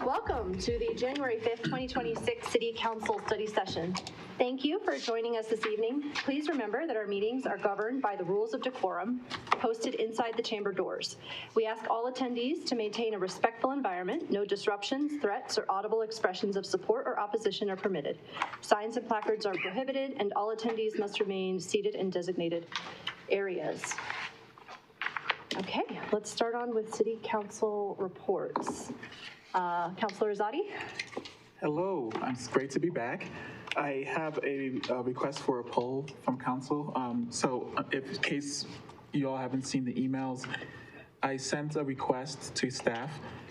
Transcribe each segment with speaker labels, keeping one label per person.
Speaker 1: Welcome to the January 5th, 2026 City Council Study Session. Thank you for joining us this evening. Please remember that our meetings are governed by the rules of decorum posted inside the chamber doors. We ask all attendees to maintain a respectful environment. No disruptions, threats, or audible expressions of support or opposition are permitted. Signs and placards are prohibited, and all attendees must remain seated in designated areas. Okay, let's start on with City Council reports. Councilor Rosati?
Speaker 2: Hello, it's great to be back. I have a request for a poll from council. In case you all haven't seen the emails, I sent a request to staff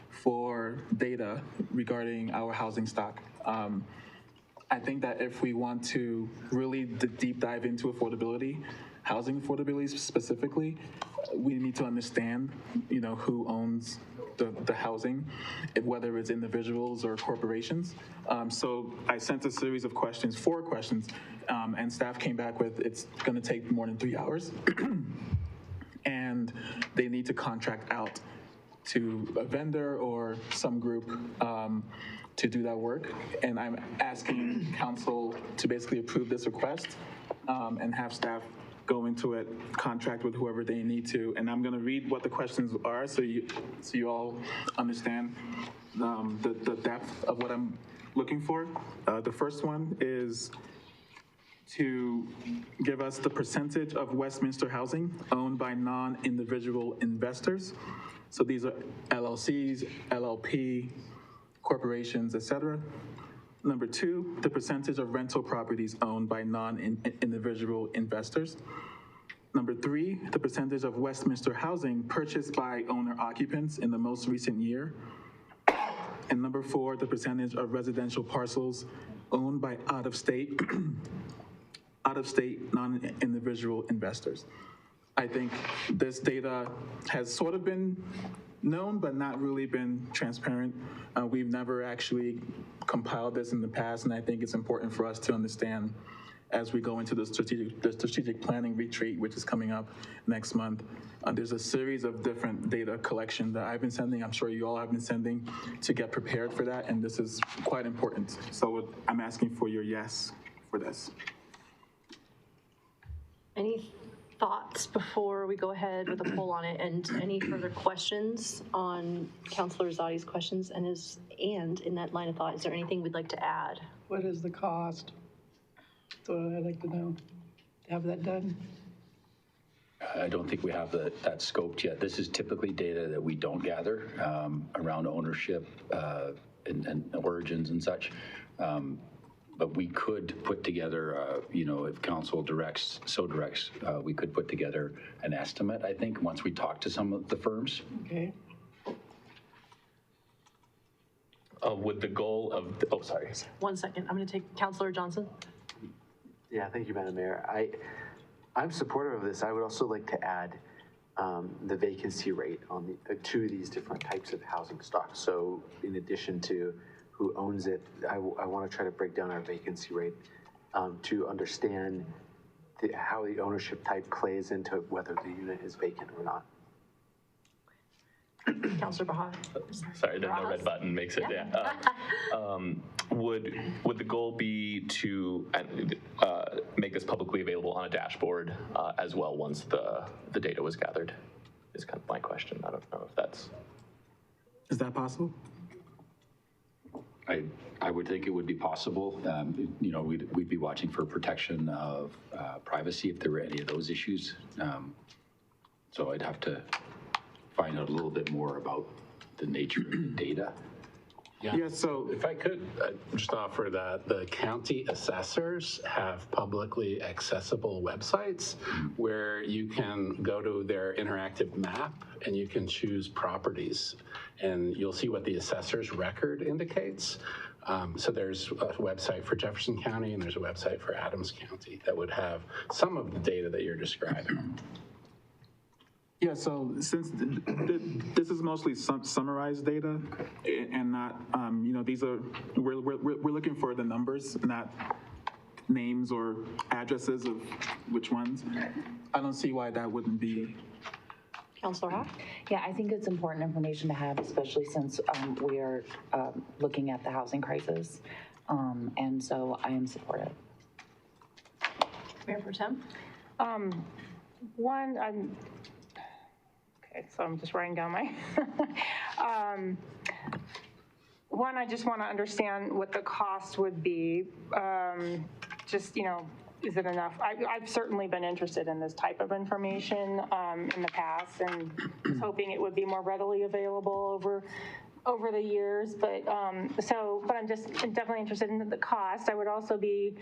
Speaker 2: for data regarding our housing stock. I think that if we want to really deep dive into affordability, housing affordability specifically, we need to understand, who owns the housing, whether it's individuals or corporations. So I sent a series of questions, 4 questions, and staff came back with it's going to take more than 3 hours, and they need to contract out to a vendor or some group to do that work. And I'm asking council to basically approve this request and have staff go into it, contract with whoever they need to. And I'm going to read what the questions are so you all understand the depth of what I'm looking for. The first one is to give us the percentage of Westminster housing owned by non-individual investors. So these are LLCs, LLP, corporations, etc. Number 2, the percentage of rental properties owned by non-individual investors. Number 3, the percentage of Westminster housing purchased by owner-occupants in the most recent year. And number 4, the percentage of residential parcels owned by out-of-state non-individual investors. I think this data has sort of been known, but not really been transparent. We've never actually compiled this in the past, and I think it's important for us to understand as we go into the strategic planning retreat, which is coming up next month. There's a series of different data collection that I've been sending, I'm sure you all have been sending, to get prepared for that, and this is quite important. So I'm asking for your yes for this.
Speaker 1: Any thoughts before we go ahead with a poll on it, and any further questions on Councilor Rosati's questions? And in that line of thought, is there anything we'd like to add?
Speaker 3: What is the cost? That's what I'd like to know, to have that done.
Speaker 4: I don't think we have that scoped yet. This is typically data that we don't gather around ownership and origins and such. But we could put together, if council directs, we could put together an estimate, I think, once we talk to some of the firms.
Speaker 3: Okay.
Speaker 5: With the goal of, sorry.
Speaker 1: 1 second, I'm going to take Councilor Johnson.
Speaker 6: Yeah, thank you, Madam Mayor. I'm supportive of this. I would also like to add the vacancy rate on to these different types of housing stock. So in addition to who owns it, I want to try to break down our vacancy rate to understand how the ownership type plays into whether the unit is vacant or not.
Speaker 1: Counselor Baha.
Speaker 5: Sorry, the no red button makes it, yeah. Would the goal be to make this publicly available on a dashboard as well once the data was gathered? Is kind of my question. I don't know if that's...
Speaker 2: Is that possible?
Speaker 4: I would think it would be possible. You know, we'd be watching for protection of privacy if there were any of those issues. So I'd have to find out a little bit more about the nature of the data.
Speaker 2: Yeah, so
Speaker 7: If I could just offer that the county assessors have publicly accessible websites where you can go to their interactive map and you can choose properties and you'll see what the assessor's record indicates. So there's a website for Jefferson County and there's a website for Adams County that would have some of the data that you're describing.
Speaker 2: yeah, so since this is mostly summarized data and not, you know, these are, we're looking for the numbers, not names or addresses of which ones. I don't see why that wouldn't be.
Speaker 1: Counselor Hawk?
Speaker 8: Yeah, I think it's important information to have, especially since we are looking at the housing crisis. And so I am supportive.
Speaker 1: Mayor Pro Tem?
Speaker 9: Okay, so I'm just writing down my, one, I just want to understand what the cost would be. Just, you know, is it enough? I've certainly been interested in this type of information in the past and was hoping it would be more readily available over the years, but I'm definitely interested in the cost. I would also be,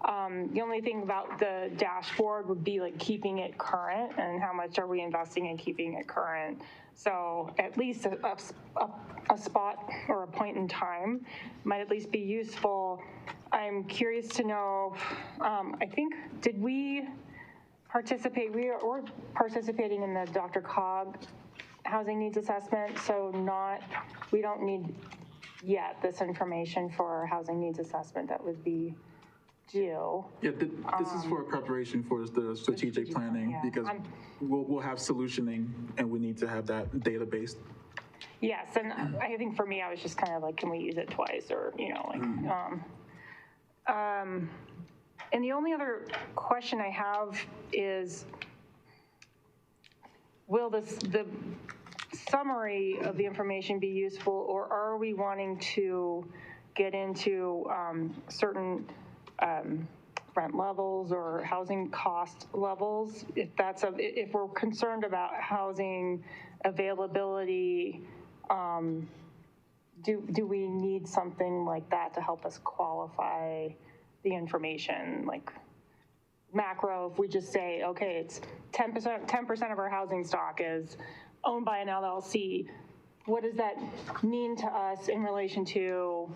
Speaker 9: the only thing about the dashboard would be like keeping it current and how much are we investing in keeping it current. So at least a spot or a point in time might at least be useful. I'm curious to know, I think, did we participate, we're participating in the DRCOG housing needs assessment, so we don't need yet this information for our housing needs assessment that would be due.
Speaker 2: Yeah, this is for preparation for the strategic planning,
Speaker 9: yeah.
Speaker 2: because we'll have solutioning and we need to have that database.
Speaker 9: Yes, and I think for me, I was just kind of like, can we use it twice, or, you know, like, and the only other question I have is, will the summary of the information be useful, or are we wanting to get into certain rent levels or housing cost levels? If we're concerned about housing availability, do we need something like that to help us qualify the information? Like macro, if we just say, okay, it's 10% of our housing stock is owned by an LLC, what does that mean to us in relation to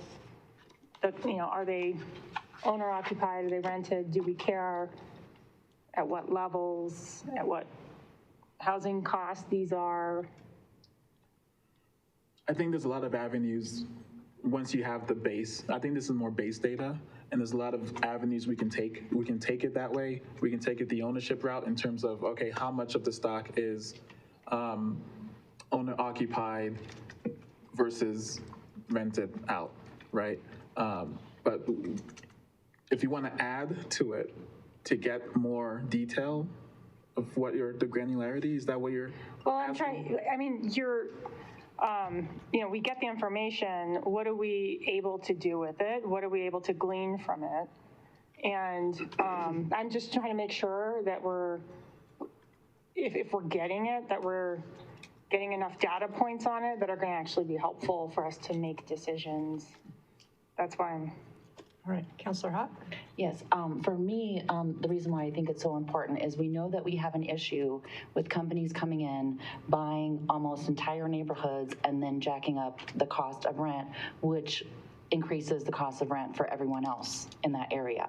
Speaker 9: the, you know, are they owner occupied, are they rented, do we care at what levels, at what housing costs these are?
Speaker 2: I think there's a lot of avenues once you have the base. I think this is more base data, and there's a lot of avenues we can take. We can take it that way. We can take it the ownership route in terms of, okay, how much of the stock is owner occupied versus rented out, right? But if you want to add to it to get more detail of what the granularity, is that what you're
Speaker 9: Well, I'm
Speaker 2: asking?
Speaker 9: trying, I mean, you know, we get the information, what are we able to do with it? What are we able to glean from it? And I'm just trying to make sure that if we're getting it, that we're getting enough data points on it that are going to actually be helpful for us to make decisions. That's why I'm...
Speaker 1: All right, Counselor Hawk?
Speaker 8: Yes, for me, the reason why I think it's so important is we know that we have an issue with companies coming in, buying almost entire neighborhoods, and then jacking up the cost of rent, which increases the cost of rent for everyone else in that area.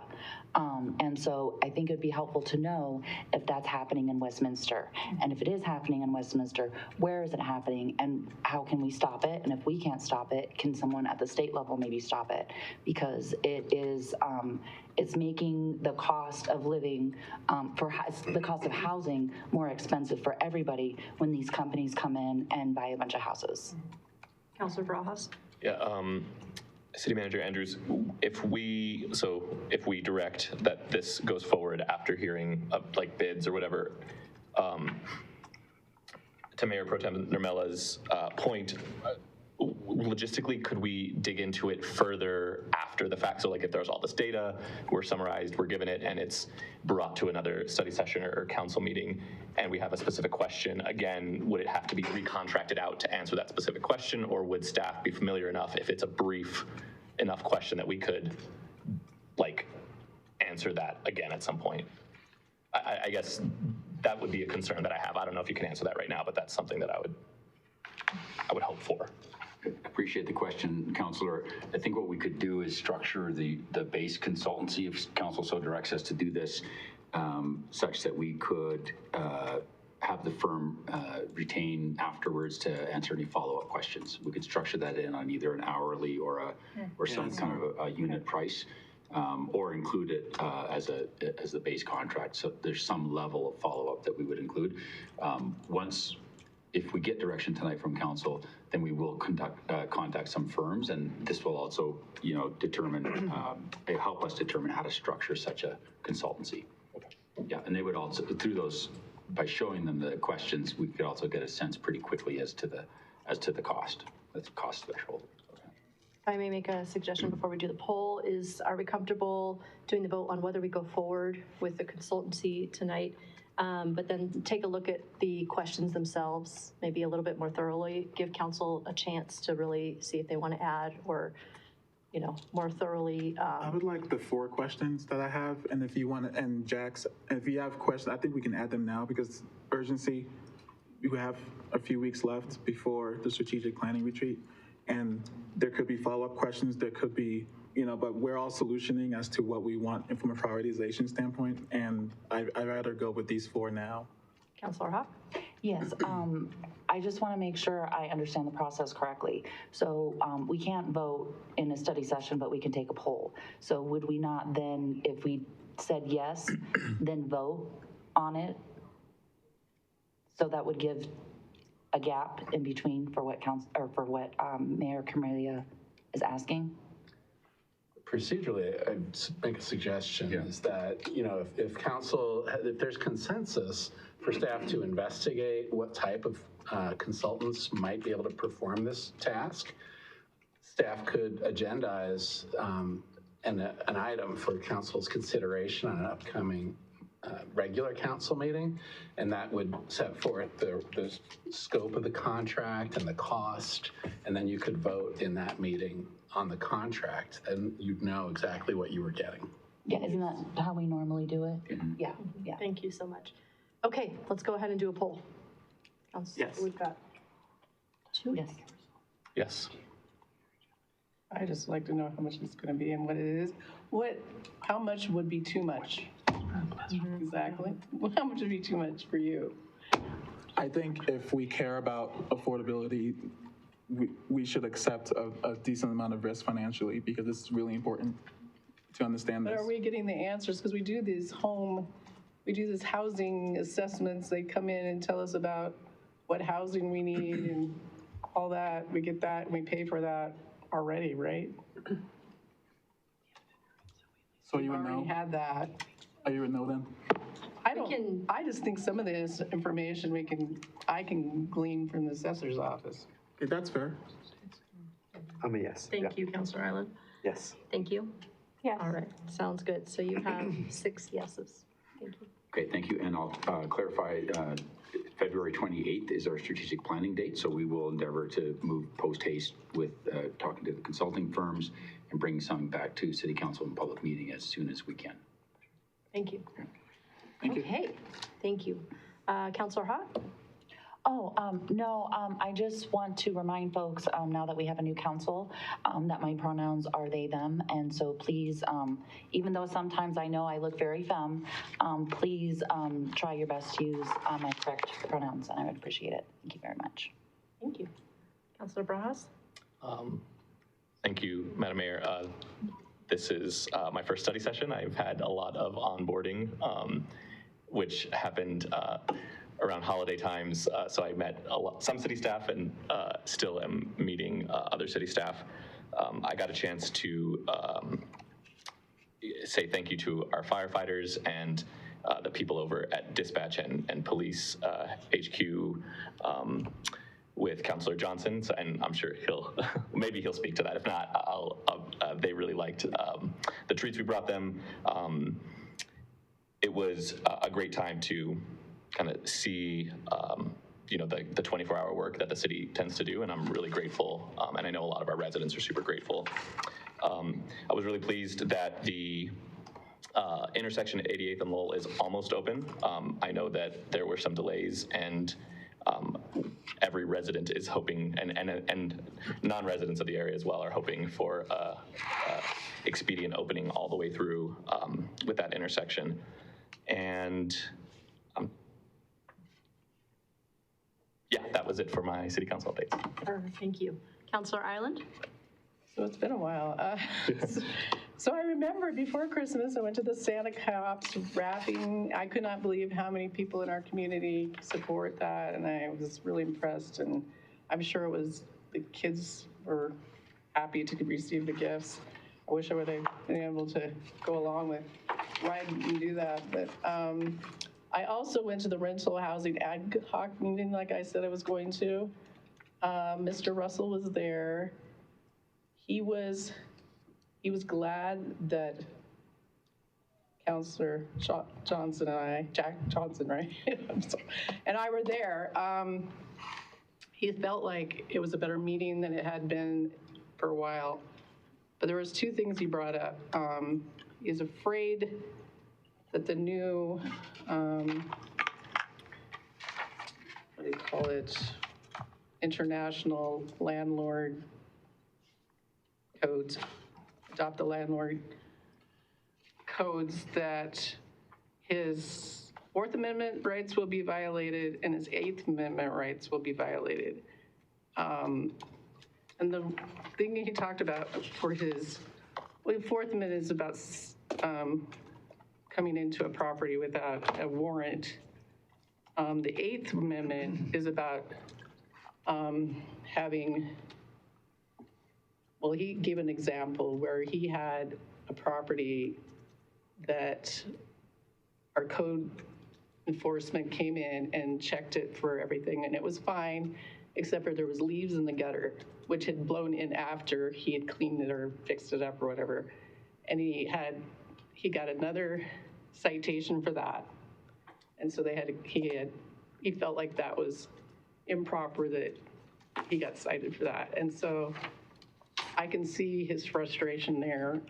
Speaker 8: And so I think it'd be helpful to know if that's happening in Westminster. And if it is happening in Westminster, where is it happening and how can we stop it? And if we can't stop it, can someone at the state level maybe stop it? Because it is, it's making the cost of living, the cost of housing more expensive for everybody when these companies come in and buy a bunch of houses.
Speaker 1: Councilor Barajas?
Speaker 5: Yeah, City Manager Andrews, if we direct that this goes forward after hearing like bids or whatever, to Mayor Pro Tem Nurmela's point, logistically, could we dig into it further after the fact? So like if there's all this data, we're summarized, we're given it, and it's brought to another study session or council meeting, and we have a specific question, again, would it have to be recontracted out to answer that specific question, or would staff be familiar enough if it's a brief enough question that we could like answer that again at some point? I guess that would be a concern that I have. I don't know if you can answer that right now, but that's something that I would hope for.
Speaker 4: Appreciate the question, Councillor. I think what we could do is structure the base consultancy, if council so directs us to do this, such that we could have the firm retain afterwards to answer any follow-up questions. We could structure that in on either an hourly or some kind of a unit price, or include it as the base contract. So there's some level of follow-up that we would include. If we get direction tonight from council, then we will contact some firms, and this will also, determine, help us determine how to structure such a consultancy. Yeah, and they would also, through those, by showing them the questions, we could also get a sense pretty quickly as to the cost. That's a cost threshold.
Speaker 1: If I may make a suggestion before we do the poll, are we comfortable doing the vote on whether we go forward with the consultancy tonight? But then take a look at the questions themselves, maybe a little bit more thoroughly, give council a chance to really see if they want to add or, more thoroughly.
Speaker 2: I would like the 4 questions that I have, and if you want to, and Jax, if you have questions, I think we can add them now because urgency, we have a few weeks left before the strategic planning retreat, and there could be follow-up questions, there could be, but we're all solutioning as to what we want from a prioritization standpoint, and I'd rather go with these 4 now.
Speaker 1: Councilor Hawk?
Speaker 8: Yes, I just want to make sure I understand the process correctly. So we can't vote in a study session, but we can take a poll. So would we not then, if we said yes, then vote on it? So that would give a gap in between for what Mayor Camelia is asking?
Speaker 7: Procedurally, I'd make a suggestion is that, if council, if there's consensus for staff to investigate what type of consultants might be able to perform this task, staff could agendize an item for council's consideration on an upcoming regular council meeting, and that would set forth the scope of the contract and the cost, and then you could vote in that meeting on the contract, and you'd know exactly what you were getting.
Speaker 8: Yeah, isn't that how we normally do it?
Speaker 1: Mm-hmm.
Speaker 8: Yeah, yeah.
Speaker 1: Thank you so much. Okay, let's go ahead and do a poll.
Speaker 2: Yes.
Speaker 1: We've got 2.
Speaker 8: Yes.
Speaker 5: Yes.
Speaker 3: I just like to know how much it's going to be and what it is. How much would be too much? Exactly. How much would be too much for you?
Speaker 2: I think if we care about affordability, we should accept a decent amount of risk financially because it's really important to understand this.
Speaker 3: But are we getting the answers? Because we do these housing assessments. They come in and tell us about what housing we need and all that. We get that and we pay for that already, right?
Speaker 2: So you would
Speaker 3: Already
Speaker 2: know?
Speaker 3: had that.
Speaker 2: Oh, you would know then?
Speaker 3: I just think some of this information I can glean from the assessor's office.
Speaker 2: Okay, that's fair.
Speaker 6: I'm a yes.
Speaker 1: Thank you, Councilor Island.
Speaker 6: Yes.
Speaker 1: Thank you.
Speaker 9: Yes.
Speaker 1: All right, sounds good. So you have 6 yeses. Thank you.
Speaker 4: Okay, thank you. And I'll clarify, February 28th is our strategic planning date, so we will endeavor to move post-haste with talking to the consulting firms and bring some back to City Council and public meeting as soon as we can.
Speaker 1: Thank you.
Speaker 2: Thank you.
Speaker 1: Okay, thank you. Councilor Hott?
Speaker 8: Oh, no, I just want to remind folks, now that we have a new council, that my pronouns are they, them. And so please, even though sometimes I know I look very femme, please try your best to use my correct pronouns, and I would appreciate it. Thank you very much.
Speaker 1: Thank you. Councilor Barajas?
Speaker 5: Thank you, Madam Mayor. This is my first study session. I've had a lot of onboarding, which happened around holiday times. So I met some city staff and still am meeting other city staff. I got a chance to say thank you to our firefighters and the people over at Dispatch and Police HQ with Councilor Johnson, and I'm sure maybe he'll speak to that. If not, they really liked the treats we brought them. It was a great time to kind of see, the 24-hour work that the city tends to do, and I'm really grateful, and I know a lot of our residents are super grateful. I was really pleased that the intersection at 88th and Lowell is almost open. I know that there were some delays, and every resident is hoping, and non-residents of the area as well are hoping for expedient opening all the way through with that intersection. And yeah, that was it for my city council updates.
Speaker 1: Thank you. Councilor Ireland?
Speaker 3: So it's been a while. So I remember before Christmas, I went to the Santa Claus wrapping. I could not believe how many people in our community support that, and I was really impressed. And I'm sure the kids were happy to receive the gifts. I wish I would have been able to go along with ride and do that. But I also went to the rental housing ad hoc meeting, like I said I was going to. Mr. Russell was there. He was glad that Councilor Johnson and I, Jack Johnson, right? And I were there. He felt like it was a better meeting than it had been for a while. But there was two things he brought up. He's afraid that the new, what do you call it, international landlord codes, adopt the landlord codes, that his Fourth Amendment rights will be violated and his Eighth Amendment rights will be violated. And the thing he talked about for his, the Fourth Amendment is about coming into a property without a warrant. The Eighth Amendment is about having, well, he gave an example where he had a property that our code enforcement came in and checked it for everything, and it was fine, except for there was leaves in the gutter, which had blown in after he had cleaned it or fixed it up or whatever. And he got another citation for that. And so he felt like that was improper, that he got cited for that. And so I can see his frustration there.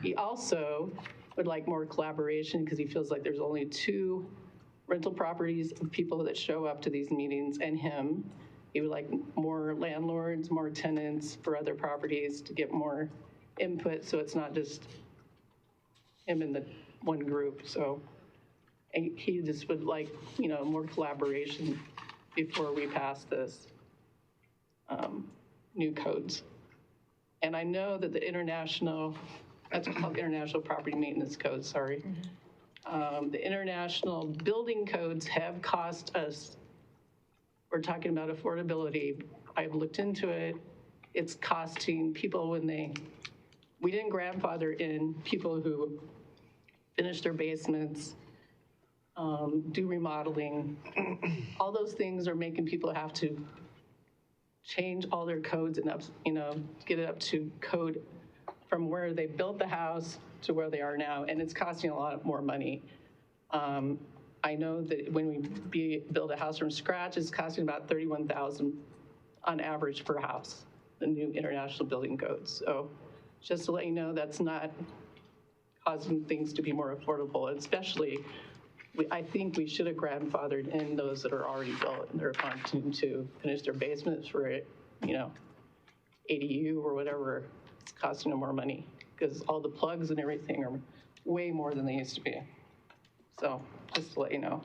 Speaker 3: He also would like more collaboration because he feels like there's only 2 rental properties of people that show up to these meetings and him. He would like more landlords, more tenants for other properties to get more input, so it's not just him in the one group. So he just would like, more collaboration before we pass this new codes. And I know that the international, that's called International Property Maintenance Code, sorry. The international building codes have cost us, we're talking about affordability. I've looked into it. It's costing people we didn't grandfather in people who finish their basements, do remodeling. All those things are making people have to change all their codes and get it up to code from where they built the house to where they are now, and it's costing a lot more money. I know that when we build a house from scratch, it's costing about $31,000 on average per house, the new international building codes. So just to let you know, that's not causing things to be more affordable, especially I think we should have grandfathered in those that are already built and they're wanting to finish their basements for it, ADU or whatever. It's costing them more money because all the plugs and everything are way more than they used to be. So just to let you know.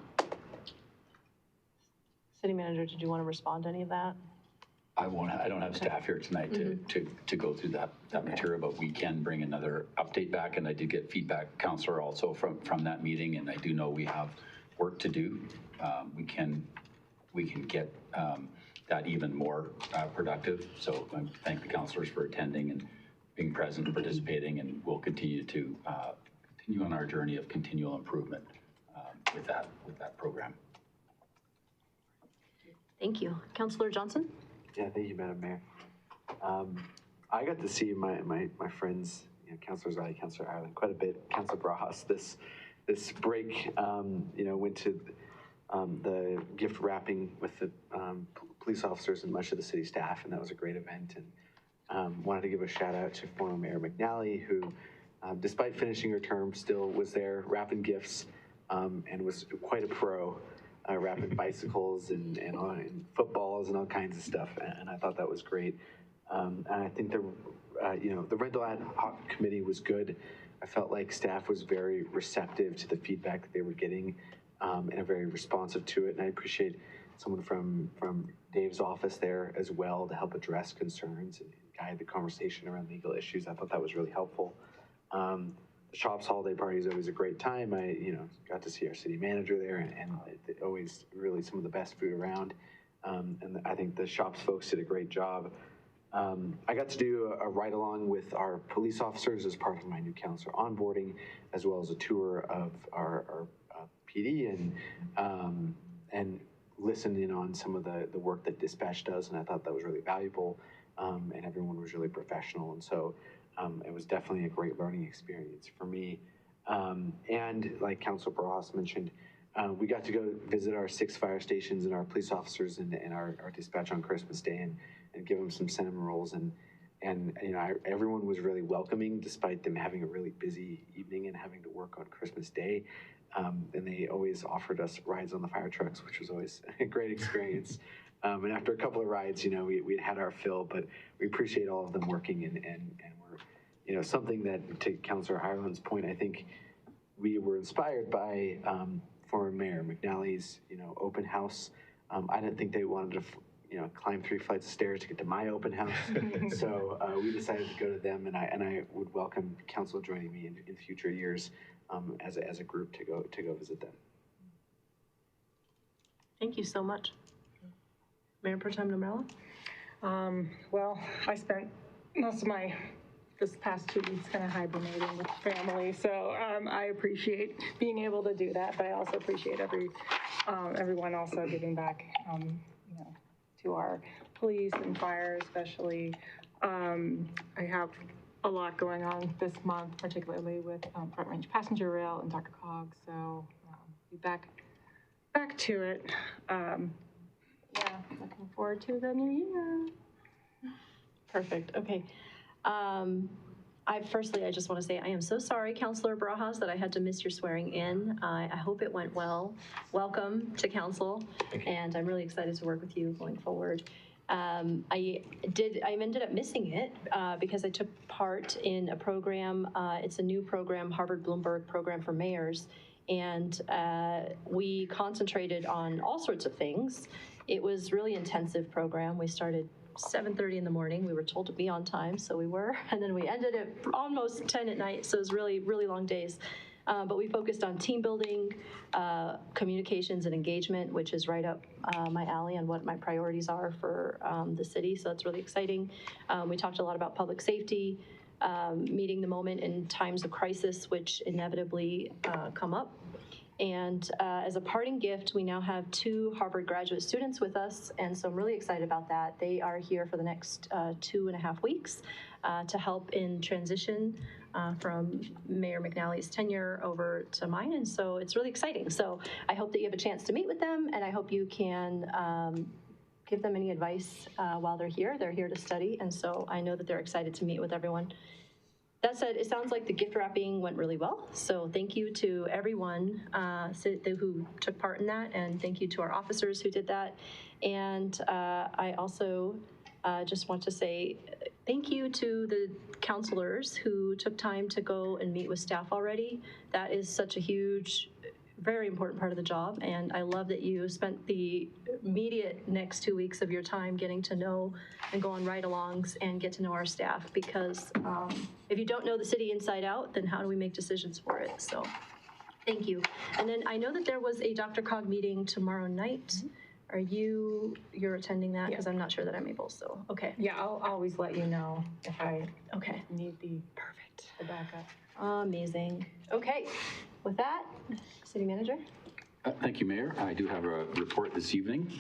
Speaker 1: City Manager, did you want to respond to any of that?
Speaker 4: I don't have staff here tonight to go through that material, but we can bring another update back. And I did get feedback, Councillor, also from that meeting, and I do know we have work to do. We can get that even more productive. So I thank the councillors for attending and being present and participating, and we'll continue to continue on our journey of continual improvement with that program.
Speaker 1: Thank you. Councillor Johnson?
Speaker 6: Yeah, thank you, Madam Mayor. I got to see my friends, Councillor Zai, Councillor Ireland, quite a bit. Councillor Brajas this break, went to the gift wrapping with the police officers and much of the city staff, and that was a great event. And wanted to give a shout out to former Mayor McNally, who, despite finishing her term, still was there wrapping gifts and was quite a pro. Wrapping bicycles and footballs and all kinds of stuff, and I thought that was great. And I think the rental ad hoc committee was good. I felt like staff was very receptive to the feedback that they were getting, and very responsive to it. And I appreciate someone from Dave's office there as well to help address concerns and guide the conversation around legal issues. I thought that was really helpful. The Shops holiday party is always a great time. I, got to see our city manager there, and always really some of the best food around. And I think the Shops folks did a great job. I got to do a ride along with our police officers as part of my new counselor onboarding, as well as a tour of our PD and listen in on some of the work that dispatch does. And I thought that was really valuable, and everyone was really professional. And so it was definitely a great learning experience for me. And like Councilor Barajas mentioned, we got to go visit our 6 fire stations and our police officers and our dispatch on Christmas Day and give them some cinnamon rolls. And everyone was really welcoming despite them having a really busy evening and having to work on Christmas Day. And they always offered us rides on the fire trucks, which was always a great experience. And after a couple of rides, we'd had our fill, but we appreciate all of them working and we're, something that, to Councillor Ireland's point, I think we were inspired by former Mayor McNally's, open house. I didn't think they wanted to, climb 3 flights of stairs to get to my open house. So we decided to go to them, and I would welcome council joining me in future years as a group to go visit them.
Speaker 1: Thank you so much. Mayor Pro Tem Nomella?
Speaker 9: Well, I spent most of this past 2 weeks kind of hibernating with family, so I appreciate being able to do that, but I also appreciate everyone also giving back, to our police and fire especially. I have a lot going on this month, particularly with Front Range Passenger Rail and Dr. Cog, so be back to it. Looking forward to the new year.
Speaker 1: Perfect. Okay. I just want to say I am so sorry, Councilor Barajas, that I had to miss your swearing in. I hope it went well. Welcome to council, and I'm really excited to work with you going forward. I ended up missing it because I took part in a program. It's a new program, Harvard Bloomberg program for mayors, and we concentrated on all sorts of things. It was really intensive program. We started 7:30 in the morning. We were told to be on time, so we were, and then we ended at almost 10 at night, so it was really, really long days. But we focused on team building, communications and engagement, which is right up my alley and what my priorities are for the city, so it's really exciting. We talked a lot about public safety, meeting the moment in times of crisis, which inevitably come up. And as a parting gift, we now have 2 Harvard graduate students with us, and so I'm really excited about that. They are here for the next 2.5 weeks to help in transition from Mayor McNally's tenure over to mine, and so it's really exciting. So I hope that you have a chance to meet with them, and I hope you can give them any advice while they're here. They're here to study, and so I know that they're excited to meet with everyone. That said, it sounds like the gift wrapping went really well. So thank you to everyone who took part in that, and thank you to our officers who did that. And I also just want to say thank you to the counselors who took time to go and meet with staff already. That is such a huge, very important part of the job, and I love that you spent the immediate next 2 weeks of your time getting to know and go on ride-alongs and get to know our staff, because if you don't know the city inside out, then how do we make decisions for it? So thank you. And then I know that there was a Dr. Cog meeting tomorrow night. Are you're attending that? Because I'm not sure that I'm able, so, okay.
Speaker 9: Yeah, I'll always let you know if I
Speaker 1: Okay,
Speaker 9: need the backup.
Speaker 1: amazing. Okay, with that, City Manager?
Speaker 4: Thank you, Mayor. I do have a report this evening.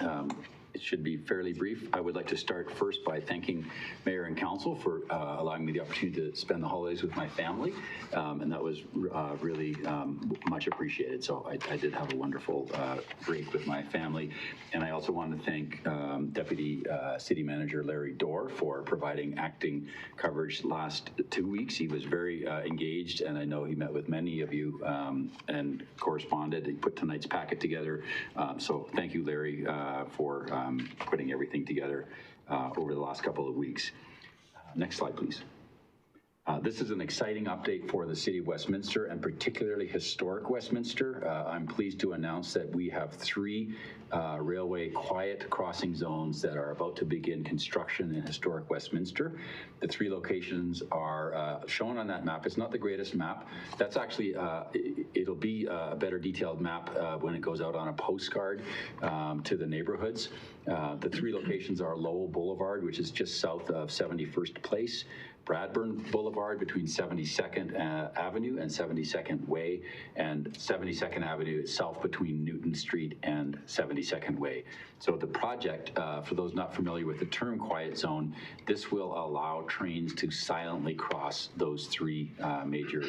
Speaker 4: It should be fairly brief. I would like to start first by thanking Mayor and Council for allowing me the opportunity to spend the holidays with my family, and that was really much appreciated. So I did have a wonderful break with my family, and I also want to thank Deputy City Manager Larry Dorr for providing acting coverage last 2 weeks. He was very engaged, and I know he met with many of you and corresponded. He put tonight's packet together. So thank you, Larry, for putting everything together over the last couple of weeks. Next slide, please. This is an exciting update for the City of Westminster, and particularly historic Westminster. I'm pleased to announce that we have 3 railway quiet crossing zones that are about to begin construction in historic Westminster. The 3 locations are shown on that map. It's not the greatest map. That's actually, it'll be a better detailed map when it goes out on a postcard to the neighborhoods. The 3 locations are Lowell Boulevard, which is just south of 71st Place, Bradburn Boulevard between 72nd Avenue and 72nd Way, and 72nd Avenue itself between Newton Street and 72nd Way. So the project, for those not familiar with the term quiet zone, this will allow trains to silently cross those 3 major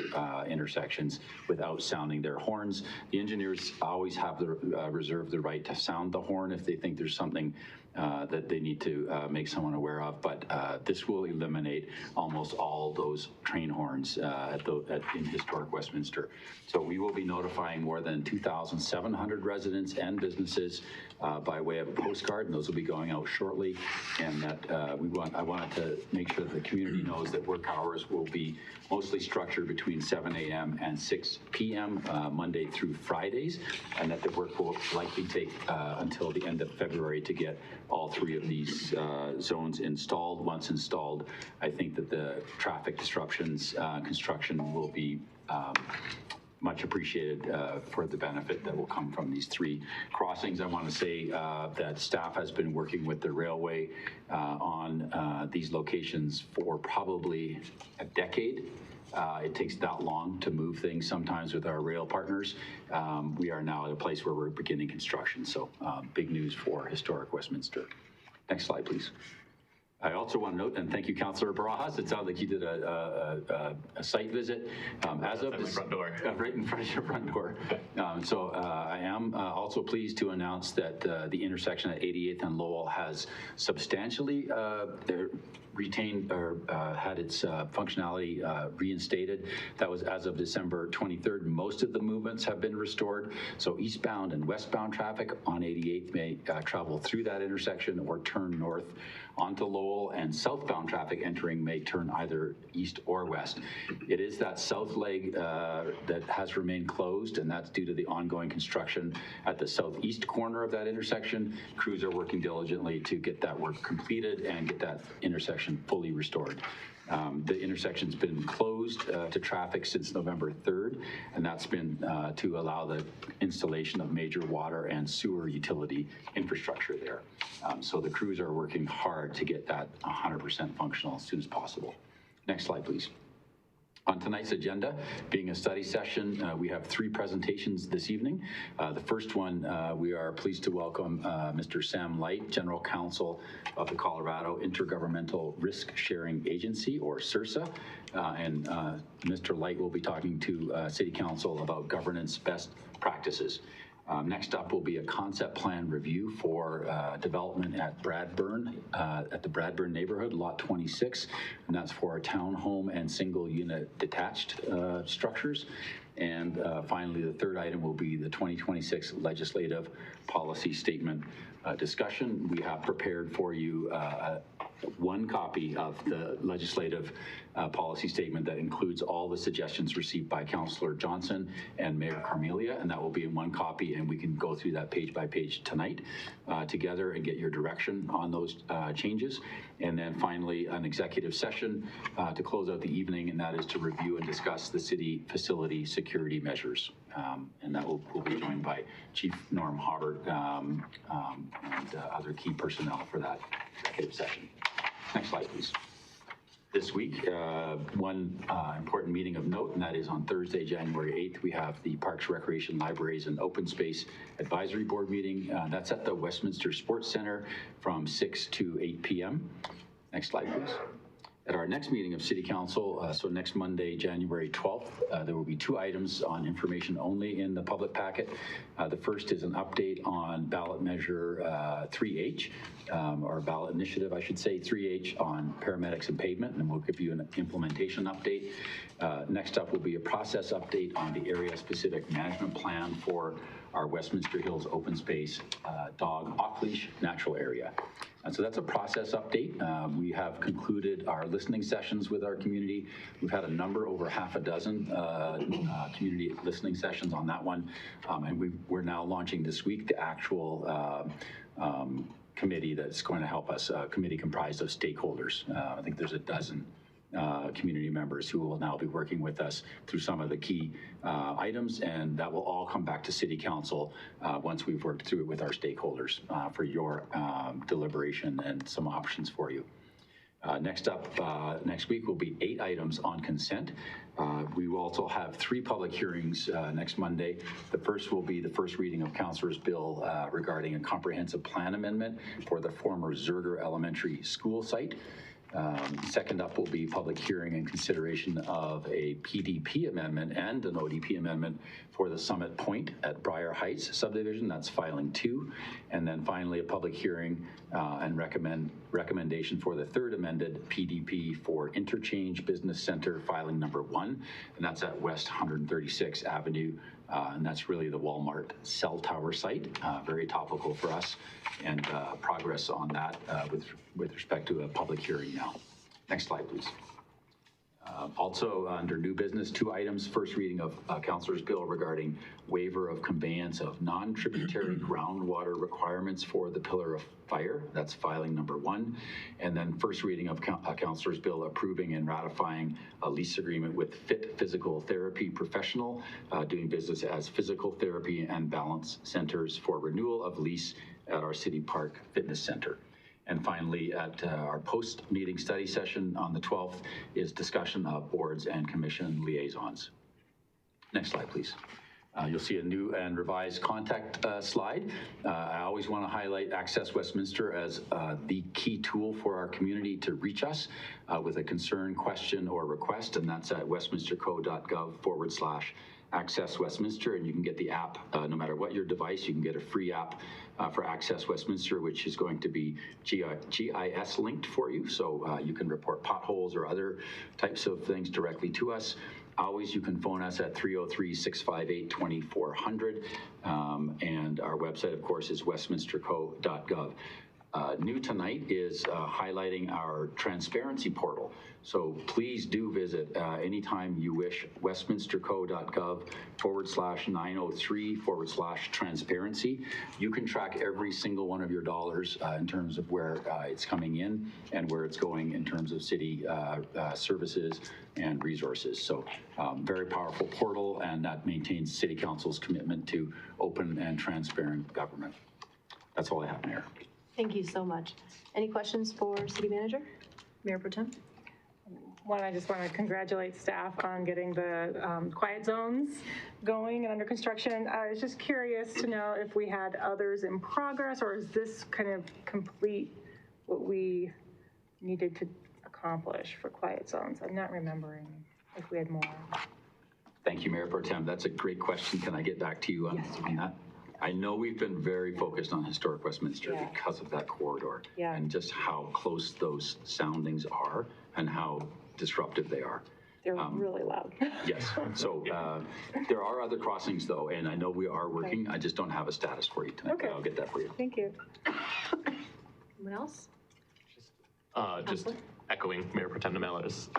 Speaker 4: intersections without sounding their horns. The engineers always have reserve the right to sound the horn if they think there's something that they need to make someone aware of, but this will eliminate almost all those train horns in historic Westminster. So we will be notifying more than 2,700 residents and businesses by way of a postcard, and those will be going out shortly. And that I wanted to make sure that the community knows that work hours will be mostly structured between 7 a.m. and 6 p.m. Monday through Fridays, and that the work will likely take until the end of February to get all 3 of these zones installed. Once installed, I think that the traffic disruptions construction will be much appreciated for the benefit that will come from these 3 crossings. I want to say that staff has been working with the railway on these locations for probably a decade. It takes that long to move things sometimes with our rail partners. We are now at a place where we're beginning construction, so big news for historic Westminster. Next slide, please. I also want to note, and thank you, Councillor Barajas. It sounds like you did a site visit. As of this,
Speaker 5: front door.
Speaker 4: Right in front of your front door. So I am also pleased to announce that the intersection at 88th and Lowell has substantially retained or had its functionality reinstated. That was as of December 23rd. Most of the movements have been restored. So eastbound and westbound traffic on 88th may travel through that intersection or turn north onto Lowell, and southbound traffic entering may turn either east or west. It is that south leg that has remained closed, and that's due to the ongoing construction at the southeast corner of that intersection. Crews are working diligently to get that work completed and get that intersection fully restored. The intersection's been closed to traffic since November 3rd, and that's been to allow the installation of major water and sewer utility infrastructure there. So the crews are working hard to get that 100% functional as soon as possible. Next slide, please. On tonight's agenda, being a study session, we have 3 presentations this evening. The first one, we are pleased to welcome Mr. Sam Light, General Counsel of the Colorado Intergovernmental Risk Sharing Agency, or CIRSA. And Mr. Light will be talking to City Council about governance best practices. Next up will be a concept plan review for development at Bradburn, at the Bradburn neighborhood, Lot 26, and that's for our townhome and single unit detached structures. And finally, the third item will be the 2026 legislative policy statement discussion. We have prepared for you one copy of the legislative policy statement that includes all the suggestions received by Councillor Johnson and Mayor Carmelia, and that will be in one copy, and we can go through that page by page tonight together and get your direction on those changes. And then finally, an executive session to close out the evening, and that is to review and discuss the city facility security measures. And that will be joined by Chief Norm Hobart and other key personnel for that executive session. Next slide, please. This week, one important meeting of note, and that is on Thursday, January 8th, we have the Parks, Recreation, Libraries, and Open Space Advisory Board meeting. That's at the Westminster Sports Center from 6 to 8 p.m. Next slide, please. At our next meeting of City Council, so next Monday, January 12th, there will be two items on information only in the public packet. The first is an update on ballot measure 3H, or ballot initiative, I should say, 3H on paramedics and pavement, and we'll give you an implementation update. Next up will be a process update on the area-specific management plan for our Westminster Hills open space dog off-leash natural area. And so that's a process update. We have concluded our listening sessions with our community. We've had a number, over half a dozen community listening sessions on that one. And we're now launching this week the actual committee that's going to help us, a committee comprised of stakeholders. I think there's a dozen community members who will now be working with us through some of the key items, and that will all come back to City Council once we've worked through it with our stakeholders for your deliberation and some options for you. Next up, next week will be 8 items on consent. We will also have 3 public hearings next Monday. The first will be the first reading of Councillor's bill regarding a comprehensive plan amendment for the former Zerger Elementary School site. Second up will be public hearing and consideration of a PDP amendment and an ODP amendment for the Summit Point at Briar Heights subdivision. That's filing 2. And then finally, a public hearing and recommendation for the third amended PDP for Interchange Business Center, filing number 1. And that's at West 136th Avenue. And that's really the Walmart cell tower site, very topical for us, and progress on that with respect to a public hearing now. Next slide, please. Also, under new business, 2 items. First reading of Councillor's bill regarding waiver of conveyance of non-tributary groundwater requirements for the Pillar of Fire. That's filing number 1. And then first reading of Councillor's bill approving and ratifying a lease agreement with Fit Physical Therapy Professional, doing business as Physical Therapy and Balance Centers for renewal of lease at our City Park Fitness Center. And finally, at our post-meeting study session on the 12th is discussion of boards and commission liaisons. Next slide, please. You'll see a new and revised contact slide. I always want to highlight Access Westminster as the key tool for our community to reach us with a concern, question, or request, and that's at westminsterco.gov/Access Westminster, and you can get the app no matter what your device. You can get a free app for Access Westminster, which is going to be GIS linked for you, so you can report potholes or other types of things directly to us. Always, you can phone us at 303-658-2400, and our website, of course, is westminsterco.gov. New tonight is highlighting our transparency portal. So please do visit anytime you wish, westminsterco.gov/903/transparency. You can track every single one of your dollars in terms of where it's coming in and where it's going in terms of city services and resources. So very powerful portal, and that maintains City Council's commitment to open and transparent government. That's all I have, Mayor.
Speaker 1: Thank you so much. Any questions for City Manager? Mayor Pro Tem?
Speaker 9: One, I just want to congratulate staff on getting the quiet zones going and under construction. I was just curious to know if we had others in progress, or is this kind of complete what we needed to accomplish for quiet zones? I'm not remembering if we had more.
Speaker 4: Thank you, Mayor Pro Tem. That's a great question. Can I get back to you on that? I know we've been very focused on historic Westminster
Speaker 9: Yeah.
Speaker 4: because of that corridor.
Speaker 9: Yeah.
Speaker 4: And just how close those soundings are and how disruptive they are.
Speaker 9: They're really loud.
Speaker 4: Yes, so there are other crossings though, and I know we are working. I just don't have a status for you tonight, but
Speaker 9: Okay.
Speaker 4: I'll get that for you.
Speaker 9: Thank you.
Speaker 1: Anyone else?
Speaker 5: Just echoing Mayor Pro Tem Nemela's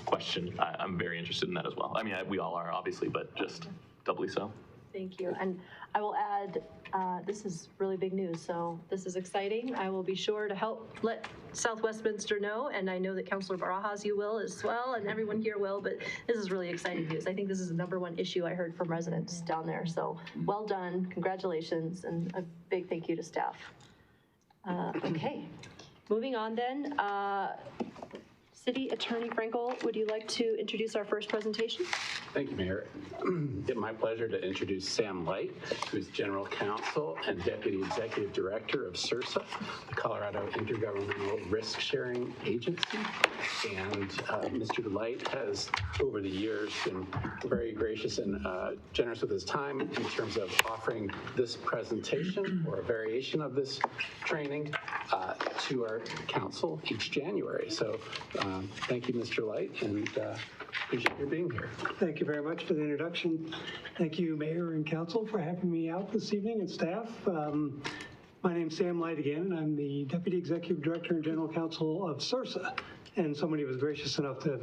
Speaker 5: question, I'm very interested in that as well. I mean, we all are, obviously, but just doubly so.
Speaker 1: Thank you. And I will add, this is really big news, so this is exciting. I will be sure to help let South Westminster know, and I know that Councilor Barajas, you will as well, and everyone here will, but this is really exciting news. I think this is the #1 issue I heard from residents down there, so well done, congratulations, and a big thank you to staff. Okay, moving on then. City Attorney Frankel, would you like to introduce our first presentation?
Speaker 7: Thank you, Mayor. It's my pleasure to introduce Sam Light, who's General Counsel and Deputy Executive Director of CIRSA, the Colorado Intergovernmental Risk Sharing Agency. And Mr. Light has, over the years, been very gracious and generous with his time in terms of offering this presentation or a variation of this training to our council each January. So thank you, Mr. Light, and appreciate your being here.
Speaker 10: Thank you very much for the introduction. Thank you, Mayor and Council, for having me out this evening, and staff. My name's Sam Light again, and I'm the Deputy Executive Director and General Counsel of CIRSA. And somebody was gracious enough to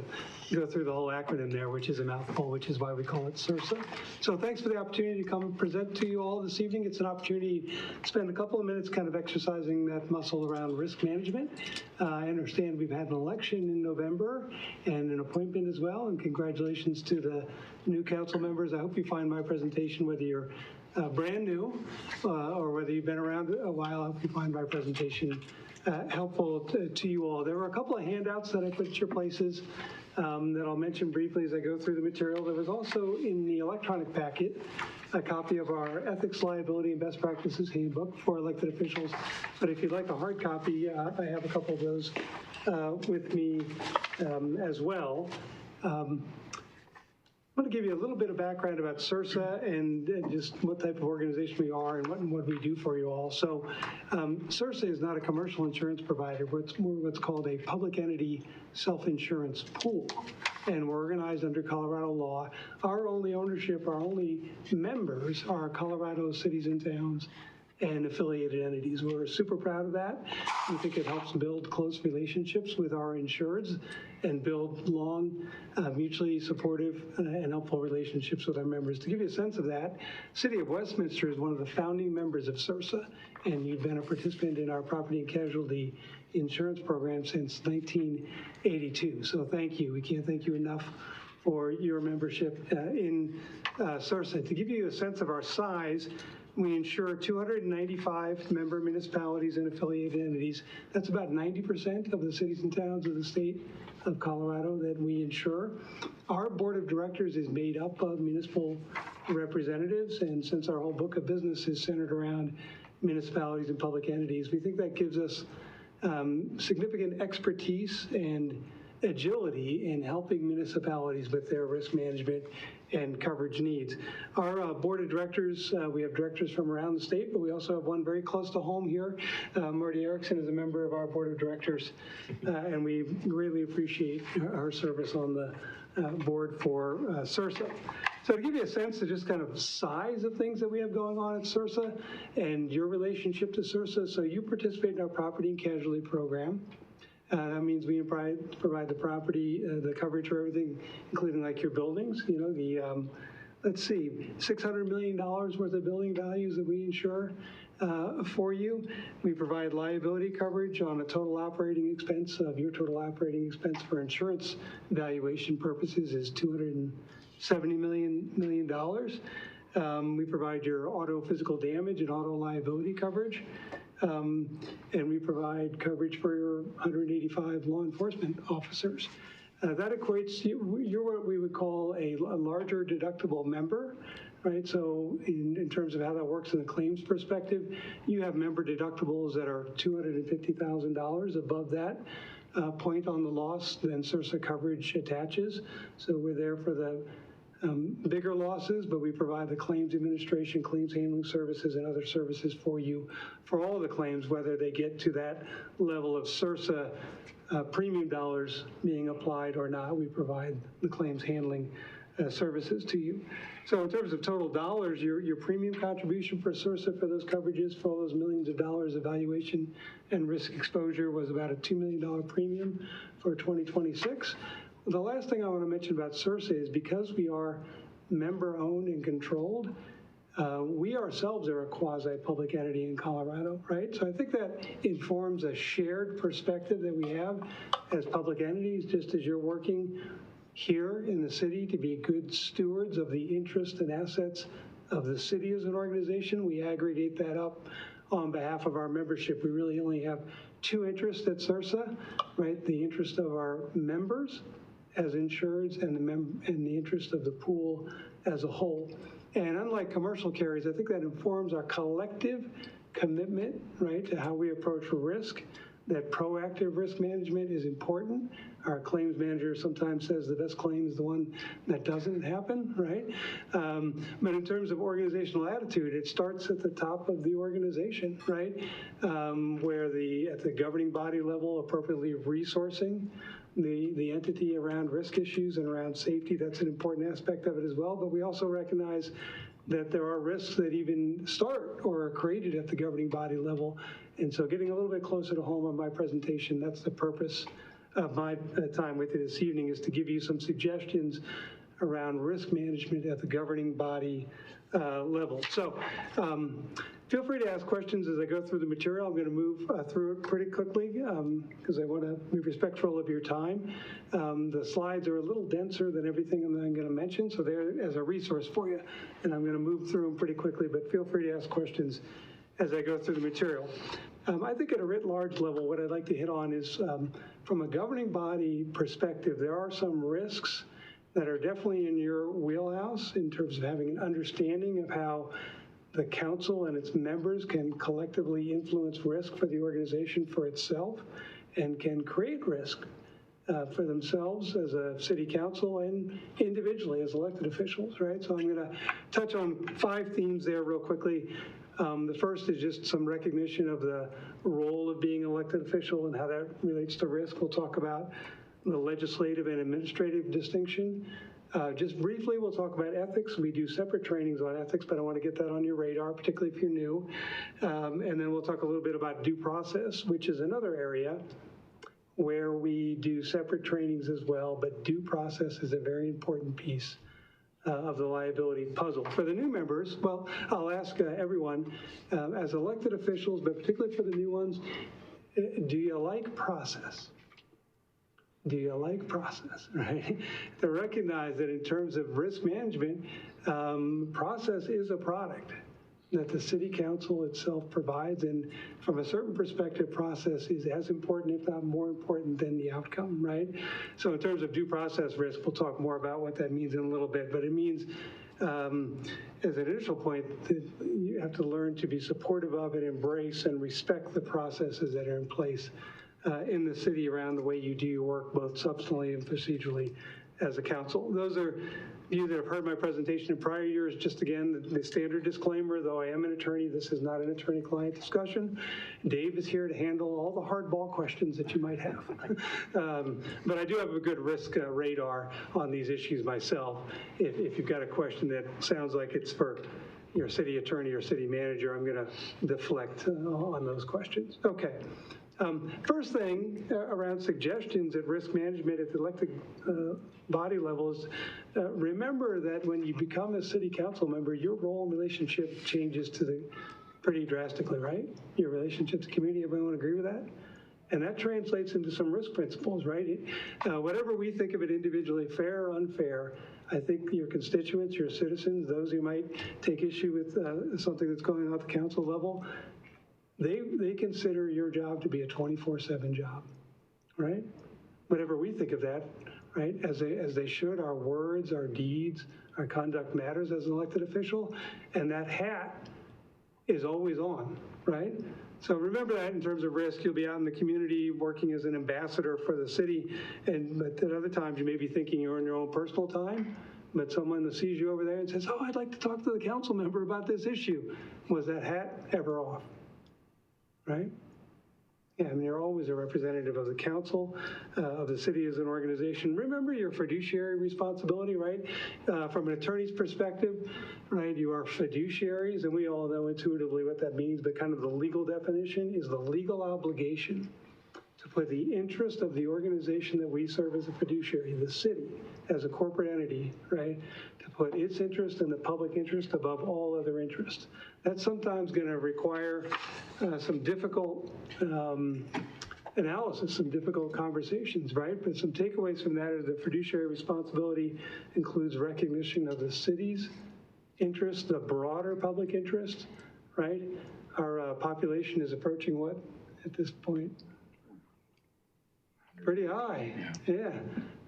Speaker 10: go through the whole acronym there, which is a mouthful, which is why we call it CIRSA. So thanks for the opportunity to come and present to you all this evening. It's an opportunity to spend a couple of minutes kind of exercising that muscle around risk management. I understand we've had an election in November and an appointment as well, and congratulations to the new council members. I hope you find my presentation, whether you're brand new or whether you've been around a while, I hope you find my presentation helpful to you all. There were a couple of handouts that I put at your places that I'll mention briefly as I go through the material. There was also in the electronic packet a copy of our Ethics, Liability, and Best Practices Handbook for elected officials. But if you'd like a hard copy, I have a couple of those with me as well. I want to give you a little bit of background about CIRSA and just what type of organization we are and what we do for you all. So CIRSA is not a commercial insurance provider. We're what's called a public entity self-insurance pool. And we're organized under Colorado law. Our only ownership, our only members are Colorado cities and towns and affiliated entities. We're super proud of that. We think it helps build close relationships with our insureds and build long, mutually supportive and helpful relationships with our members. To give you a sense of that, City of Westminster is one of the founding members of CIRSA, and you've been a participant in our property and casualty insurance program since 1982. So thank you. We can't thank you enough for your membership in CIRSA. To give you a sense of our size, we insure 295 member municipalities and affiliated entities. That's about 90% of the cities and towns of the state of Colorado that we insure. Our board of directors is made up of municipal representatives, and since our whole book of business is centered around municipalities and public entities, we think that gives us significant expertise and agility in helping municipalities with their risk management and coverage needs. Our board of directors, we have directors from around the state, but we also have one very close to home here. Marty Erickson is a member of our board of directors, and we greatly appreciate her service on the board for CIRSA. So to give you a sense of just kind of size of things that we have going on at CIRSA and your relationship to CIRSA, so you participate in our property and casualty program. That means we provide the property, the coverage for everything, including like your buildings, you know, the, let's see, $600 million worth of building values that we insure for you. We provide liability coverage on a total operating expense of your total operating expense for insurance valuation purposes is $270 million. We provide your auto physical damage and auto liability coverage. And we provide coverage for your 185 law enforcement officers. That equates, you're what we would call a larger deductible member, right? So in terms of how that works in the claims perspective, you have member deductibles that are $250,000 above that point on the loss, then CIRSA coverage attaches. So we're there for the bigger losses, but we provide the claims administration, claims handling services, and other services for you for all the claims, whether they get to that level of CIRSA premium dollars being applied or not. We provide the claims handling services to you. So in terms of total dollars, your premium contribution for CIRSA for those coverages, for all those millions of dollars evaluation and risk exposure was about a $2 million premium for 2026. The last thing I want to mention about CIRSA is because we are member-owned and controlled, we ourselves are a quasi-public entity in Colorado, right? So I think that informs a shared perspective that we have as public entities, just as you're working here in the city to be good stewards of the interest and assets of the city as an organization. We aggregate that up on behalf of our membership. We really only have two interests at CIRSA, right? The interest of our members as insureds and the interest of the pool as a whole. And unlike commercial carriers, I think that informs our collective commitment, right, to how we approach risk, that proactive risk management is important. Our claims manager sometimes says the best claim is the one that doesn't happen, right? But in terms of organizational attitude, it starts at the top of the organization, right? Where at the governing body level, appropriately resourcing the entity around risk issues and around safety. That's an important aspect of it as well. But we also recognize that there are risks that even start or are created at the governing body level. And so getting a little bit closer to home on my presentation, that's the purpose of my time with you this evening, is to give you some suggestions around risk management at the governing body level. So feel free to ask questions as I go through the material. I'm going to move through it pretty quickly because I want to be respectful of your time. The slides are a little denser than everything I'm going to mention, so they're as a resource for you. And I'm going to move through them pretty quickly, but feel free to ask questions as I go through the material. I think at a writ large level, what I'd like to hit on is from a governing body perspective, there are some risks that are definitely in your wheelhouse in terms of having an understanding of how the council and its members can collectively influence risk for the organization, for itself, and can create risk for themselves as a city council and individually as elected officials, right? So I'm going to touch on 5 themes there real quickly. The first is just some recognition of the role of being an elected official and how that relates to risk. We'll talk about the legislative and administrative distinction. Just briefly, we'll talk about ethics. We do separate trainings on ethics, but I want to get that on your radar, particularly if you're new. And then we'll talk a little bit about due process, which is another area where we do separate trainings as well, but due process is a very important piece of the liability puzzle. For the new members, well, I'll ask everyone, as elected officials, but particularly for the new ones, do you like process? Do you like process, right? To recognize that in terms of risk management, process is a product that the city council itself provides, and from a certain perspective, process is as important, if not more important, than the outcome, right? So in terms of due process risk, we'll talk more about what that means in a little bit, but it means, as an initial point, that you have to learn to be supportive of and embrace and respect the processes that are in place in the city around the way you do your work, both substantively and procedurally as a council. Those are you that have heard my presentation in prior years. Just again, the standard disclaimer, though I am an attorney, this is not an attorney-client discussion. Dave is here to handle all the hardball questions that you might have. But I do have a good risk radar on these issues myself. If you've got a question that sounds like it's for your city attorney or city manager, I'm going to deflect on those questions. Okay. First thing around suggestions at risk management at the elected body level is remember that when you become a city council member, your role and relationship changes pretty drastically, right? Your relationship to community, everyone agree with that? And that translates into some risk principles, right? Whatever we think of it individually, fair or unfair, I think your constituents, your citizens, those who might take issue with something that's going on at the council level, they consider your job to be a 24/7 job, right? Whatever we think of that, right, as they should, our words, our deeds, our conduct matters as an elected official, and that hat is always on, right? So remember that in terms of risk. You'll be out in the community working as an ambassador for the city, but at other times you may be thinking you're on your own personal time, but someone sees you over there and says, oh, I'd like to talk to the council member about this issue. Was that hat ever off? Right? Yeah, I mean, you're always a representative of the council, of the city as an organization. Remember your fiduciary responsibility, right? From an attorney's perspective, right, you are fiduciaries, and we all know intuitively what that means, but kind of the legal definition is the legal obligation to put the interest of the organization that we serve as a fiduciary, the city, as a corporate entity, right, to put its interest and the public interest above all other interests. That's sometimes going to require some difficult analysis, some difficult conversations, right? But some takeaways from that is the fiduciary responsibility includes recognition of the city's interest, the broader public interest, right? Our population is approaching what at this point? Pretty high, yeah,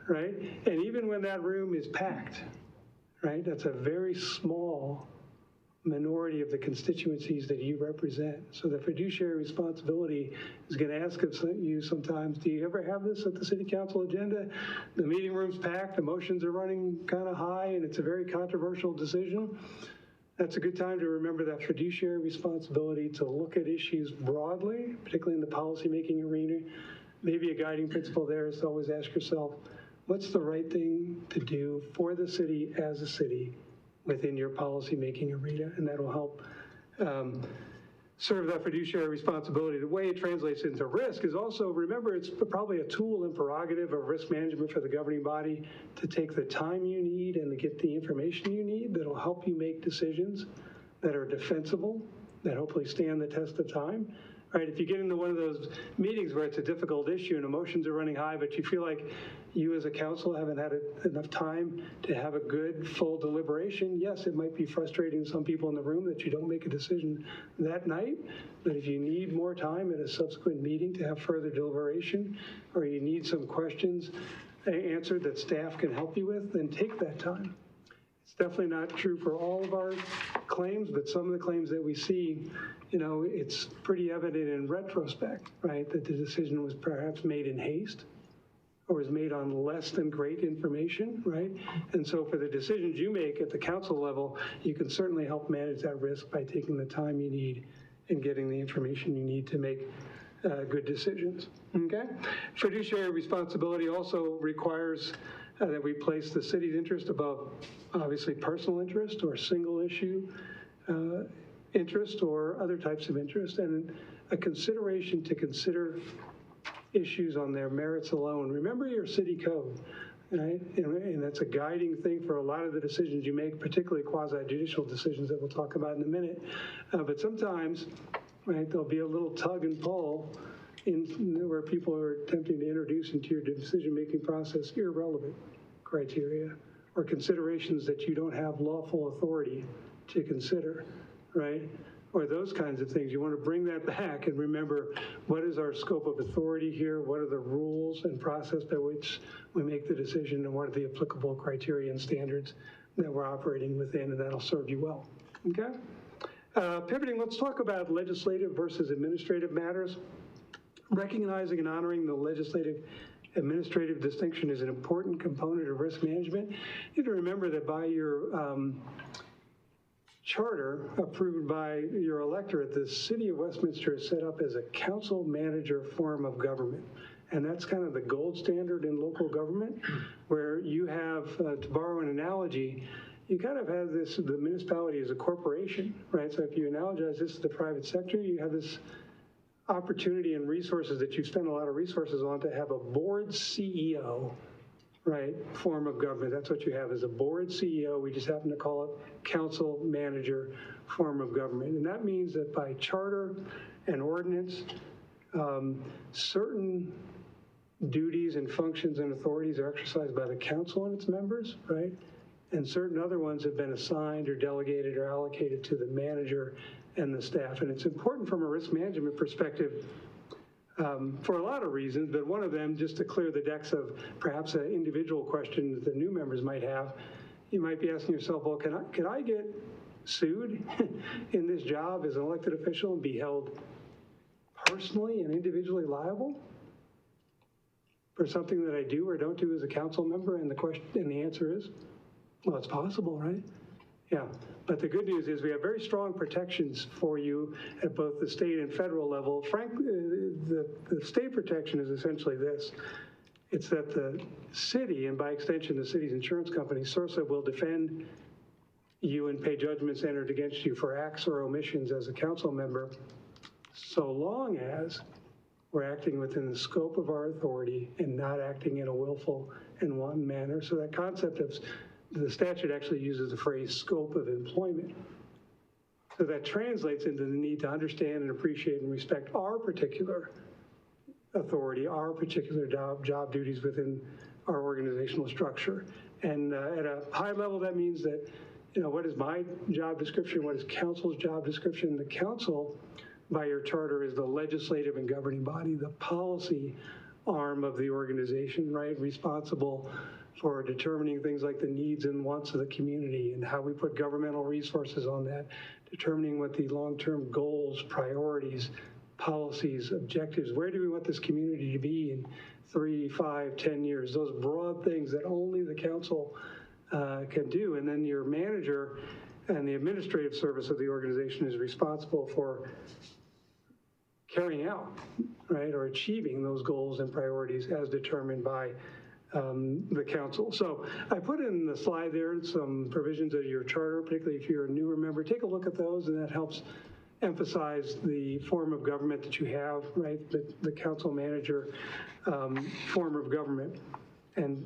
Speaker 10: right? And even when that room is packed, right, that's a very small minority of the constituencies that you represent. So the fiduciary responsibility is going to ask of you sometimes, do you ever have this at the city council agenda? The meeting room's packed, emotions are running kind of high, and it's a very controversial decision. That's a good time to remember that fiduciary responsibility to look at issues broadly, particularly in the policymaking arena. Maybe a guiding principle there is to always ask yourself, what's the right thing to do for the city as a city within your policymaking arena? And that'll help serve that fiduciary responsibility. The way it translates into risk is also, remember, it's probably a tool and prerogative of risk management for the governing body to take the time you need and to get the information you need that'll help you make decisions that are defensible, that hopefully stand the test of time. Right, if you get into one of those meetings where it's a difficult issue and emotions are running high, but you feel like you as a council haven't had enough time to have a good, full deliberation, yes, it might be frustrating to some people in the room that you don't make a decision that night, but if you need more time at a subsequent meeting to have further deliberation, or you need some questions answered that staff can help you with, then take that time. It's definitely not true for all of our claims, but some of the claims that we see, you know, it's pretty evident in retrospect, right, that the decision was perhaps made in haste or was made on less than great information, right? And so for the decisions you make at the council level, you can certainly help manage that risk by taking the time you need and getting the information you need to make good decisions, okay? Fiduciary responsibility also requires that we place the city's interest above, obviously, personal interest or single issue interest or other types of interest, and a consideration to consider issues on their merits alone. Remember your city code, right? And that's a guiding thing for a lot of the decisions you make, particularly quasi-judicial decisions that we'll talk about in a minute. But sometimes, right, there'll be a little tug and pull where people are attempting to introduce into your decision-making process irrelevant criteria or considerations that you don't have lawful authority to consider, right? Or those kinds of things. You want to bring that back and remember, what is our scope of authority here? What are the rules and process by which we make the decision, and what are the applicable criteria and standards that we're operating within, and that'll serve you well, okay? Pivoting, let's talk about legislative versus administrative matters. Recognizing and honoring the legislative administrative distinction is an important component of risk management. You need to remember that by your charter approved by your electorate, the city of Westminster is set up as a council manager form of government. And that's kind of the gold standard in local government, where you have, to borrow an analogy, you kind of have this, the municipality is a corporation, right? So if you analogize this to the private sector, you have this opportunity and resources that you spend a lot of resources on to have a board CEO, right, form of government. That's what you have, is a board CEO. We just happen to call it council manager form of government. And that means that by charter and ordinance, certain duties and functions and authorities are exercised by the council and its members, right? And certain other ones have been assigned or delegated or allocated to the manager and the staff. And it's important from a risk management perspective for a lot of reasons, but one of them, just to clear the decks of perhaps an individual question that the new members might have, you might be asking yourself, well, can I get sued in this job as an elected official and be held personally and individually liable for something that I do or don't do as a council member? And the answer is Well, it's possible, right? Yeah, but the good news is we have very strong protections for you at both the state and federal level. Frankly, the state protection is essentially this. It's that the city, and by extension the city's insurance company, SURSA, will defend you and pay judgments entered against you for acts or omissions as a council member, so long as we're acting within the scope of our authority and not acting in a willful and wanton manner. So that concept of the statute actually uses the phrase scope of employment. So that translates into the need to understand and appreciate and respect our particular authority, our particular job duties within our organizational structure. And at a high level, that means that, what is my job description? What is council's job description? The council, by your charter, is the legislative and governing body, the policy arm of the organization, right? Responsible for determining things like the needs and wants of the community and how we put governmental resources on that, determining what the long-term goals, priorities, policies, objectives, where do we want this community to be in 3, 5, 10 years, those broad things that only the council can do. And then your manager and the administrative service of the organization is responsible for carrying out, right, or achieving those goals and priorities as determined by the council. So I put in the slide there some provisions of your charter, particularly if you're a newer member. Take a look at those, and that helps emphasize the form of government that you have, right? The council manager form of government. And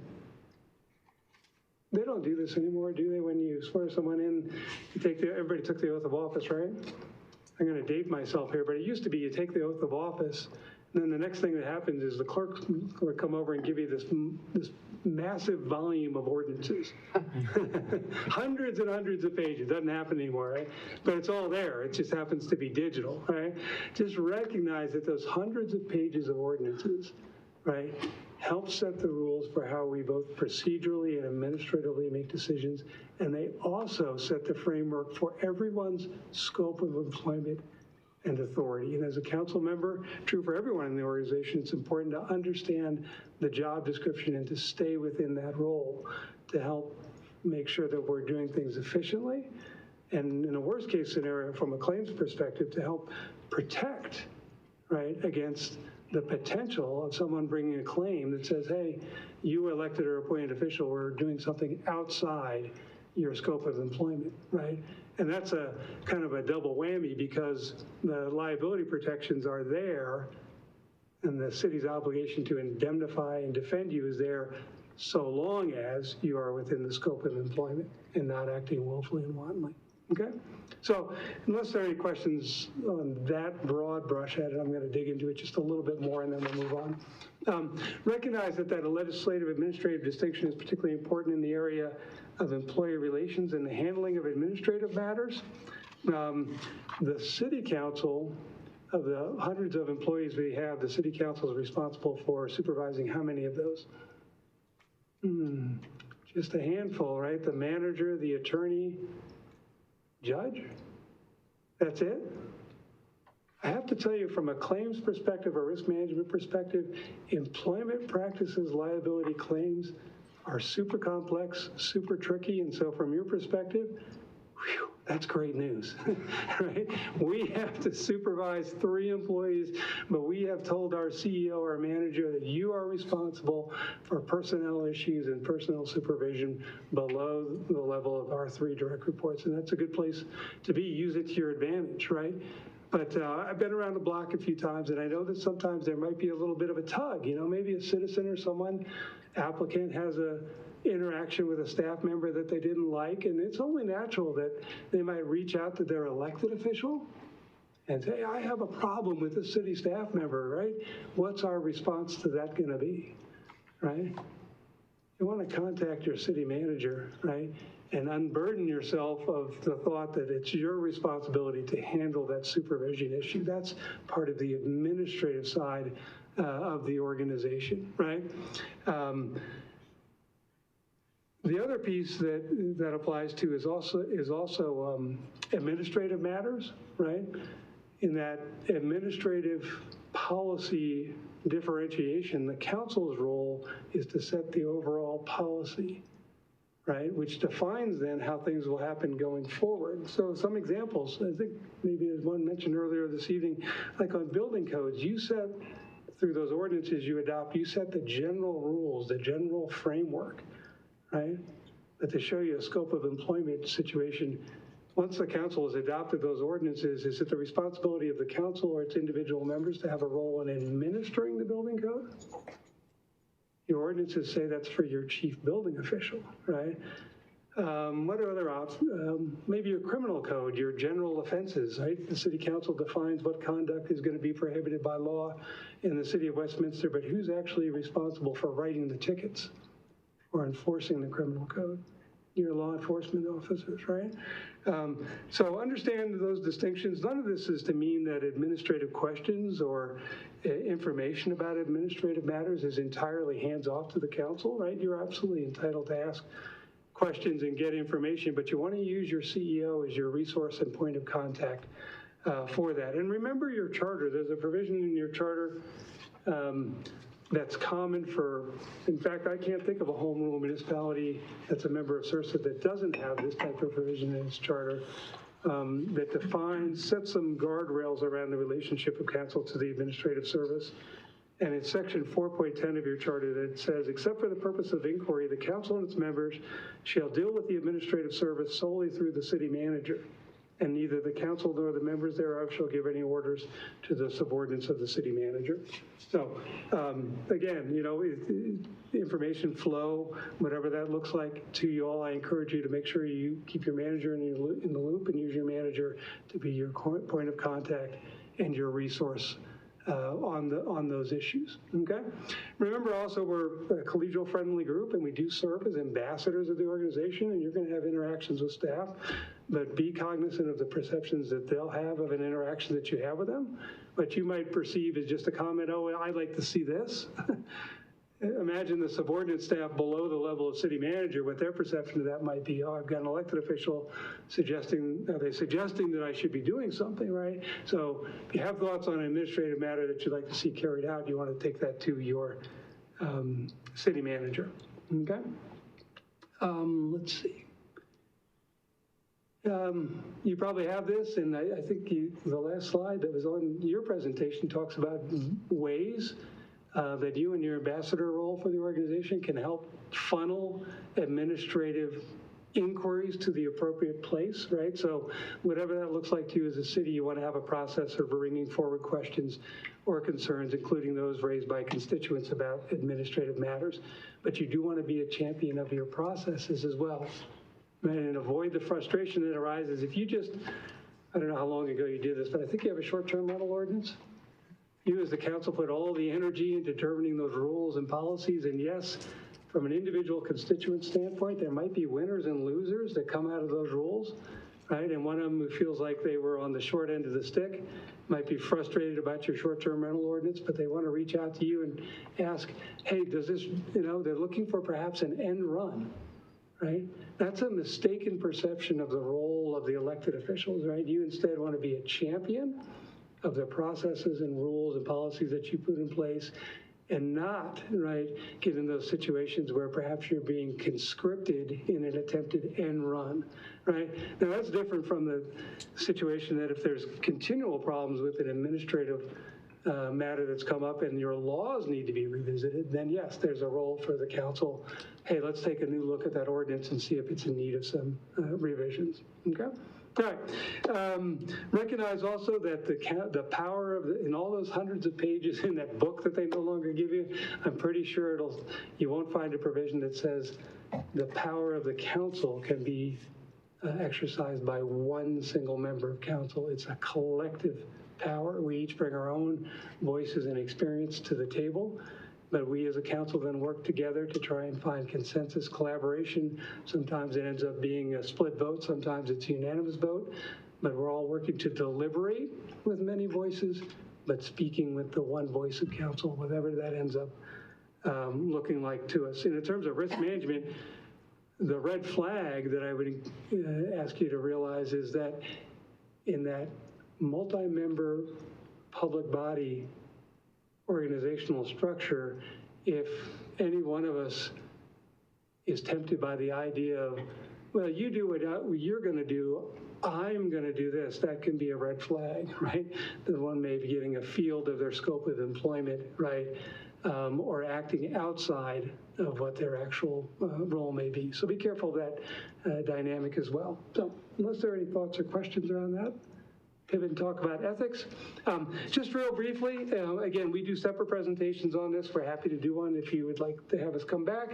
Speaker 10: they don't do this anymore, do they? When you swear someone in, everybody took the oath of office, right? I'm going to date myself here, but it used to be you take the oath of office, and then the next thing that happens is the clerk would come over and give you this massive volume of ordinances. Hundreds and hundreds of pages. Doesn't happen anymore, right? But it's all there. It just happens to be digital, right? Just recognize that those hundreds of pages of ordinances, right, help set the rules for how we both procedurally and administratively make decisions, and they also set the framework for everyone's scope of employment and authority. And as a council member, true for everyone in the organization, it's important to understand the job description and to stay within that role to help make sure that we're doing things efficiently, and in a worst case scenario, from a claims perspective, to help protect, right, against the potential of someone bringing a claim that says, hey, you elected or appointed official were doing something outside your scope of employment, right? And that's a kind of a double whammy, because the liability protections are there and the city's obligation to indemnify and defend you is there so long as you are within the scope of employment and not acting willfully and wantonly, okay? So unless there are any questions on that broad brush at it, I'm going to dig into it just a little bit more and then we'll move on. Recognize that a legislative administrative distinction is particularly important in the area of employee relations and the handling of administrative matters. The city council, of the hundreds of employees we have, the city council is responsible for supervising how many of those? Just a handful, right? The manager, the attorney, judge, that's it. I have to tell you, from a claims perspective or risk management perspective, employment practices liability claims are super complex, super tricky, and so from your perspective, whew, that's great news, right? We have to supervise 3 employees, but we have told our CEO or manager that you are responsible for personnel issues and personnel supervision below the level of our 3 direct reports, and that's a good place to be. Use it to your advantage, right? But I've been around the block a few times, and I know that sometimes there might be a little bit of a tug. Maybe a citizen or someone, applicant, has a interaction with a staff member that they didn't like, and it's only natural that they might reach out to their elected official and say, I have a problem with this city staff member, right? What's our response to that going to be, right? You want to contact your city manager, right? And unburden yourself of the thought that it's your responsibility to handle that supervision issue. That's part of the administrative side of the organization, right? The other piece that applies to is also administrative matters, right? In that administrative policy differentiation, the council's role is to set the overall policy, right? Which defines then how things will happen going forward. So some examples, I think maybe as one mentioned earlier this evening, like on building codes, you set, through those ordinances you adopt, you set the general rules, the general framework, right? But to show you a scope of employment situation, once the council has adopted those ordinances, is it the responsibility of the council or its individual members to have a role in administering the building code? Your ordinances say that's for your chief building official, right? What are other options? Maybe your criminal code, your general offenses, right? The city council defines what conduct is going to be prohibited by law in the city of Westminster, but who's actually responsible for writing the tickets or enforcing the criminal code? Your law enforcement officers, right? So understand those distinctions. None of this is to mean that administrative questions or information about administrative matters is entirely hands-off to the council, right? You're absolutely entitled to ask questions and get information, but you want to use your CEO as your resource and point of contact for that. And remember your charter. There's a provision in your charter that's common for, in fact, I can't think of a home rule municipality that's a member of CIRSA that doesn't have this type of provision in its charter that defines, sets some guardrails around the relationship of council to the administrative service. And in section 4.10 of your charter that says, except for the purpose of inquiry, the council and its members shall deal with the administrative service solely through the city manager. And neither the council nor the members thereof shall give any orders to the subordinates of the city manager. So again, you know, information flow, whatever that looks like to you all, I encourage you to make sure you keep your manager in the loop and use your manager to be your point of contact and your resource on those issues, okay? Remember also, we're a collegial friendly group and we do serve as ambassadors of the organization, and you're gonna have interactions with staff, but be cognizant of the perceptions that they'll have of an interaction that you have with them, but you might perceive as just a comment, oh, I'd like to see this. Imagine the subordinate staff below the level of city manager, what their perception of that might be. Oh, I've got an elected official suggesting, are they suggesting that I should be doing something, right? So if you have thoughts on an administrative matter that you'd like to see carried out, you want to take that to your city manager, okay? Let's see. You probably have this, and I think the last slide that was on your presentation talks about ways that you and your ambassador role for the organization can help funnel administrative inquiries to the appropriate place, right? So whatever that looks like to you as a city, you want to have a process of bringing forward questions or concerns, including those raised by constituents about administrative matters. But you do want to be a champion of your processes as well, right? And avoid the frustration that arises if you just, I don't know how long ago you did this, but I think you have a short-term rental ordinance. You as the council put all the energy in determining those rules and policies, and yes, from an individual constituent standpoint, there might be winners and losers that come out of those rules, right? And one of them who feels like they were on the short end of the stick might be frustrated about your short-term rental ordinance, but they want to reach out to you and ask, hey, does this, you know, they're looking for perhaps an end run, right? That's a mistaken perception of the role of the elected officials, right? You instead want to be a champion of the processes and rules and policies that you put in place, and not, right, get in those situations where perhaps you're being conscripted in an attempted end run, right? Now that's different from the situation that if there's continual problems with an administrative matter that's come up and your laws need to be revisited, then yes, there's a role for the council. Hey, let's take a new look at that ordinance and see if it's in need of some revisions, okay? All right. Recognize also that the power of in all those hundreds of pages in that book that they no longer give you, I'm pretty sure you won't find a provision that says the power of the council can be exercised by one single member of council. It's a collective power. We each bring our own voices and experience to the table. But we as a council then work together to try and find consensus, collaboration. Sometimes it ends up being a split vote, sometimes it's a unanimous vote, but we're all working to deliberate with many voices, but speaking with the one voice of council, whatever that ends up looking like to us. And in terms of risk management, the red flag that I would ask you to realize is that in that multi-member public body organizational structure, if any one of us is tempted by the idea of, well, you do what you're going to do, I'm going to do this. That can be a red flag, right? The one may be getting a field of their scope of employment, right? Or acting outside of what their actual role may be. So be careful of that dynamic as well. So unless there are any thoughts or questions around that, pivot and talk about ethics. Just real briefly, again, we do separate presentations on this. We're happy to do one if you would like to have us come back.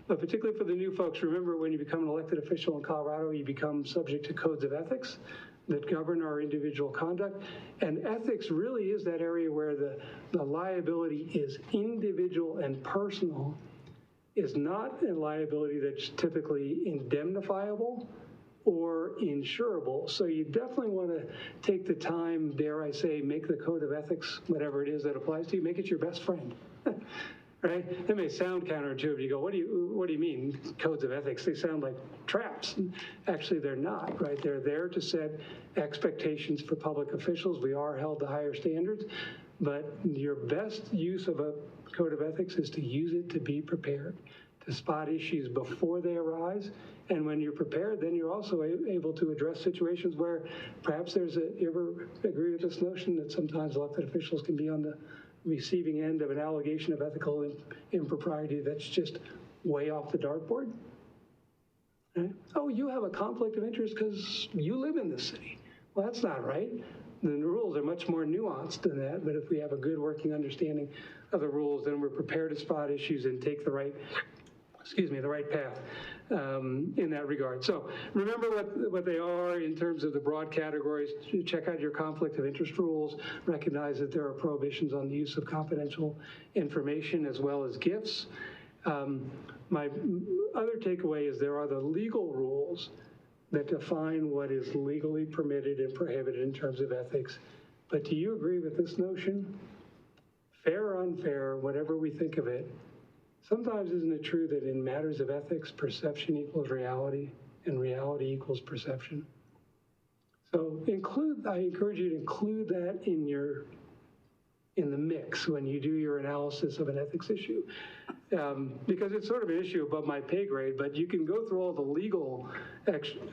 Speaker 10: But particularly for the new folks, remember when you become an elected official in Colorado, you become subject to codes of ethics that govern our individual conduct. And ethics really is that area where the liability is individual and personal, is not a liability that's typically indemnifiable or insurable. So you definitely want to take the time, dare I say, make the code of ethics, whatever it is that applies to you, make it your best friend. Right? That may sound counterintuitive. You go, what do you mean codes of ethics? They sound like traps. Actually, they're not, right? They're there to set expectations for public officials. We are held to higher standards, but your best use of a code of ethics is to use it to be prepared, to spot issues before they arise. And when you're prepared, then you're also able to address situations where perhaps you ever agree with this notion that sometimes elected officials can be on the receiving end of an allegation of ethical impropriety that's just way off the dartboard? Right? Oh, you have a conflict of interest because you live in this city. Well, that's not right. The rules are much more nuanced than that, but if we have a good working understanding of the rules, then we're prepared to spot issues and take the right path in that regard. So remember what they are in terms of the broad categories. Check out your conflict of interest rules. Recognize that there are prohibitions on the use of confidential information as well as gifts. My other takeaway is there are the legal rules that define what is legally permitted and prohibited in terms of ethics. But do you agree with this notion? Fair or unfair, whatever we think of it, sometimes isn't it true that in matters of ethics, perception equals reality and reality equals perception? So I encourage you to include that in the mix when you do your analysis of an ethics issue. Because it's sort of an issue above my pay grade, but you can go through all the legal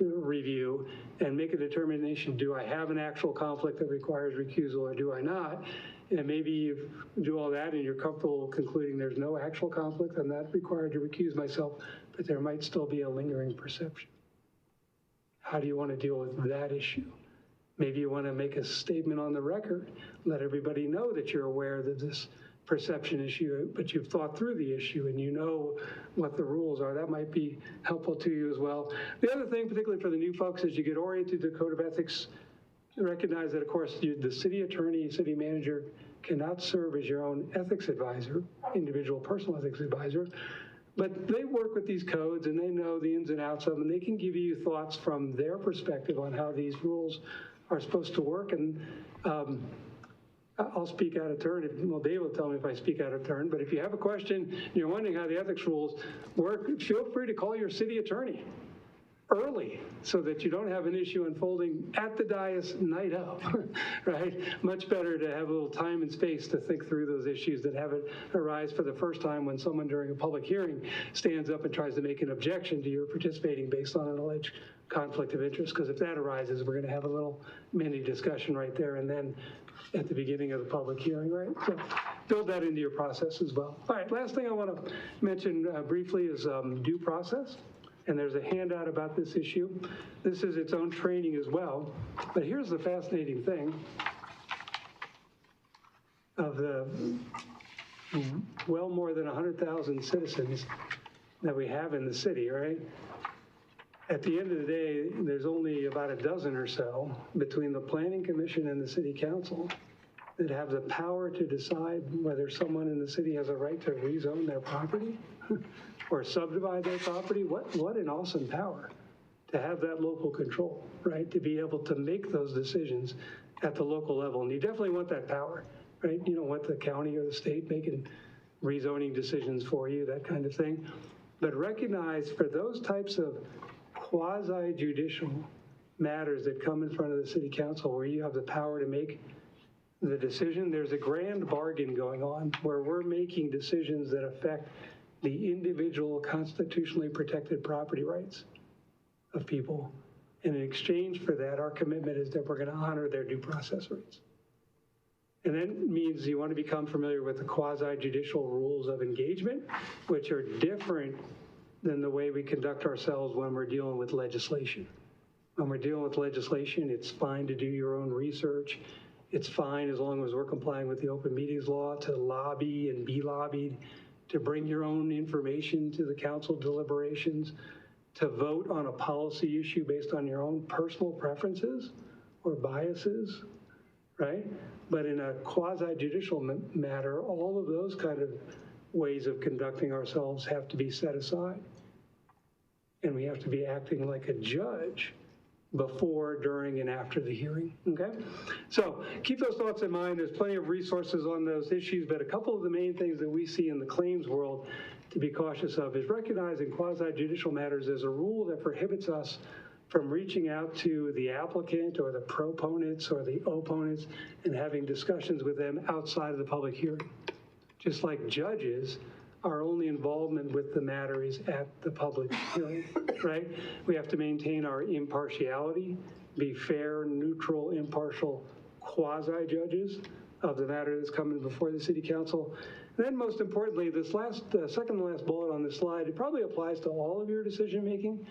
Speaker 10: review and make a determination, do I have an actual conflict that requires recusal or do I not? And maybe you do all that and you're comfortable concluding there's no actual conflict, I'm not required to recuse myself, but there might still be a lingering perception. How do you want to deal with that issue? Maybe you want to make a statement on the record, let everybody know that you're aware that this perception issue, but you've thought through the issue and you know what the rules are. That might be helpful to you as well. The other thing, particularly for the new folks, as you get oriented to the code of ethics, recognize that, of course, the city attorney, city manager cannot serve as your own ethics advisor, individual personal ethics advisor, but they work with these codes and they know the ins and outs of them, and they can give you thoughts from their perspective on how these rules are supposed to work. And I'll speak out of turn. Well, Dave will tell me if I speak out of turn, but if you have a question, you're wondering how the ethics rules work, feel free to call your city attorney early so that you don't have an issue unfolding at the dais night up, right? Much better to have a little time and space to think through those issues than have it arise for the first time when someone during a public hearing stands up and tries to make an objection to your participating based on an alleged conflict of interest. Because if that arises, we're going to have a little mini discussion right there and then at the beginning of the public hearing, right? So build that into your process as well. All right, last thing I want to mention briefly is due process. And there's a handout about this issue. This is its own training as well. But here's the fascinating thing of the well more than 100,000 citizens that we have in the city, right? At the end of the day, there's only about a dozen or so between the Planning Commission and the City Council that have the power to decide whether someone in the city has a right to rezone their property or subdivide their property. What an awesome power to have that local control, right? To be able to make those decisions at the local level. And you definitely want that power, right? You don't want the county or the state making rezoning decisions for you, that kind of thing. But recognize for those types of quasi-judicial matters that come in front of the City Council where you have the power to make the decision, there's a grand bargain going on where we're making decisions that affect the individual constitutionally protected property rights of people. And in exchange for that, our commitment is that we're going to honor their due process rights. And that means you want to become familiar with the quasi-judicial rules of engagement, which are different than the way we conduct ourselves when we're dealing with legislation. When we're dealing with legislation, it's fine to do your own research. It's fine as long as we're complying with the open meetings law to lobby and be lobbied, to bring your own information to the council deliberations, to vote on a policy issue based on your own personal preferences or biases, right? But in a quasi-judicial matter, all of those kind of ways of conducting ourselves have to be set aside. And we have to be acting like a judge before, during, and after the hearing, okay? So keep those thoughts in mind. There's plenty of resources on those issues, but a couple of the main things that we see in the claims world to be cautious of is recognizing quasi-judicial matters as a rule that prohibits us from reaching out to the applicant or the proponents or the opponents and having discussions with them outside of the public hearing. Just like judges, our only involvement with the matter is at the public hearing, right? We have to maintain our impartiality, be fair, neutral, impartial quasi-judges of the matter that's coming before the city council. And then most importantly, this second to last bullet on this slide, it probably applies to all of your decision-making,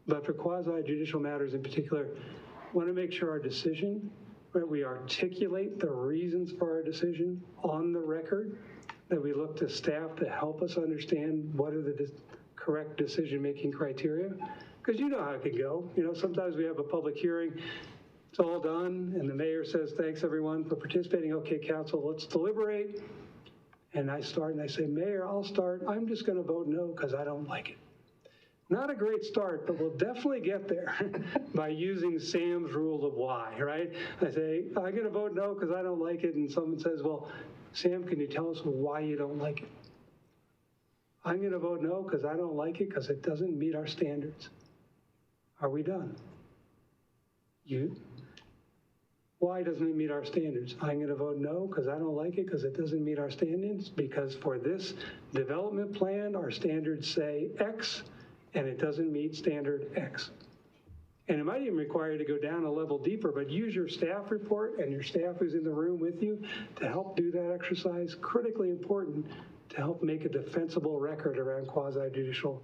Speaker 10: but for quasi-judicial matters in particular, want to make sure our decision, right, we articulate the reasons for our decision on the record, that we look to staff to help us understand what are the correct decision-making criteria. Because you know how it can go. You know, sometimes we have a public hearing, it's all done, and the mayor says, thanks everyone for participating. Okay, council, let's deliberate. And I start and I say, Mayor, I'll start. I'm just gonna vote no because I don't like it. Not a great start, but we'll definitely get there by using Sam's rule of why, right? I say, I'm gonna vote no because I don't like it, and someone says, well, Sam, can you tell us why you don't like it? I'm going to vote no because I don't like it because it doesn't meet our standards. Are we done? You? Why doesn't it meet our standards? I'm going to vote no because I don't like it because it doesn't meet our standards, because for this development plan, our standards say X and it doesn't meet standard X. And it might even require you to go down a level deeper, but use your staff report and your staff who's in the room with you to help do that exercise. Critically important to help make a defensible record around quasi-judicial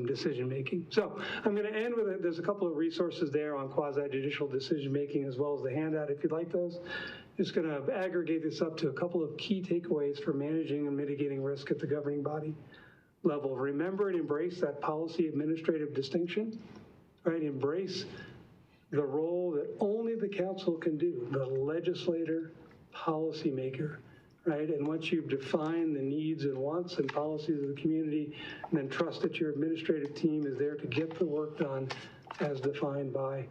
Speaker 10: decision-making. So I'm going to end with it. There's a couple of resources there on quasi-judicial decision-making as well as the handout if you'd like those. Just going to aggregate this up to a couple of key takeaways for managing and mitigating risk at the governing body level. Remember and embrace that policy administrative distinction. Right, embrace the role that only the council can do, the legislator, policymaker, right? And once you've defined the needs and wants and policies of the community, then trust that your administrative team is there to get the work done as defined by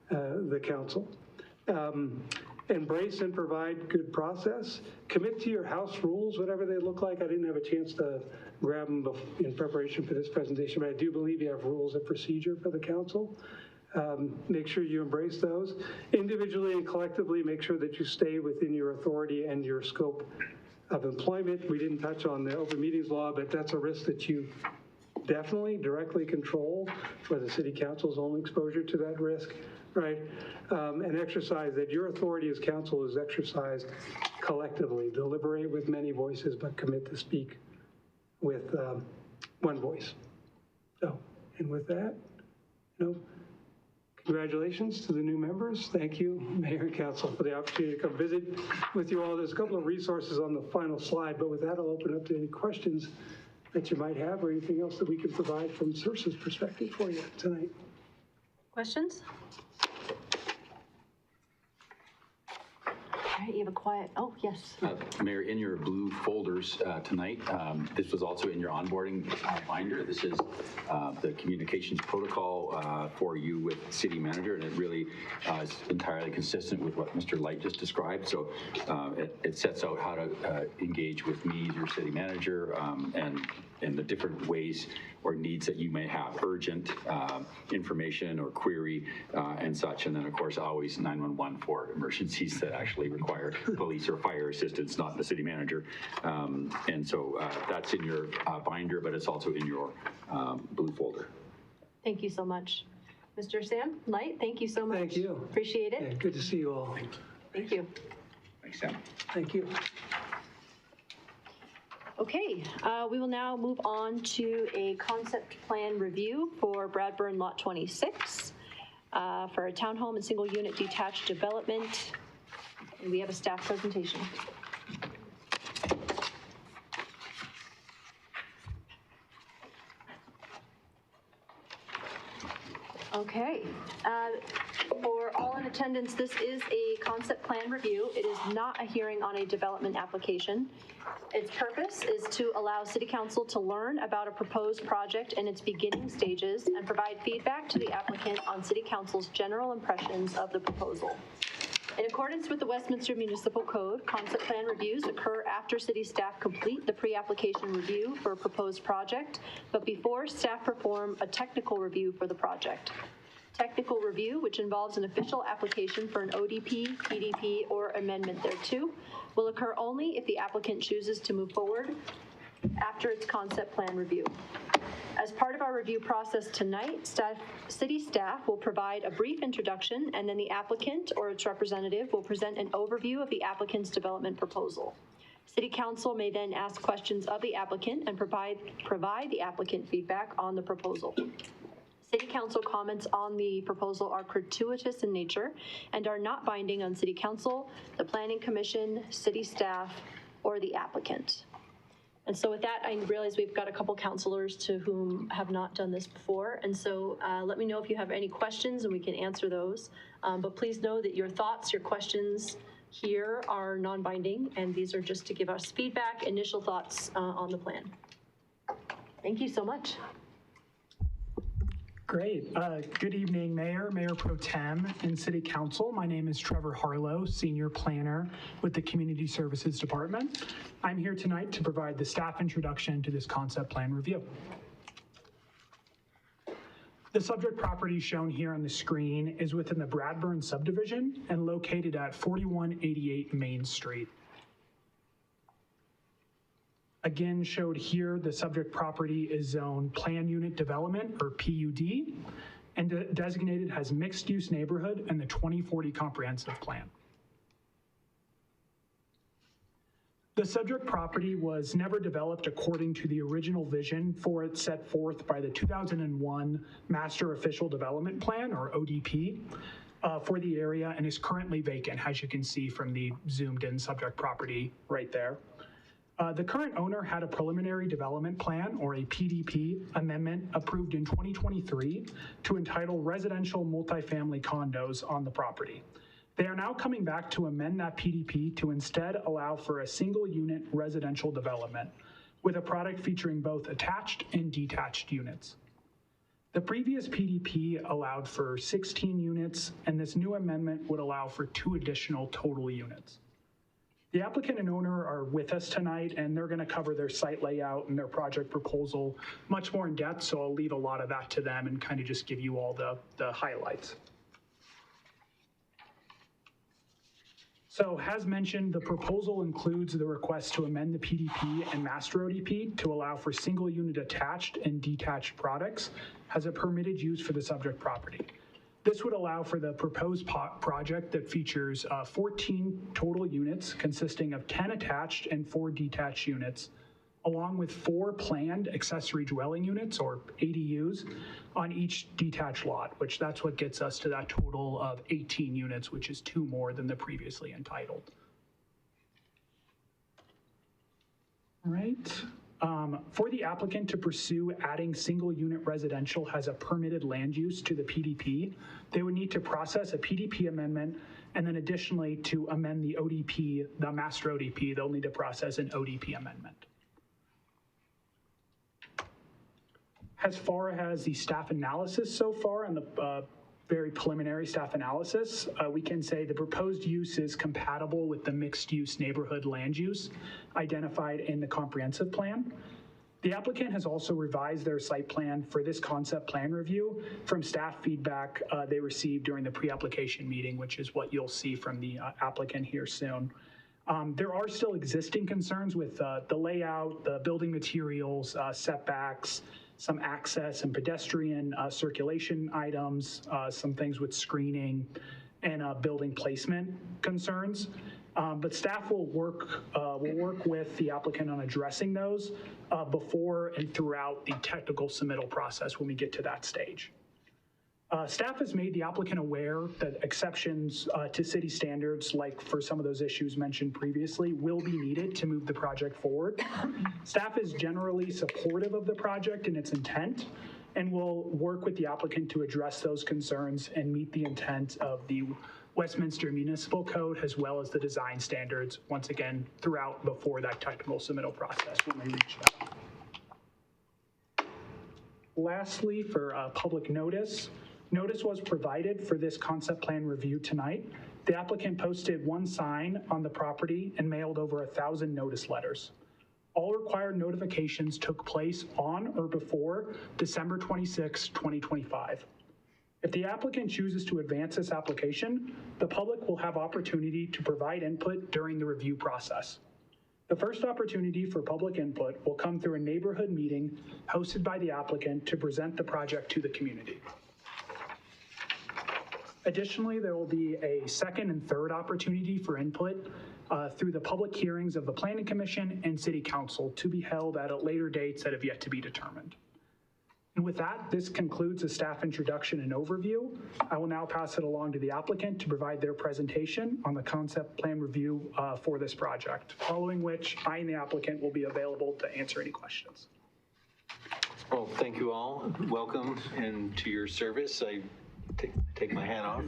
Speaker 10: the council. Embrace and provide good process. Commit to your house rules, whatever they look like. I didn't have a chance to grab them in preparation for this presentation, but I do believe you have rules of procedure for the council. Make sure you embrace those. Individually and collectively, make sure that you stay within your authority and your scope of employment. We didn't touch on the open meetings law, but that's a risk that you definitely directly control for the city council's own exposure to that risk, right? And exercise that your authority as council is exercised collectively. Deliberate with many voices, but commit to speak with one voice. So, and with that, congratulations to the new members. Thank you, Mayor and Council, for the opportunity to come visit with you all. There's a couple of resources on the final slide, but with that, I'll open up to any questions that you might have or anything else that we can provide from CIRSA's perspective for you tonight.
Speaker 1: Questions? All right, you have a quiet, oh, yes.
Speaker 4: Mayor, in your blue folders tonight, this was also in your onboarding binder. This is the communications protocol for you with city manager, and it really is entirely consistent with what Mr. Light just described. So it sets out how to engage with me, your city manager, and the different ways or needs that you may have, urgent information or query and such. And then, of course, always 911 for emergencies that actually require police or fire assistance, not the city manager. And so that's in your binder, but it's also in your blue folder.
Speaker 1: Thank you so much. Mr. Sam Light, thank you so much.
Speaker 10: Thank you.
Speaker 1: Appreciate it.
Speaker 10: Yeah, good to see you all.
Speaker 1: Thank you.
Speaker 4: Thanks, Sam.
Speaker 10: Thank you.
Speaker 1: Okay, we will now move on to a concept plan review for Bradburn Lot 26 for a townhome and single unit detached development. And we have a staff presentation. Okay. For all in attendance, this is a concept plan review. It is not a hearing on a development application. Its purpose is to allow City Council to learn about a proposed project in its beginning stages and provide feedback to the applicant on City Council's general impressions of the proposal. In accordance with the Westminster Municipal Code, concept plan reviews occur after city staff complete the pre-application review for a proposed project, but before staff perform a technical review for the project. Technical review, which involves an official application for an ODP, PDP, or amendment thereto, will occur only if the applicant chooses to move forward after its concept plan review. As part of our review process tonight, city staff will provide a brief introduction, and then the applicant or its representative will present an overview of the applicant's development proposal. City Council may then ask questions of the applicant and provide the applicant feedback on the proposal. City Council comments on the proposal are gratuitous in nature and are not binding on City Council, the Planning Commission, city staff, or the applicant. And so with that, I realize we've got a couple councilors to whom have not done this before. And so let me know if you have any questions and we can answer those. But please know that your thoughts, your questions here are non-binding, and these are just to give us feedback, initial thoughts on the plan. Thank you so much.
Speaker 11: Great. Good evening, Mayor Pro Tem, and City Council. My name is Trevor Harlow, Senior Planner with the Community Services Department. I'm here tonight to provide the staff introduction to this concept plan review. The subject property shown here on the screen is within the Bradburn subdivision and located at 4188 Main Street. Again, showed here, the subject property is zoned Plan Unit Development, or PUD, and designated as mixed-use neighborhood in the 2040 Comprehensive Plan. The subject property was never developed according to the original vision for it set forth by the 2001 Master Official Development Plan, or ODP, for the area, and is currently vacant, as you can see from the zoomed-in subject property right there. The current owner had a preliminary development plan, or a PDP, amendment approved in 2023 to entitle residential multifamily condos on the property. They are now coming back to amend that PDP to instead allow for a single unit residential development with a product featuring both attached and detached units. The previous PDP allowed for 16 units, and this new amendment would allow for 2 additional total units. The applicant and owner are with us tonight, and they're going to cover their site layout and their project proposal much more in depth, so I'll leave a lot of that to them and kind of just give you all the highlights. So as mentioned, the proposal includes the request to amend the PDP and Master ODP to allow for single unit attached and detached products as a permitted use for the subject property. This would allow for the proposed project that features 14 total units consisting of 10 attached and 4 detached units, along with 4 planned accessory dwelling units, or ADUs, on each detached lot, which that's what gets us to that total of 18 units, which is 2 more than the previously entitled. All right. For the applicant to pursue adding single unit residential as a permitted land use to the PDP, they would need to process a PDP amendment, and then additionally to amend the ODP, the Master ODP, they'll need to process an ODP amendment. As far as the staff analysis so far and the very preliminary staff analysis, we can say the proposed use is compatible with the mixed use neighborhood land use identified in the comprehensive plan. The applicant has also revised their site plan for this concept plan review from staff feedback they received during the pre-application meeting, which is what you'll see from the applicant here soon. There are still existing concerns with the layout, the building materials, setbacks, some access and pedestrian circulation items, some things with screening and building placement concerns. But staff will work with the applicant on addressing those before and throughout the technical submittal process when we get to that stage. Staff has made the applicant aware that exceptions to city standards, like for some of those issues mentioned previously, will be needed to move the project forward. Staff is generally supportive of the project and its intent, and will work with the applicant to address those concerns and meet the intent of the Westminster Municipal Code as well as the design standards, once again, throughout before that technical submittal process when we reach that. Lastly, for public notice was provided for this concept plan review tonight. The applicant posted one sign on the property and mailed over 1,000 notice letters. All required notifications took place on or before December 26, 2025. If the applicant chooses to advance this application, the public will have opportunity to provide input during the review process. The first opportunity for public input will come through a neighborhood meeting hosted by the applicant to present the project to the community. Additionally, there will be a second and third opportunity for input through the public hearings of the Planning Commission and City Council to be held at later dates that have yet to be determined. And with that, this concludes the staff introduction and overview. I will now pass it along to the applicant to provide their presentation on the concept plan review for this project, following which I and the applicant will be available to answer any questions.
Speaker 12: Well, thank you all. Welcome and to your service. I take my hat off.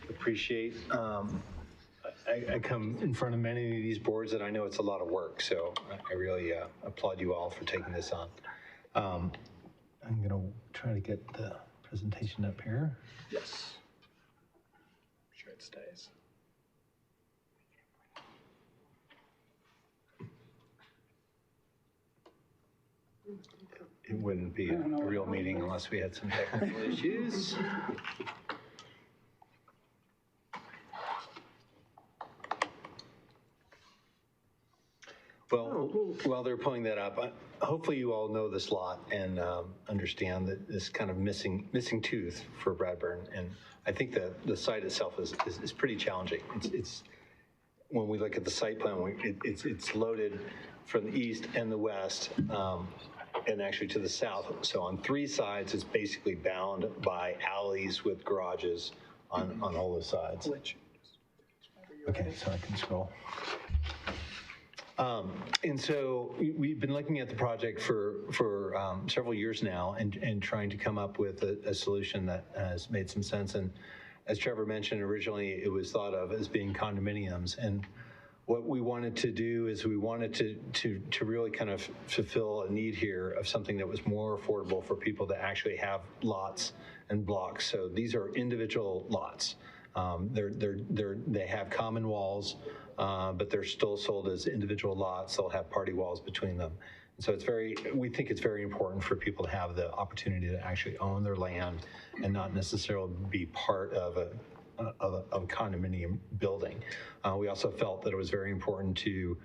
Speaker 12: Appreciate. I come in front of many of these boards that I know it's a lot of work, so I really applaud you all for taking this on. I'm going to try to get the presentation up here.
Speaker 11: Yes. I'm sure it stays.
Speaker 12: It wouldn't be a real meeting unless we had some technical issues. Well, while they're pulling that up, hopefully you all know this lot and understand that this kind of missing tooth for Bradburn. And I think that the site itself is pretty challenging. It's when we look at the site plan, it's loaded from the east and the west, and actually to the south. So on three sides, it's basically bound by alleys with garages on all the sides. Okay, so I can scroll. And so we've been looking at the project for several years now and trying to come up with a solution that has made some sense. And as Trevor mentioned, originally it was thought of as being condominiums. And what we wanted to do is we wanted to really kind of fulfill a need here of something that was more affordable for people to actually have lots and blocks. So these are individual lots. They have common walls, but they're still sold as individual lots. They'll have party walls between them. And so we think it's very important for people to have the opportunity to actually own their land and not necessarily be part of a condominium building. We also felt that it was very important to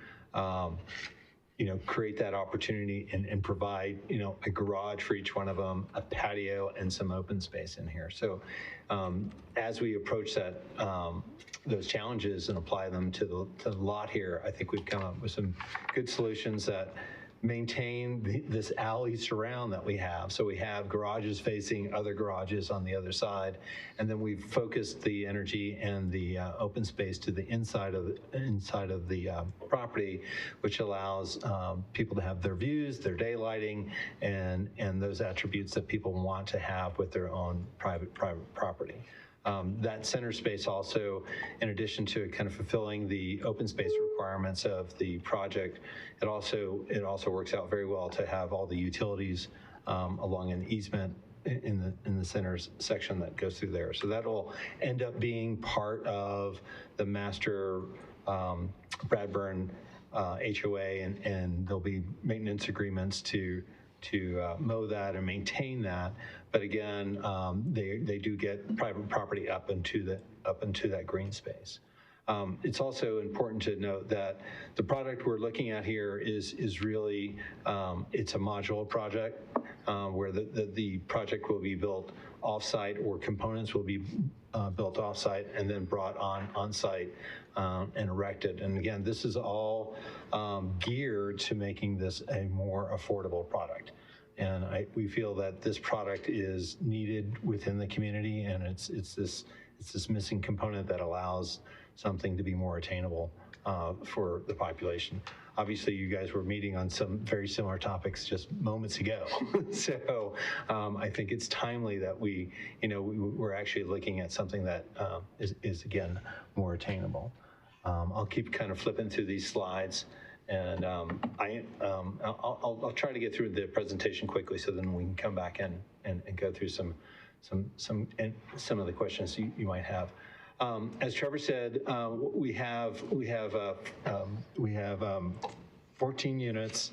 Speaker 12: create that opportunity and provide, a garage for each one of them, a patio, and some open space in here. So as we approach that, those challenges and apply them to the lot here, I think we've come up with some good solutions that maintain this alley surround that we have. So we have garages facing other garages on the other side, and then we've focused the energy and the open space to the inside of the property, which allows people to have their views, their daylighting, and those attributes that people want to have with their own private property. That center space also, in addition to kind of fulfilling the open space requirements of the project, it also works out very well to have all the utilities along an easement in the center section that goes through there. So that'll end up being part of the master Bradburn HOA, and there'll be maintenance agreements to mow that and maintain that. But again, they do get private property up into that green space. It's also important to note that the product we're looking at here is really, it's a modular project where the project will be built off-site, or components will be built off-site and then brought on-site and erected. And again, this is all geared to making this a more affordable product. And we feel that this product is needed within the community, and it's this missing component that allows something to be more attainable for the population. Obviously, you guys were meeting on some very similar topics just moments ago. So I think it's timely that we're actually looking at something that is again, more attainable. I'll keep kind of flipping through these slides, and I'll try to get through the presentation quickly, so then we can come back and go through some of the questions you might have. As Trevor said, we have 14 units,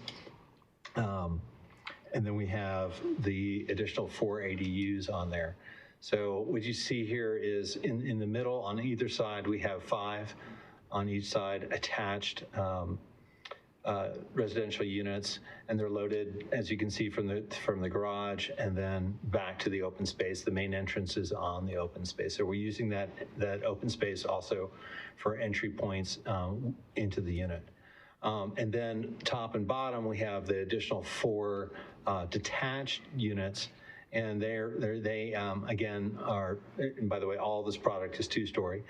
Speaker 12: and then we have the additional 4 ADUs on there. So what you see here is in the middle, on either side, we have 5 on each side attached residential units, and they're loaded, as you can see, from the garage and then back to the open space. The main entrance is on the open space. So we're using that open space also for entry points into the unit. And then top and bottom, we have the additional 4 detached units. And they again are, and by the way, all this product is 2-story.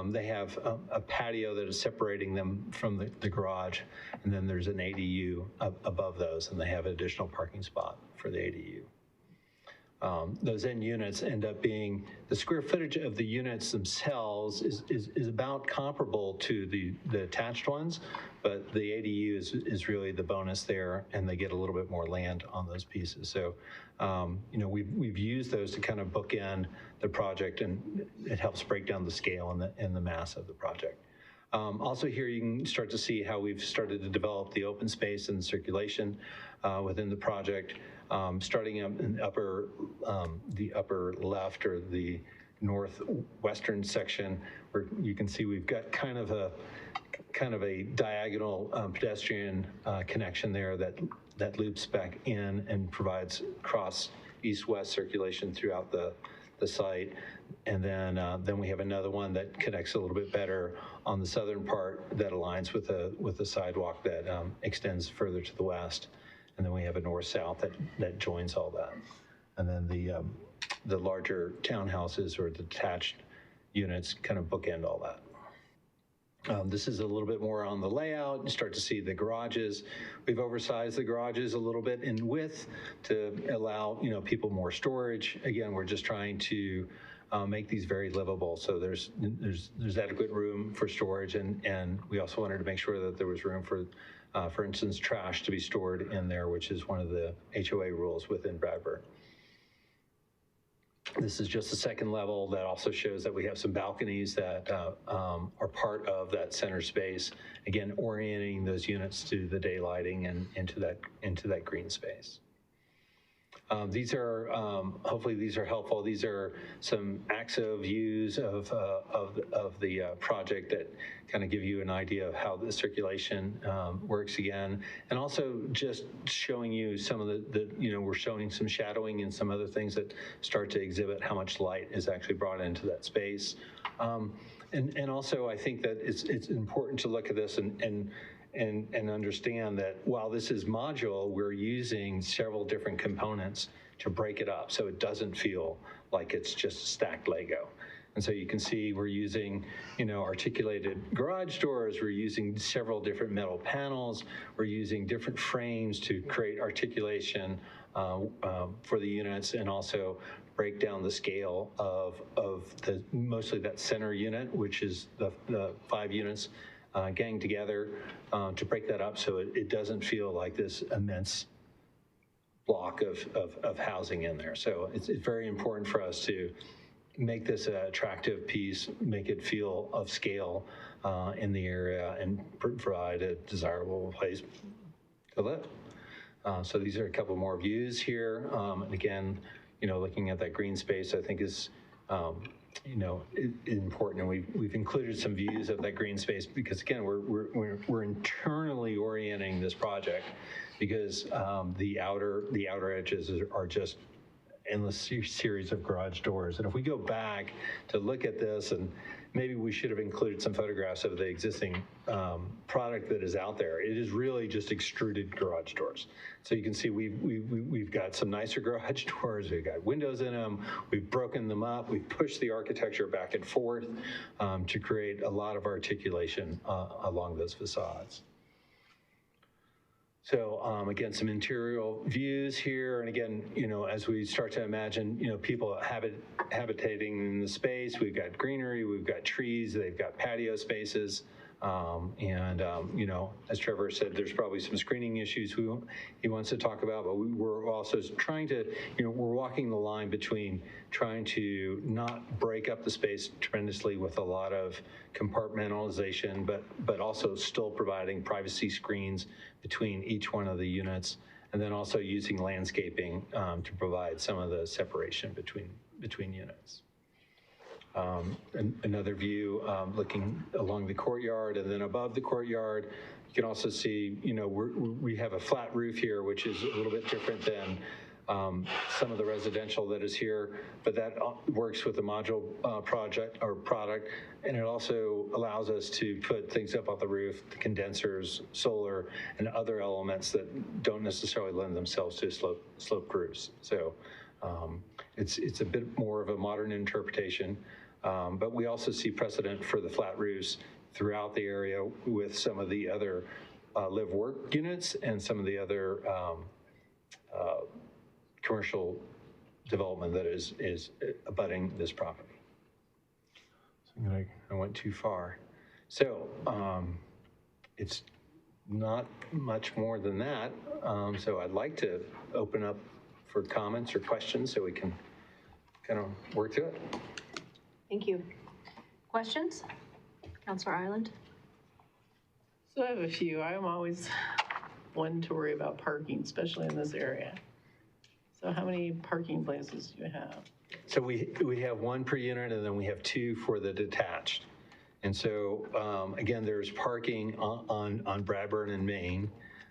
Speaker 12: They have a patio that is separating them from the garage, and then there's an ADU above those, and they have an additional parking spot for the ADU. Those end units end up being, the square footage of the units themselves is about comparable to the attached ones, but the ADU is really the bonus there, and they get a little bit more land on those pieces. So, we've used those to kind of bookend the project, and it helps break down the scale and the mass of the project. Also here you can start to see how we've started to develop the open space and circulation within the project. Starting up in the upper left, or the northwestern section, where you can see we've got kind of a diagonal pedestrian connection there that loops back in and provides cross east-west circulation throughout the site. And then we have another one that connects a little bit better on the southern part that aligns with the sidewalk that extends further to the west. And then we have a north-south that joins all that. And then the larger townhouses or the detached units kind of bookend all that. This is a little bit more on the layout. You start to see the garages. We've oversized the garages a little bit in width to allow people more storage. Again, we're just trying to make these very livable. So there's adequate room for storage, and we also wanted to make sure that there was room for instance, trash to be stored in there, which is one of the HOA rules within Bradford. This is just the second level that also shows that we have some balconies that are part of that center space. Again, orienting those units to the daylighting and into that green space. These are, hopefully these are helpful. These are some AXO views of the project that kind of give you an idea of how the circulation works again. And also just showing you some of we're showing some shadowing and some other things that start to exhibit how much light is actually brought into that space. And also I think that it's important to look at this and understand that while this is modular, we're using several different components to break it up so it doesn't feel like it's just stacked Lego. And so you can see we're using, articulated garage doors, we're using several different metal panels, we're using different frames to create articulation for the units, and also break down the scale of mostly that center unit, which is the 5 units gang together to break that up so it doesn't feel like this immense block of housing in there. So it's very important for us to make this an attractive piece, make it feel of scale in the area, and provide a desirable place to live. So these are a couple more views here. And again, looking at that green space, I think is important, and we've included some views of that green space because again, we're internally orienting this project because the outer edges are just endless series of garage doors. And if we go back to look at this, and maybe we should have included some photographs of the existing product that is out there. It is really just extruded garage doors. So you can see we've got some nicer garage doors. We've got windows in them. We've broken them up. We've pushed the architecture back and forth to create a lot of articulation along those facades. So again, some interior views here. And again, as we start to imagine, people habitating in the space, we've got greenery, we've got trees, they've got patio spaces. As Trevor said, there's probably some screening issues he wants to talk about, but we're also trying to, we're walking the line between trying to not break up the space tremendously with a lot of compartmentalization, but also still providing privacy screens between each one of the units, and then also using landscaping to provide some of the separation between units. Another view looking along the courtyard, and then above the courtyard, you can also see, we have a flat roof here, which is a little bit different than some of the residential that is here, but that works with the module product, and it also allows us to put things up on the roof, the condensers, solar, and other elements that don't necessarily lend themselves to sloped roofs. So it's a bit more of a modern interpretation. But we also see precedent for the flat roofs throughout the area with some of the other live-work units and some of the other commercial development that is abutting this property. So I went too far. So it's not much more than that. So I'd like to open up for comments or questions so we can kind of work through it.
Speaker 1: Thank you. Questions? Councilor Ireland?
Speaker 3: So I have a few. I'm always one to worry about parking, especially in this area. So how many parking places do you have?
Speaker 12: So we have one per unit, and then we have two for the detached. And so again, there's parking on Bradburn and Main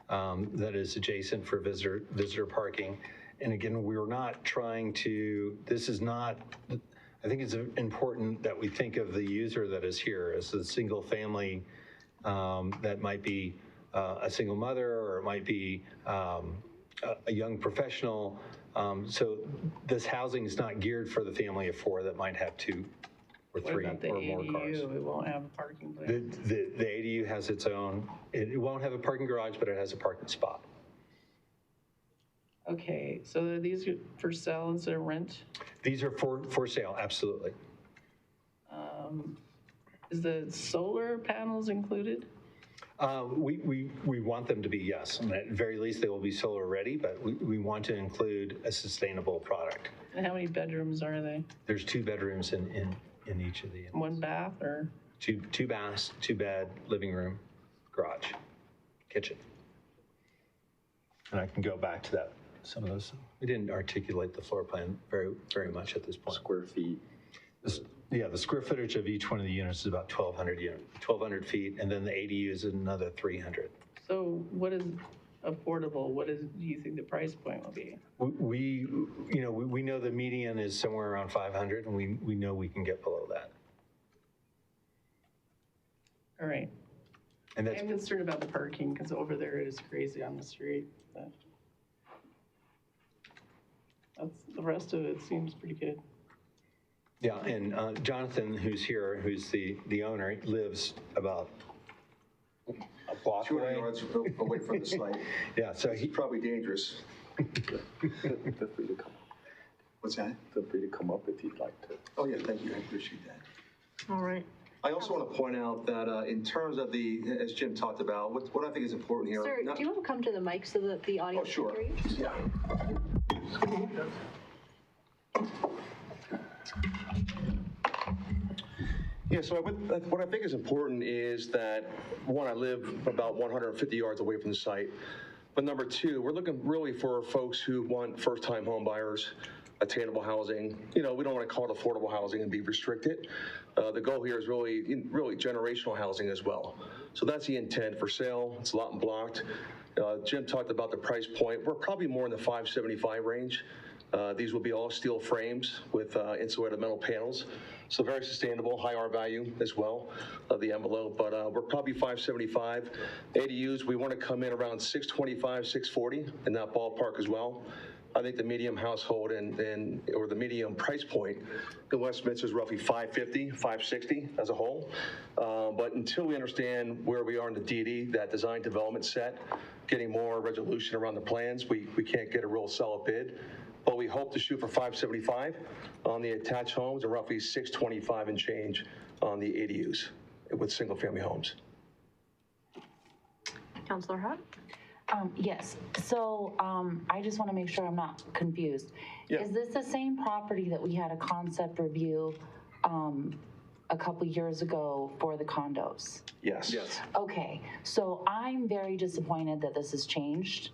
Speaker 12: that is adjacent for visitor parking. And again, we're not trying to, this is not, I think it's important that we think of the user that is here as a single family that might be a single mother, or it might be a young professional. So this housing is not geared for the family of four that might have two or three or more cars.
Speaker 3: It won't have a parking place.
Speaker 12: The ADU has its own, it won't have a parking garage, but it has a parking spot.
Speaker 3: Okay, so are these for sale instead of rent?
Speaker 12: These are for sale, absolutely.
Speaker 3: Is the solar panels included?
Speaker 12: We want them to be, yes. And at the very least, they will be solar ready, but we want to include a sustainable product.
Speaker 3: And how many bedrooms are they?
Speaker 12: There's 2 bedrooms in each of the units.
Speaker 3: 1 bath or?
Speaker 12: Two baths, 2 bed, living room, garage, kitchen. And I can go back to that. Some of those, we didn't articulate the floor plan very much at this point.
Speaker 6: Square feet.
Speaker 12: Yeah, the square footage of each one of the units is about 1,200 feet, and then the ADU is another 300.
Speaker 3: So what is affordable? What do you think the price point will be?
Speaker 12: We know the median is somewhere around 500, and we know we can get below that.
Speaker 3: All right.
Speaker 12: And that's,
Speaker 3: I'm concerned about the parking because over there it is crazy on the street. But the rest of it seems pretty good.
Speaker 12: yeah, and Jonathan, who's here, who's the owner, lives about a block
Speaker 13: 200
Speaker 12: away.
Speaker 13: yards away from the site.
Speaker 12: Yeah, so
Speaker 13: It's probably dangerous.
Speaker 6: Feel free to come.
Speaker 13: What's that?
Speaker 6: Feel free to come up if you'd like to.
Speaker 13: Oh, yeah, thank you, I appreciate that.
Speaker 1: All right.
Speaker 13: I also want to point out that in terms of as Jim talked about, what I think is important here.
Speaker 1: Sir, do you want to come to the mic so that the audience can hear you?
Speaker 13: Yeah. Yeah, so what I think is important is that, one, I live about 150 yards away from the site. But number two, we're looking really for folks who want first-time home buyers, attainable housing. You know, we don't want to call it affordable housing and be restricted. The goal here is really generational housing as well. So that's the intent for sale. It's lot and blocked. Jim talked about the price point. We're probably more in the $575 range. These will be all steel frames with insulated metal panels. So very sustainable, high R value as well of the envelope, but we're probably $575. ADUs, we want to come in around $625, $640 in that ballpark as well. I think the medium household or the medium price point in Westminster is roughly $550, $560 as a whole. But until we understand where we are in the DD, that design development set, getting more resolution around the plans, we can't get a real solid bid. But we hope to shoot for $575 on the attached homes and roughly $625 and change on the ADUs with single-family homes.
Speaker 1: Councilor Hart?
Speaker 8: Yes, so I just want to make sure I'm not confused.
Speaker 13: Yeah.
Speaker 8: Is this the same property that we had a concept review a couple years ago for the condos?
Speaker 13: Yes. Yes.
Speaker 8: Okay, so I'm very disappointed that this has changed.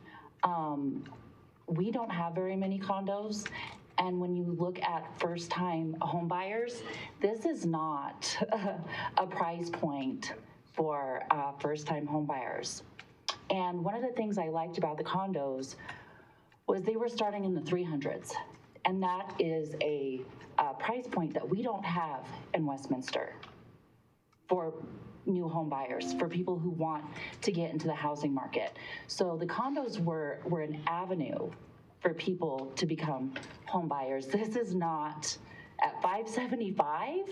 Speaker 8: We don't have very many condos, and when you look at first-time home buyers, this is not a price point for first-time home buyers. And one of the things I liked about the condos was they were starting in the 300s, and that is a price point that we don't have in Westminster for new home buyers, for people who want to get into the housing market. So the condos were an avenue for people to become home buyers. This is not, at $575,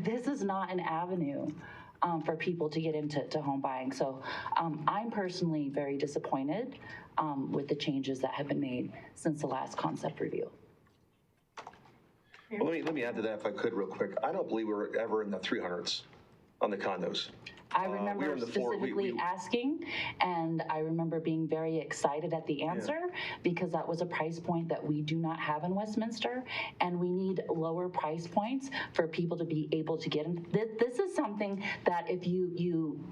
Speaker 8: this is not an avenue for people to get into home buying. So I'm personally very disappointed with the changes that have been made since the last concept review.
Speaker 13: Well, let me add to that if I could real quick. I don't believe we were ever in the 300s on the condos.
Speaker 8: I remember specifically asking, and I remember being very excited at the answer because that was a price point that we do not have in Westminster, and we need lower price points for people to be able to get in. This is something that if you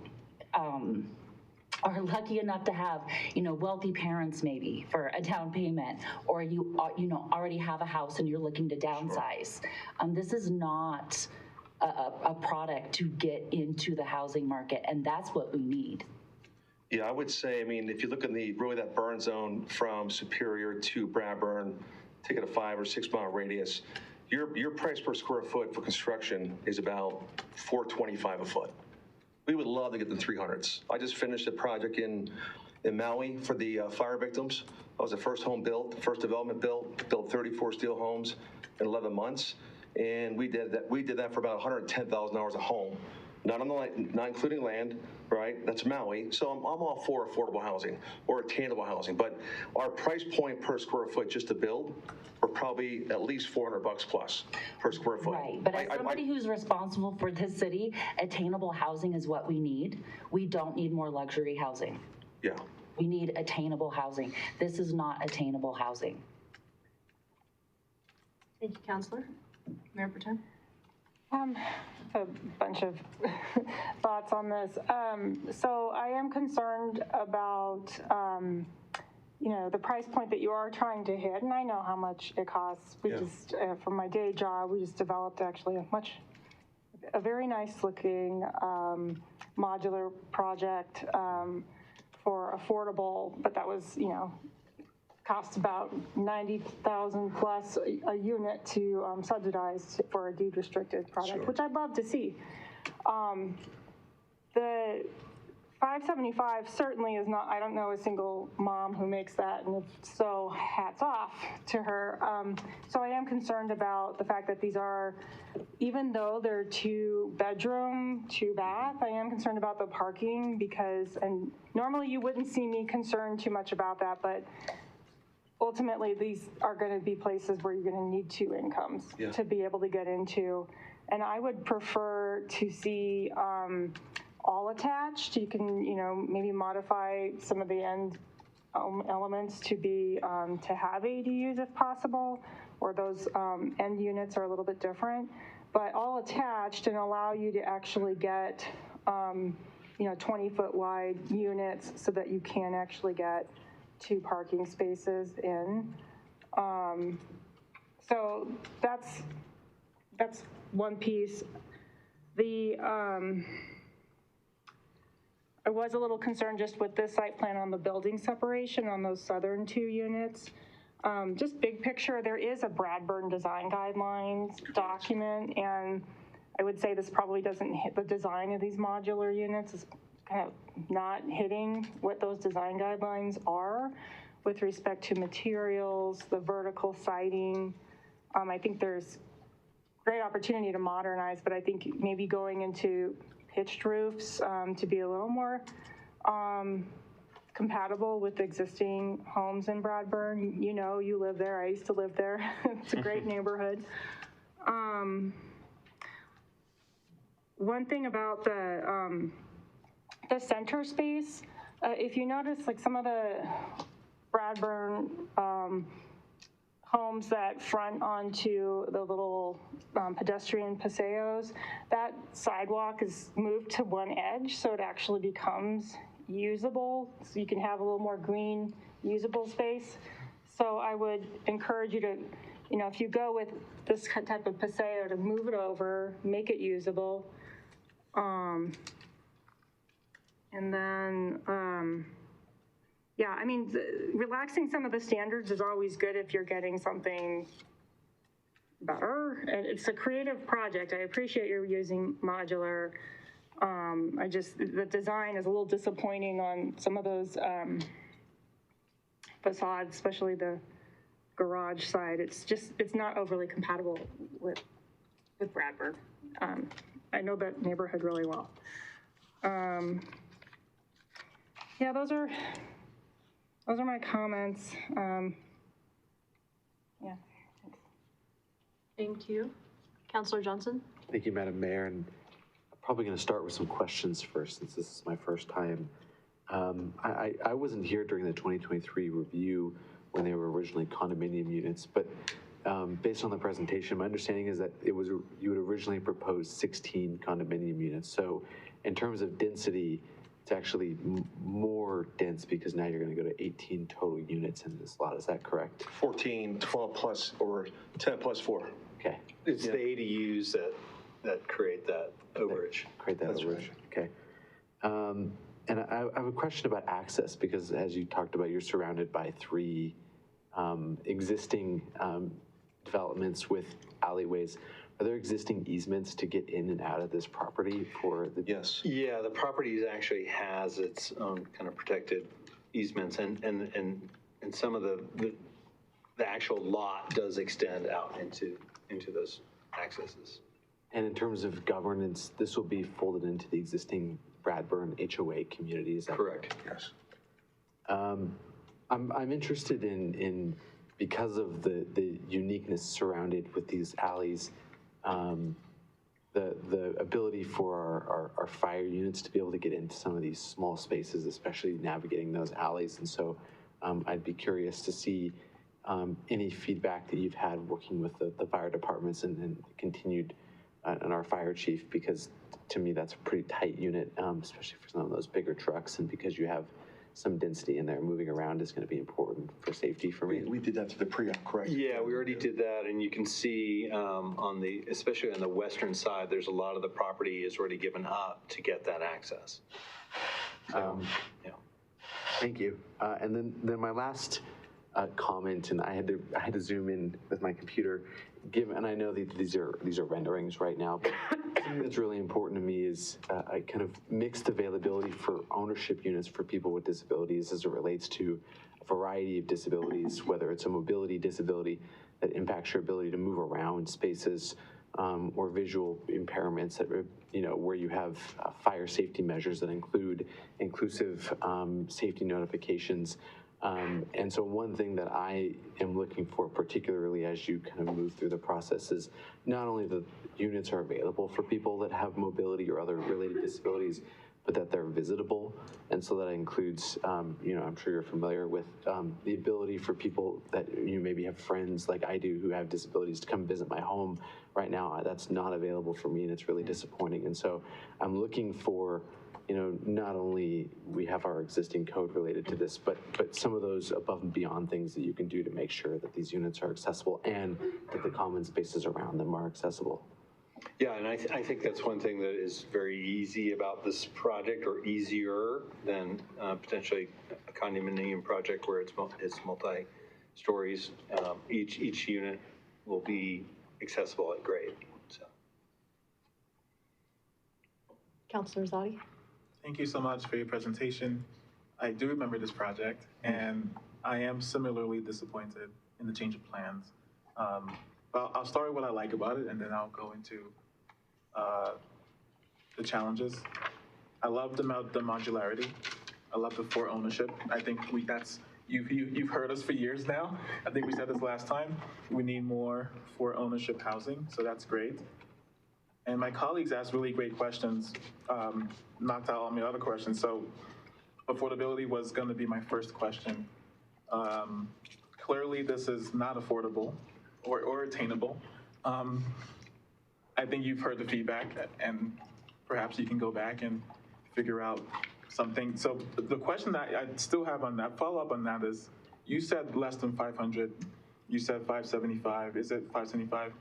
Speaker 8: are lucky enough to have, wealthy parents maybe for a down payment, or you already have a house and you're looking to downsize. Sure. This is not a product to get into the housing market, and that's what we need.
Speaker 13: Yeah, I would say, if you look in that burn zone from Superior to Bradburn, take it a 5 or 6 mile radius, your price per square foot for construction is about $425 a foot. We would love to get the 300s. I just finished a project in Maui for the fire victims. I was the first home built, first development built 34 steel homes in 11 months. And we did that for about $110,000 a home, not including land, right? That's Maui. So I'm all for affordable housing or attainable housing, but our price point per square foot just to build, we're probably at least $400 plus per square foot.
Speaker 8: Right, but as somebody who's responsible for this city, attainable housing is what we need. We don't need more luxury housing.
Speaker 13: Yeah.
Speaker 8: We need attainable housing. This is not attainable housing.
Speaker 1: Thank you, Councilor. Mayor Pro Tem?
Speaker 9: A bunch of thoughts on this. So I am concerned about, the price point that you are trying to hit, and I know how much it costs. We just, from my day job, we just developed actually a very nice looking modular project for affordable, but that was, cost about $90,000 plus a unit to subsidize for a deed restricted product, sure, which I'd love to see. The $575 certainly is not, I don't know a single mom who makes that, and if so, hats off to her. So I am concerned about the fact that these are, even though they're 2-bedroom, 2-bath, I am concerned about the parking because, and normally you wouldn't see me concerned too much about that, but ultimately, these are going to be places where you're going to need 2 incomes to be able to get into. And I would prefer to see all attached. You can, maybe modify some of the end elements to be to have ADUs if possible. or those end units are a little bit different, but all attached and allow you to actually get 20-foot wide units so that you can actually get 2 parking spaces in. So that's one piece. I was a little concerned just with this site plan on the building separation on those southern 2 units. Just big picture, there is a Bradburn design guidelines document, and I would say this probably doesn't hit the design of these modular units. It's kind of not hitting what those design guidelines are with respect to materials, the vertical siding. I think there's great opportunity to modernize, but I think maybe going into pitched roofs to be a little more compatible with existing homes in Bradburn. You know, you live there. I used to live there. It's a great neighborhood. One thing about the center space, if you notice, like some of the Bradburn homes that front onto the little pedestrian paseos, that sidewalk is moved to one edge, so it actually becomes usable, so you can have a little more green, usable space. So I would encourage you to, if you go with this type of paseo, to move it over, make it usable. And then, relaxing some of the standards is always good if you're getting something better. And it's a creative project. I appreciate you're using modular. The design is a little disappointing on some of those facades, especially the garage side. It's not overly compatible with Bradburn. I know that neighborhood really well. Those are my comments.
Speaker 1: Thank you. Councilor Johnson?
Speaker 6: Thank you, Madam Mayor. And I'm probably going to start with some questions first, since this is my first time. I wasn't here during the 2023 review when they were originally condominium units, but based on the presentation, my understanding is that you had originally proposed 16 condominium units. So in terms of density, it's actually more dense because now you're going to go to 18 total units in this lot. Is that correct?
Speaker 13: 14, 12 plus, or 10 plus 4.
Speaker 6: Okay.
Speaker 12: It's the ADUs that create that overage.
Speaker 6: That's overage. Right. Okay. And I have a question about access, because as you talked about, you're surrounded by 3 existing developments with alleyways. Are there existing easements to get in and out of this property for the?
Speaker 13: Yes.
Speaker 12: Yeah, the property actually has its own kind of protected easements, and some of the actual lot does extend out into those accesses.
Speaker 6: And in terms of governance, this will be folded into the existing Bradburn HOA community, is that correct?
Speaker 13: Yes.
Speaker 6: I'm interested in because of the uniqueness surrounded with these alleys, the ability for our fire units to be able to get into some of these small spaces, especially navigating those alleys. And so I'd be curious to see any feedback that you've had working with the fire departments and continued and our fire chief, because to me that's a pretty tight unit, especially for some of those bigger trucks, and because you have some density in there, moving around is going to be important for safety for me.
Speaker 13: We did that to the pre-op, correct?
Speaker 12: Yeah, we already did that, and you can see especially on the western side, there's a lot of the property is already given up to get that access. So, yeah.
Speaker 6: Thank you. And then my last comment, and I had to zoom in with my computer. And I know that these are renderings right now, but something that's really important to me is a kind of mixed availability for ownership units for people with disabilities as it relates to a variety of disabilities, whether it's a mobility disability that impacts your ability to move around spaces, or visual impairments that, where you have fire safety measures that include inclusive safety notifications. And so one thing that I am looking for, particularly as you kind of move through the process, is not only the units are available for people that have mobility or other related disabilities, but that they're visitable. And so that includes, you know, I'm sure you're familiar with the ability for people that you maybe have friends like I do who have disabilities to come visit my home. Right now, that's not available for me, and it's really disappointing. And so I'm looking for, you know, not only we have our existing code related to this, but some of those above and beyond things that you can do to make sure that these units are accessible and that the common spaces around them are accessible.
Speaker 12: Yeah, and I think that's one thing that is very easy about this project, or easier than potentially a condominium project where it's multi-stories. Each unit will be accessible at grade. So.
Speaker 1: Councilor Zadi?
Speaker 2: Thank you so much for your presentation. I do remember this project, and I am similarly disappointed in the change of plans. Well, I'll start with what I like about it, and then I'll go into the challenges. I love the modularity. I love the for ownership. I think you've heard us for years now. I think we said this last time. We need more for ownership housing, so that's great. And my colleagues asked really great questions, knocked out all my other questions. So affordability was going to be my first question. Clearly, this is not affordable or attainable. I think you've heard the feedback, and perhaps you can go back and figure out something. So the question that I still have on that, follow up on that is, you said less than 500, you said 575, is it 575?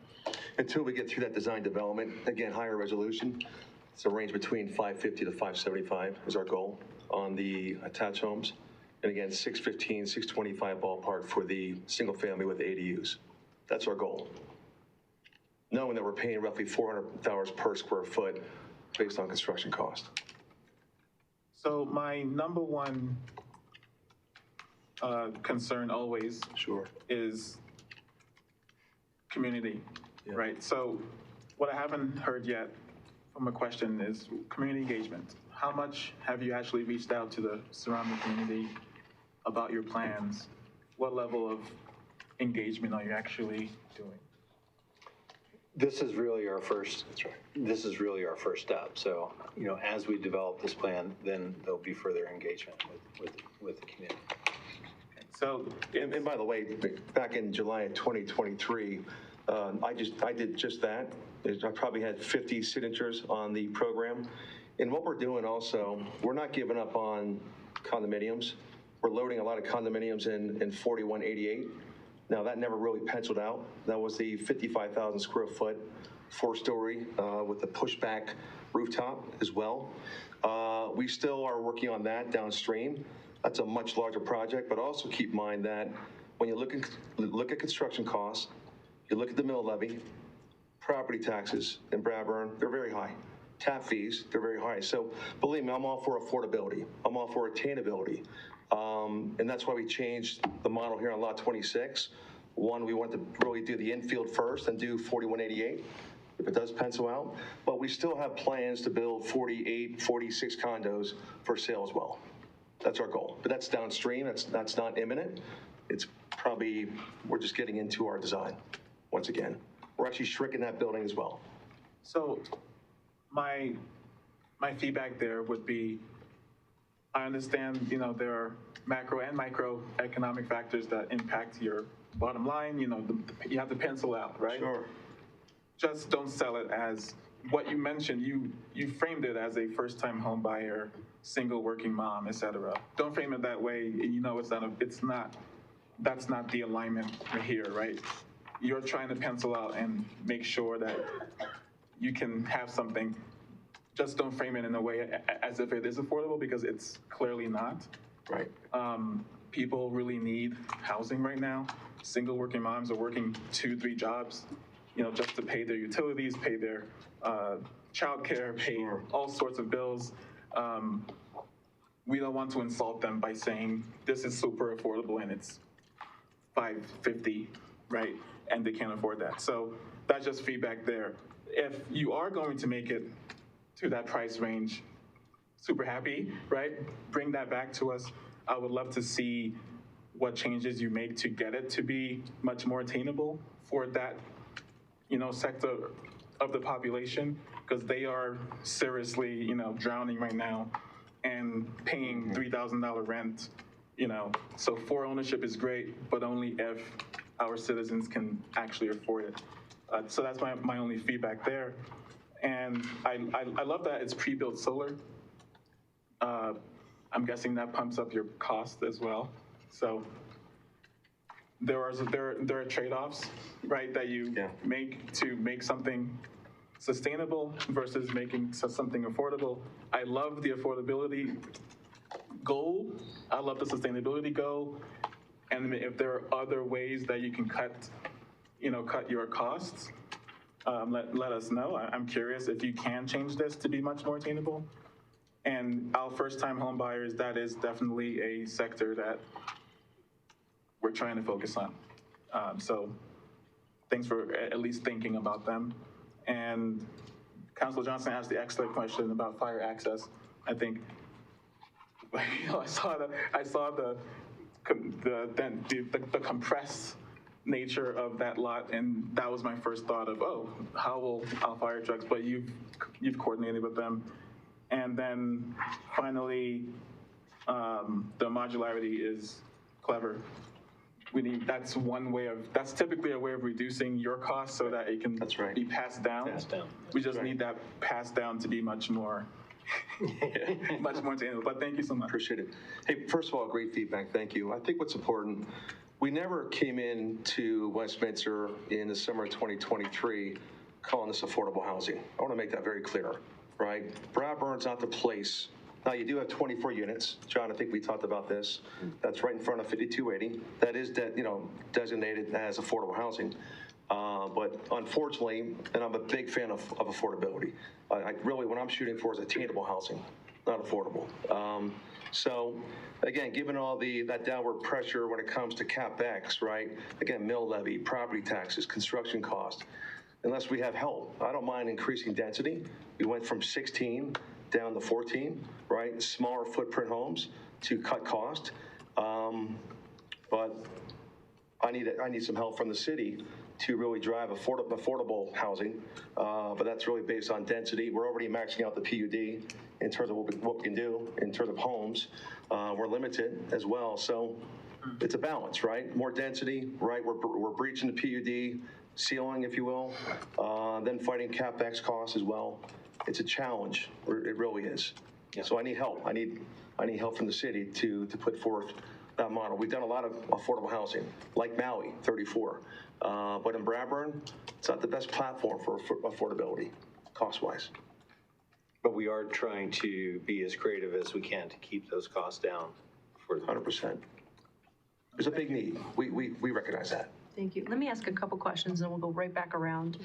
Speaker 13: Until we get through that design development, again, higher resolution, it's a range between 550 to 575 is our goal on the attached homes. And again, 615, 625 ballpark for the single family with ADUs. That's our goal. Knowing that we're paying roughly $400 per square foot based on construction cost.
Speaker 2: So my number one concern always is community, right? So what I haven't heard yet from a question is community engagement. How much have you actually reached out to the surrounding community about your plans? What level of engagement are you actually doing?
Speaker 12: This is really our first. That's right. This is really our first step. So, you know, as we develop this plan, then there'll be further engagement with the community.
Speaker 2: So,
Speaker 13: and by the way, back in July of 2023, I did just that. I probably had 50 signatures on the program. And what we're doing also, we're not giving up on condominiums. We're loading a lot of condominiums in 4188. Now, that never really penciled out. That was the 55,000 square foot, 4-story with the pushback rooftop as well. We still are working on that downstream. That's a much larger project, but also keep in mind that when you look at construction costs, you look at the mill levy, property taxes in Bradburn, they're very high. Tap fees, they're very high. So believe me, I'm all for affordability. I'm all for attainability. And that's why we changed the model here on lot 26. One, we want to really do the infield first and do 4188, if it does pencil out. But we still have plans to build 48, 46 condos for sale as well. That's our goal. But that's downstream. That's not imminent. It's probably, we're just getting into our design once again. We're actually shrinking that building as well.
Speaker 2: So my feedback there would be, I understand, you know, there are macro and microeconomic factors that impact your bottom line. You know, you have to pencil out, right?
Speaker 13: Sure.
Speaker 2: Just don't sell it as what you mentioned. You framed it as a first-time home buyer, single working mom, et cetera. Don't frame it that way. You know, that's not the alignment here, right? You're trying to pencil out and make sure that you can have something. Just don't frame it in a way as if it is affordable, because it's clearly not.
Speaker 13: Right.
Speaker 2: People really need housing right now. Single working moms are working 2-3 jobs, you know, just to pay their utilities, pay their childcare, pay all sorts of bills. We don't want to insult them by saying this is super affordable and it's $550, right? And they can't afford that. So that's just feedback there. If you are going to make it to that price range, super happy, right? Bring that back to us. I would love to see what changes you make to get it to be much more attainable for that, you know, sector of the population, because they are seriously, drowning right now and paying $3,000 rent, So for ownership is great, but only if our citizens can actually afford it. So that's my only feedback there. And I love that it's pre-built solar. I'm guessing that pumps up your cost as well. So there are trade-offs, right, that you make to make something sustainable versus making something affordable. I love the affordability goal. I love the sustainability goal. And if there are other ways that you can cut your costs, let us know. I'm curious if you can change this to be much more attainable. And our first-time home buyers, that is definitely a sector that we're trying to focus on. So thanks for at least thinking about them. And Councilor Johnson asked the excellent question about fire access. I think I saw the compressed nature of that lot, and that was my first thought of, how will our fire trucks? But you've coordinated with them. And then finally, the modularity is clever. That's typically a way of reducing your costs so that it can be passed down. We just need that passed down to be much more attainable. But thank you so much.
Speaker 13: Appreciate it. Hey, first of all, great feedback. Thank you. I think what's important, we never came into Westminster in the summer of 2023 calling this affordable housing. I want to make that very clear, right? Bradburn's not the place. Now, you do have 24 units. John, I think we talked about this. That's right in front of 5280. That is designated as affordable housing. But unfortunately, and I'm a big fan of affordability. I really, what I'm shooting for is attainable housing, not affordable. So again, given all that downward pressure when it comes to CapEx, right? Again, mill levy, property taxes, construction cost. Unless we have help, I don't mind increasing density. We went from 16 down to 14, right? Smaller footprint homes to cut cost. But I need some help from the city to really drive affordable housing. But that's really based on density. We're already maxing out the PUD in terms of what we can do in terms of homes. We're limited as well. So it's a balance, right? More density, right? We're breaching the PUD ceiling, if you will, then fighting CapEx costs as well. It's a challenge. It really is. Yeah. So I need help. I need help from the city to put forth that model. We've done a lot of affordable housing, like Maui, 34. But in Bradburn, it's not the best platform for affordability, cost-wise.
Speaker 12: But we are trying to be as creative as we can to keep those costs down. For
Speaker 13: 100%. There's a big need. We recognize that.
Speaker 1: Thank you. Let me ask a couple questions, and we'll go right back around.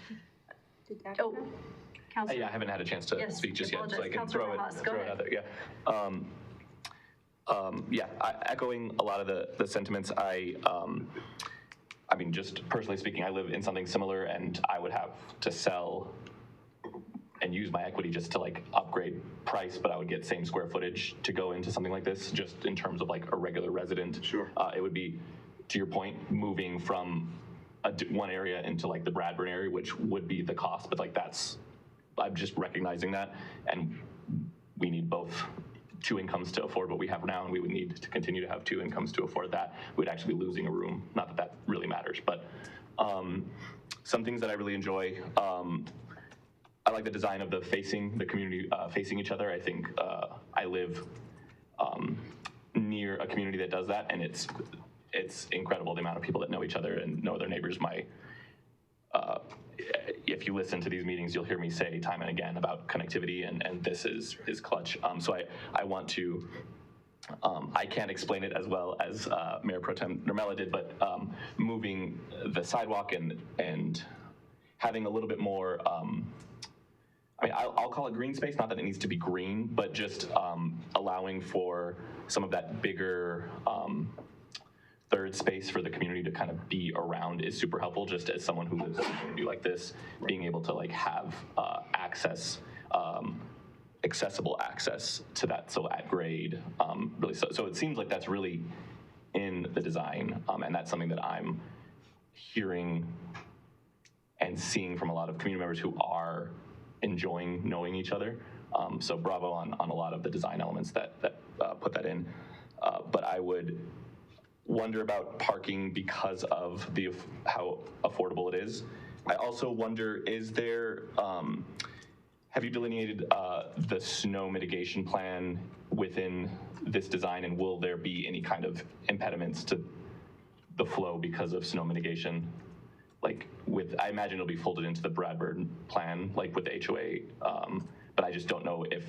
Speaker 1: Councilor.
Speaker 5: I haven't had a chance to speak just yet, so I can
Speaker 1: Councilor
Speaker 5: throw it
Speaker 1: Rojas,
Speaker 5: out there. Echoing a lot of the sentiments. I mean, just personally speaking, I live in something similar, and I would have to sell and use my equity just to upgrade price, but I would get same square footage to go into something like this, just in terms of a regular resident.
Speaker 13: Sure.
Speaker 5: It would be, to your point, moving from one area into the Bradburn area, which would be the cost, but I'm just recognizing that, and we need both two incomes to afford what we have now, and we would need to continue to have two incomes to afford that. We'd actually be losing a room. Not that really matters, but some things that I really enjoy. I like the design of the community facing each other. I think I live near a community that does that, and it's incredible the amount of people that know each other and know their neighbors. If you listen to these meetings, you'll hear me say time and again about connectivity, and this is clutch. So I want to, I can't explain it as well as Mayor Pro Tem Nurmela did, but moving the sidewalk and having a little bit more, I'll call it green space, not that it needs to be green, but just allowing for some of that bigger third space for the community to kind of be around is super helpful. Just as someone who lives in a community like this, being able to have access, accessible access to that, so at grade, really. So it seems like that's really in the design, and that's something that I'm hearing and seeing from a lot of community members who are enjoying knowing each other. So bravo on a lot of the design elements that put that in. But I would wonder about parking because of how affordable it is. I also wonder, is there, have you delineated the snow mitigation plan within this design, and will there be any kind of impediments to the flow because of snow mitigation? Like I imagine it'll be folded into the Bradford plan, like with the HOA, but I just don't know if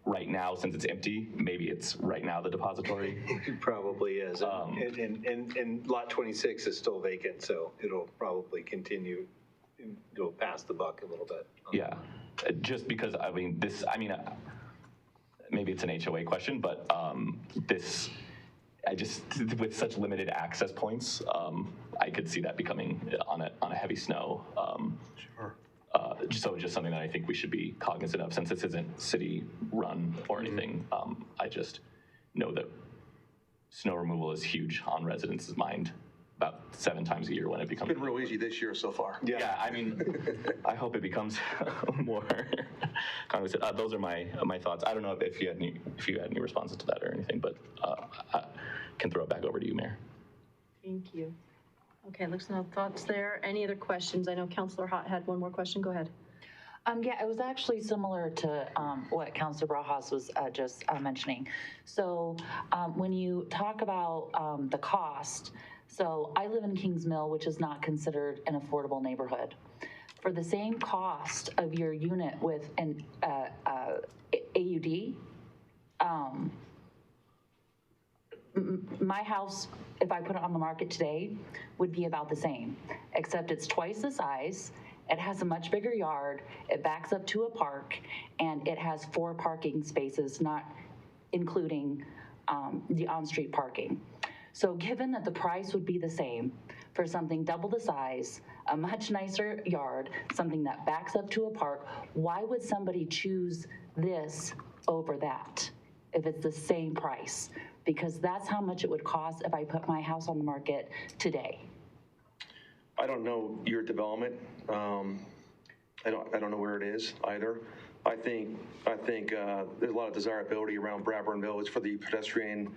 Speaker 5: right now, since it's empty, maybe it's right now the depository.
Speaker 12: It probably is. And lot 26 is still vacant, so it'll probably continue, go past the buck a little bit.
Speaker 5: Yeah, just because, maybe it's an HOA question, but with such limited access points, I could see that becoming on a heavy snow.
Speaker 13: Sure.
Speaker 5: So just something that I think we should be cognizant of, since this isn't city run or anything. I just know that snow removal is huge on residents' mind about 7 times a year when it becomes.
Speaker 13: It's been real easy this year so far.
Speaker 5: Yeah, I hope it becomes more cognizant. Those are my thoughts. I don't know if you had any responses to that or anything, but I can throw it back over to you, Mayor.
Speaker 1: Thank you. Okay, looks no thoughts there. Any other questions? I know Councilor Hott had one more question. Go ahead.
Speaker 8: Yeah, it was actually similar to what Councilor Barajas was just mentioning. So when you talk about the cost, so I live in Kings Mill, which is not considered an affordable neighborhood. For the same cost of your unit with an AUD, my house, if I put it on the market today, would be about the same, except it's twice the size. It has a much bigger yard. It backs up to a park, and it has 4 parking spaces, not including the on-street parking. So given that the price would be the same for something double the size, a much nicer yard, something that backs up to a park, why would somebody choose this over that if it's the same price? Because that's how much it would cost if I put my house on the market today.
Speaker 13: I don't know your development. I don't know where it is either. I think there's a lot of desirability around Bradburn Village for the pedestrian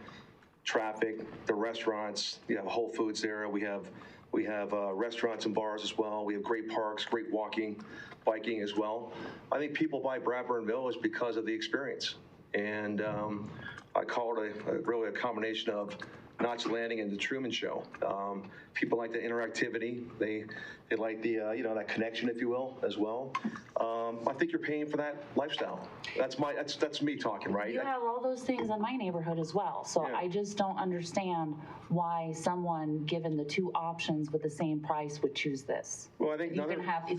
Speaker 13: traffic, the restaurants. You have Whole Foods there. We have restaurants and bars as well. We have great parks, great walking, biking as well. I think people buy Bradburn Village because of the experience, and I call it really a combination of Notch Landing and the Truman Show. People like the interactivity. They like the that connection, if you will, as well. I think you're paying for that lifestyle. That's me talking, right?
Speaker 8: You have all those things in my neighborhood as well. So
Speaker 13: Yeah.
Speaker 8: I just don't understand why someone, given the 2 options with the same price, would choose this.
Speaker 13: Well, I think
Speaker 8: If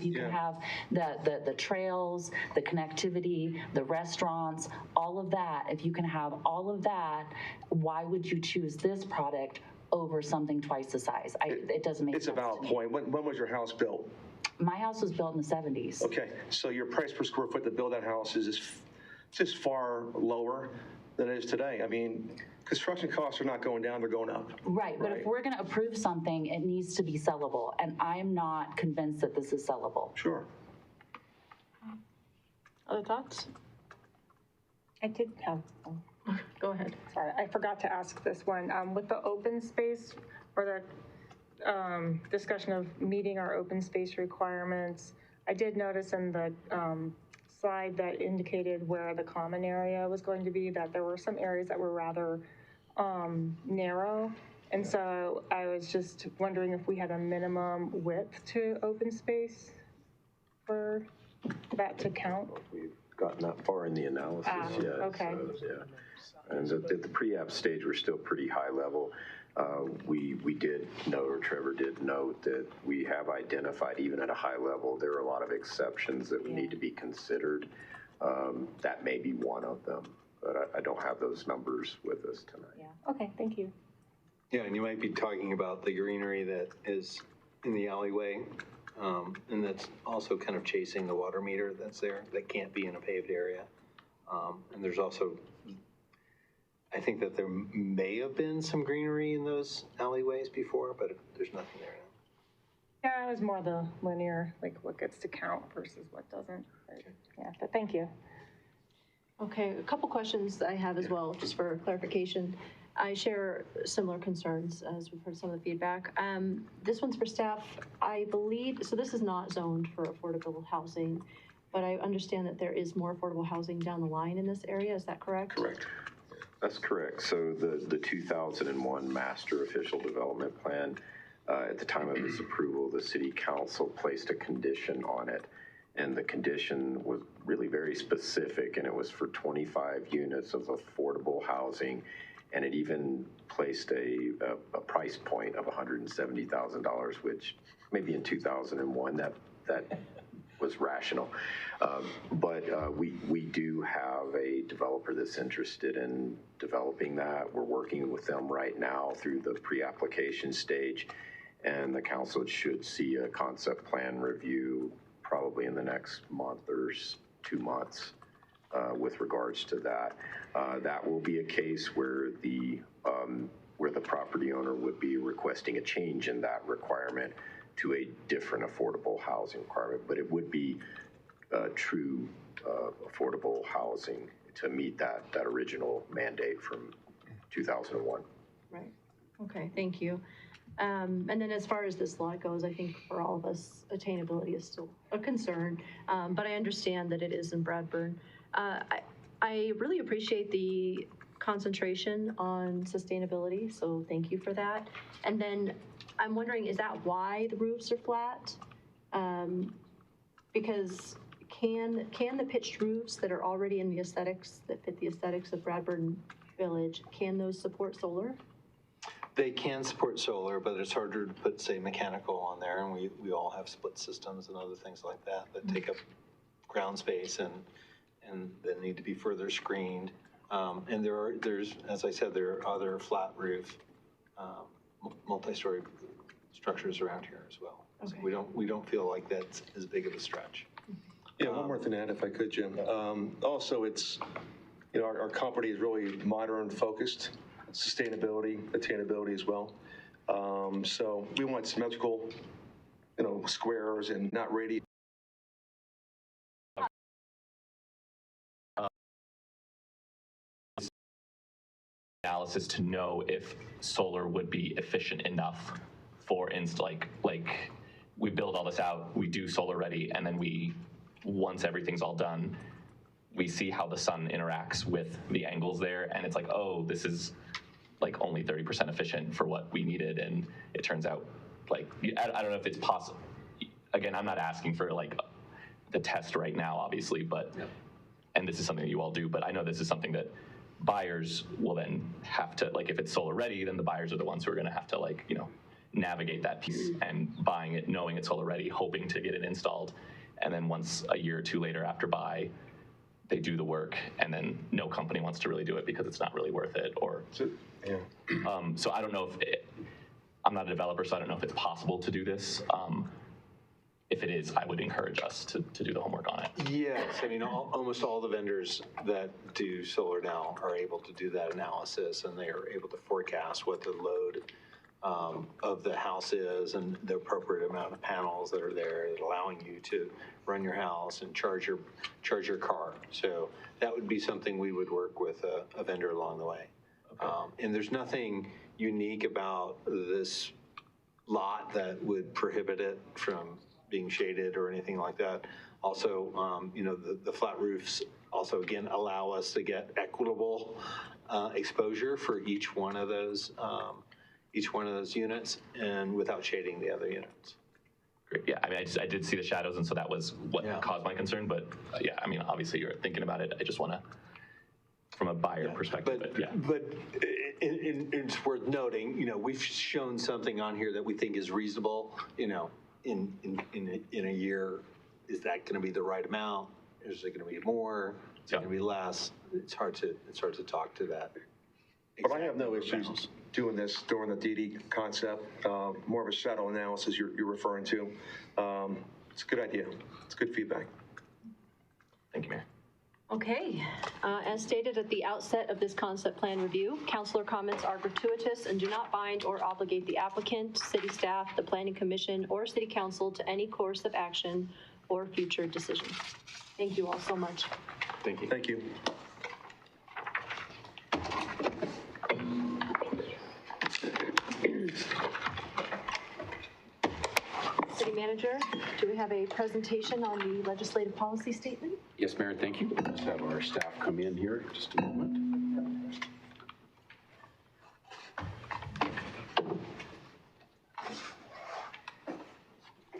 Speaker 8: you can have the trails, the connectivity, the restaurants, all of that. If you can have all of that, why would you choose this product over something twice the size? It doesn't make sense.
Speaker 13: It's a valid point. When was your house built?
Speaker 8: My house was built in the 70s.
Speaker 13: Okay, so your price per square foot to build that house is just far lower than it is today. I mean, construction costs are not going down, they're going up.
Speaker 8: Right, but if we're going to approve something, it needs to be sellable, and I'm not convinced that this is sellable.
Speaker 13: Sure.
Speaker 1: Other thoughts?
Speaker 9: I did have,
Speaker 1: Go ahead.
Speaker 9: sorry, I forgot to ask this one. With the open space, or the discussion of meeting our open space requirements, I did notice in the slide that indicated where the common area was going to be, that there were some areas that were rather narrow. And so I was just wondering if we had a minimum width to open space for that to count.
Speaker 14: We've gotten that far in the analysis yet.
Speaker 9: Okay.
Speaker 14: So, yeah. And at the pre-app stage, we're still pretty high level. We did note, or Trevor did note, that we have identified, even at a high level, there are a lot of exceptions that would need to be considered. That may be one of them, but I don't have those numbers with us tonight.
Speaker 9: Yeah, okay, thank you.
Speaker 12: Yeah, and you might be talking about the greenery that is in the alleyway, and that's also kind of chasing the water meter that's there, that can't be in a paved area. And there's also, I think that there may have been some greenery in those alleyways before, but there's nothing there
Speaker 9: Yeah, it was more the linear, like what gets to count versus what doesn't. Yeah, but thank you.
Speaker 1: Okay, a couple questions I have as well, just for clarification. I share similar concerns as we've heard some of the feedback. This one's for staff. I believe, so this is not zoned for affordable housing, but I understand that there is more affordable housing down the line in this area. Is that correct?
Speaker 14: Correct. That's correct. So the 2001 Master Official Development Plan, at the time of its approval, the City Council placed a condition on it. And the condition was really very specific, and it was for 25 units of affordable housing. And it even placed a price point of $170,000, which maybe in 2001 that was rational. But we do have a developer that's interested in developing that. We're working with them right now through the pre-application stage, and the council should see a concept plan review probably in the next month or 2 months with regards to that. That will be a case where the property owner would be requesting a change in that requirement to a different affordable housing requirement, but it would be true affordable housing to meet that original mandate from 2001.
Speaker 1: Right. Okay, thank you. And then as far as this lot goes, I think for all of us, attainability is still a concern, but I understand that it is in Bradburn. I really appreciate the concentration on sustainability, so thank you for that. And then I'm wondering, is that why the roofs are flat? Because can the pitched roofs that are already in the aesthetics, that fit the aesthetics of Bradburn Village, can those support solar?
Speaker 12: They can support solar, but it's harder to put, say, mechanical on there, and we all have split systems and other things like that take up ground space and then need to be further screened. And there's, as I said, there are other flat roof, multi-story structures around here as well. Okay. So we don't feel like that's as big of a stretch.
Speaker 13: Yeah, one more thing to add, if I could, Jim. Also, it's, our company is really modern focused, sustainability, attainability as well. So we want symmetrical, squares and not radius.
Speaker 5: Analysis to know if solar would be efficient enough for like we build all this out, we do solar ready, and then once everything's all done, we see how the sun interacts with the angles there, and it's like, oh, this is like only 30% efficient for what we needed, and it turns out like, I don't know if it's possible. Again, I'm not asking for like the test right now, obviously, but, and this is something that you all do, but I know this is something that buyers will then have to, like, if it's solar ready, then the buyers are the ones who are going to have to, like, navigate that piece, and buying it, knowing it's solar ready, hoping to get it installed. And then once a year or two later after buy, they do the work, and then no company wants to really do it because it's not really worth it. Or so I don't know if I'm not a developer, so I don't know if it's possible to do this. If it is, I would encourage us to do the homework on it.
Speaker 12: Yes, I mean, almost all the vendors that do solar now are able to do that analysis, and they are able to forecast what the load of the house is and the appropriate amount of panels that are there, allowing you to run your house and charge your car. So that would be something we would work with a vendor along the way. Okay. And there's nothing unique about this lot that would prohibit it from being shaded or anything like that. Also, the flat roofs also, again, allow us to get equitable exposure for each one of those units, and without shading the other units.
Speaker 5: Great. Yeah, I mean, I did see the shadows, and so that was what caused my concern. But yeah, I mean, obviously you're thinking about it. I just want to, from a buyer perspective.
Speaker 12: But it's worth noting, we've shown something on here that we think is reasonable. In a year, is that going to be the right amount? Is it going to be more? Is it going to be less? It's hard to talk to that.
Speaker 13: But I have no issues doing this during the DD concept, more of a shadow analysis you're referring to. It's a good idea. It's good feedback.
Speaker 5: Thank you, Mayor.
Speaker 1: Okay, as stated at the outset of this concept plan review, counselor comments are gratuitous and do not bind or obligate the applicant, city staff, the planning commission, or city council to any course of action or future decision. Thank you all so much.
Speaker 6: Thank you. Thank you.
Speaker 1: City manager, do we have a presentation on the legislative policy statement?
Speaker 4: Yes, Mayor, thank you. Let's have our staff come in here just a moment.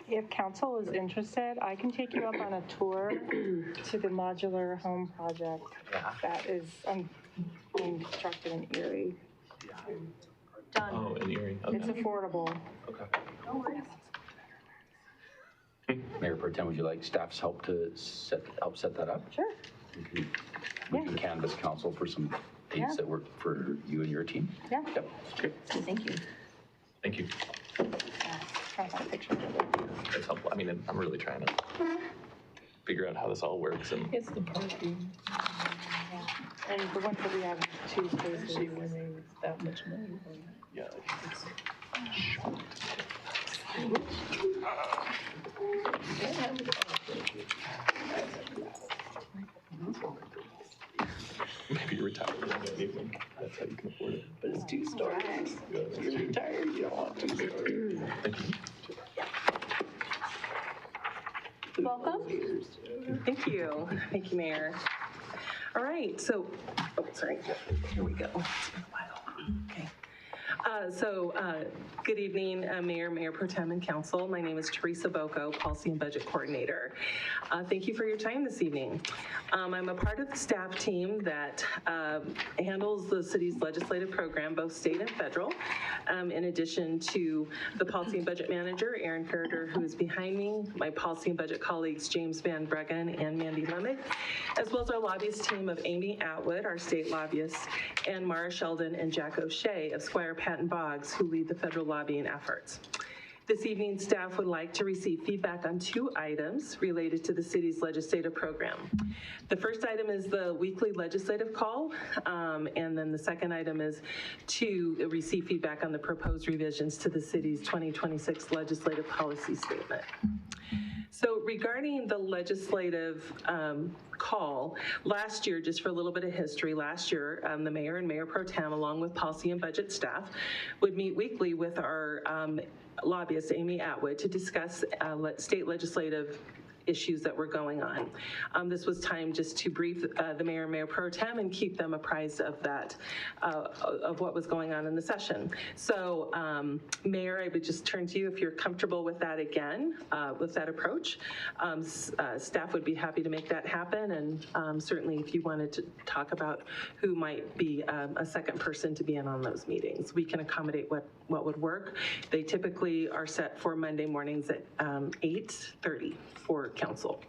Speaker 9: If council is interested, I can take you up on a tour to the modular home project that is being constructed in Erie.
Speaker 1: Done.
Speaker 5: Oh, in Erie. Okay.
Speaker 9: It's affordable.
Speaker 5: Okay.
Speaker 4: Mayor Pro Tem, would you like staff's help to help set that up?
Speaker 9: Sure.
Speaker 4: We can canvass council for some dates that work for you and your team.
Speaker 9: Yeah.
Speaker 4: Yep. Okay.
Speaker 1: Thank you.
Speaker 5: Thank you.
Speaker 9: Try to find a picture of it.
Speaker 5: That's helpful. I mean, I'm really trying to figure out how this all works. And
Speaker 3: It's the parking.
Speaker 9: And the ones that we have in 2 spaces.
Speaker 3: That much money.
Speaker 5: yeah, it's maybe you're retired. That's how you can afford it.
Speaker 3: But it's 2 stories. You're retired, you don't want 2 stories.
Speaker 5: Thank you.
Speaker 1: Welcome.
Speaker 15: Thank you. Thank you, Mayor. All right, so, oh, sorry. Here we go. It's been a while. Okay. Good evening, Mayor Pro Tem, and Council. My name is Teresa Bocco, Policy and Budget Coordinator. Thank you for your time this evening. I'm a part of the staff team that handles the city's legislative program, both state and federal, in addition to the Policy and Budget Manager, Erin Ferreter, who is behind me, my Policy and Budget colleagues, James Van Breggen and Mandy Lemick, as well as our lobbyist team of Amy Atwood, our state lobbyist, and Mara Sheldon and Jack O'Shea of Squire Patton Boggs, who lead the federal lobbying efforts. This evening, staff would like to receive feedback on 2 items related to the city's legislative program. The first item is the weekly legislative call, and then the second item is to receive feedback on the proposed revisions to the city's 2026 legislative policy statement. So regarding the legislative call, last year, just for a little bit of history, last year, the mayor and mayor pro tem, along with policy and budget staff, would meet weekly with our lobbyist, Amy Atwood, to discuss state legislative issues that were going on. This was time just to brief the mayor and mayor pro tem and keep them apprised of that, of what was going on in the session. So Mayor, I would just turn to you if you're comfortable with that again, with that approach. Staff would be happy to make that happen, and certainly if you wanted to talk about who might be a second person to be in on those meetings, we can accommodate what would work. They typically are set for Monday mornings at 8:30 for council.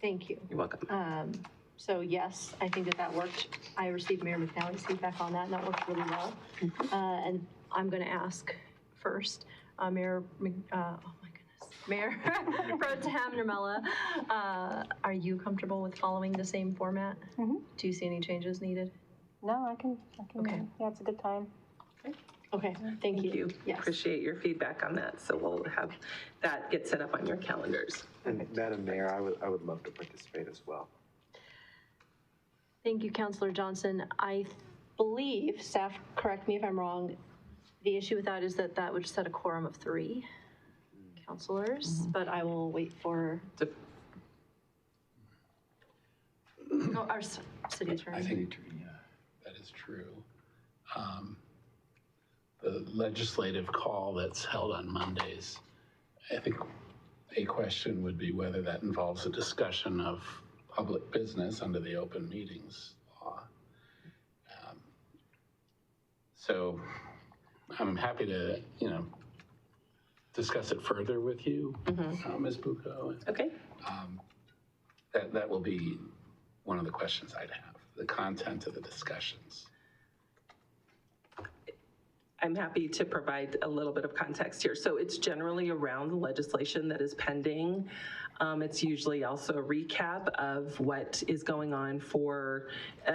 Speaker 1: Thank you.
Speaker 15: You're welcome.
Speaker 1: So yes, I think that worked. I received Mayor McNally's feedback on that, and that worked really well. And I'm going to ask first, Mayor Pro Tem Nirmela, are you comfortable with following the same format?
Speaker 9: Mm-hmm.
Speaker 1: Do you see any changes needed?
Speaker 9: No, I can.
Speaker 1: Okay.
Speaker 9: Yeah, it's a good time.
Speaker 1: Okay, thank you. Yes.
Speaker 15: Appreciate your feedback on that. So we'll have that get set up on your calendars.
Speaker 6: And Madam Mayor, I would love to participate as well.
Speaker 1: Thank you, Councilor Johnson. I believe, staff, correct me if I'm wrong, the issue with that is that would set a quorum of 3 councilors, but I will wait for our city attorney.
Speaker 7: I think, yeah, that is true. The legislative call that's held on Mondays, I think a question would be whether that involves a discussion of public business under the open meetings law. So I'm happy to, discuss it further with you, Ms. Bucco.
Speaker 15: Okay.
Speaker 7: That will be one of the questions I'd have, the content of the discussions.
Speaker 15: I'm happy to provide a little bit of context here. So it's generally around the legislation that is pending It's usually also a recap of what is going on for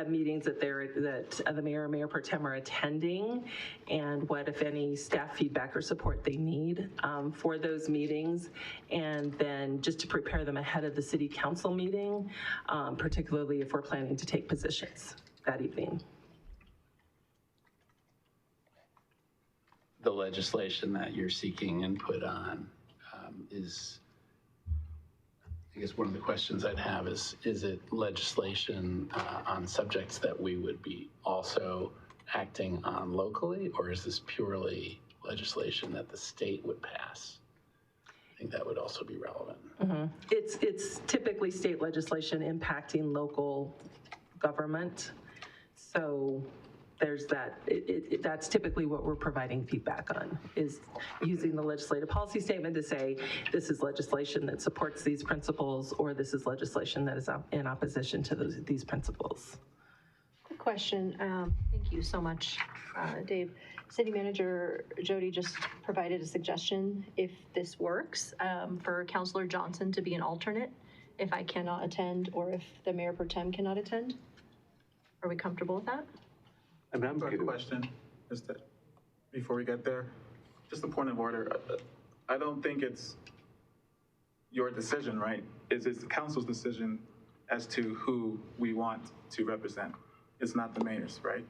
Speaker 15: meetings that the mayor or mayor pro tem are attending, and what, if any, staff feedback or support they need for those meetings, and then just to prepare them ahead of the city council meeting, particularly if we're planning to take positions that evening.
Speaker 7: The legislation that you're seeking input on is, I guess one of the questions I'd have is it legislation on subjects that we would be also acting on locally, or is this purely legislation that the state would pass? I think that would also be relevant.
Speaker 15: Mm-hmm. It's typically state legislation impacting local government. So there's that, that's typically what we're providing feedback on, is using the legislative policy statement to say, this is legislation that supports these principles, or this is legislation that is in opposition to these principles.
Speaker 1: Quick question. Thank you so much, Dave. City Manager Jody just provided a suggestion, if this works, for Councilor Johnson to be an alternate if I cannot attend, or if the Mayor Pro Tem cannot attend. Are we comfortable with that?
Speaker 2: I mean, I'm a question, just that before we get there, just a point of order. I don't think it's your decision, right? It's the council's decision as to who we want to represent. It's not the mayor's, right?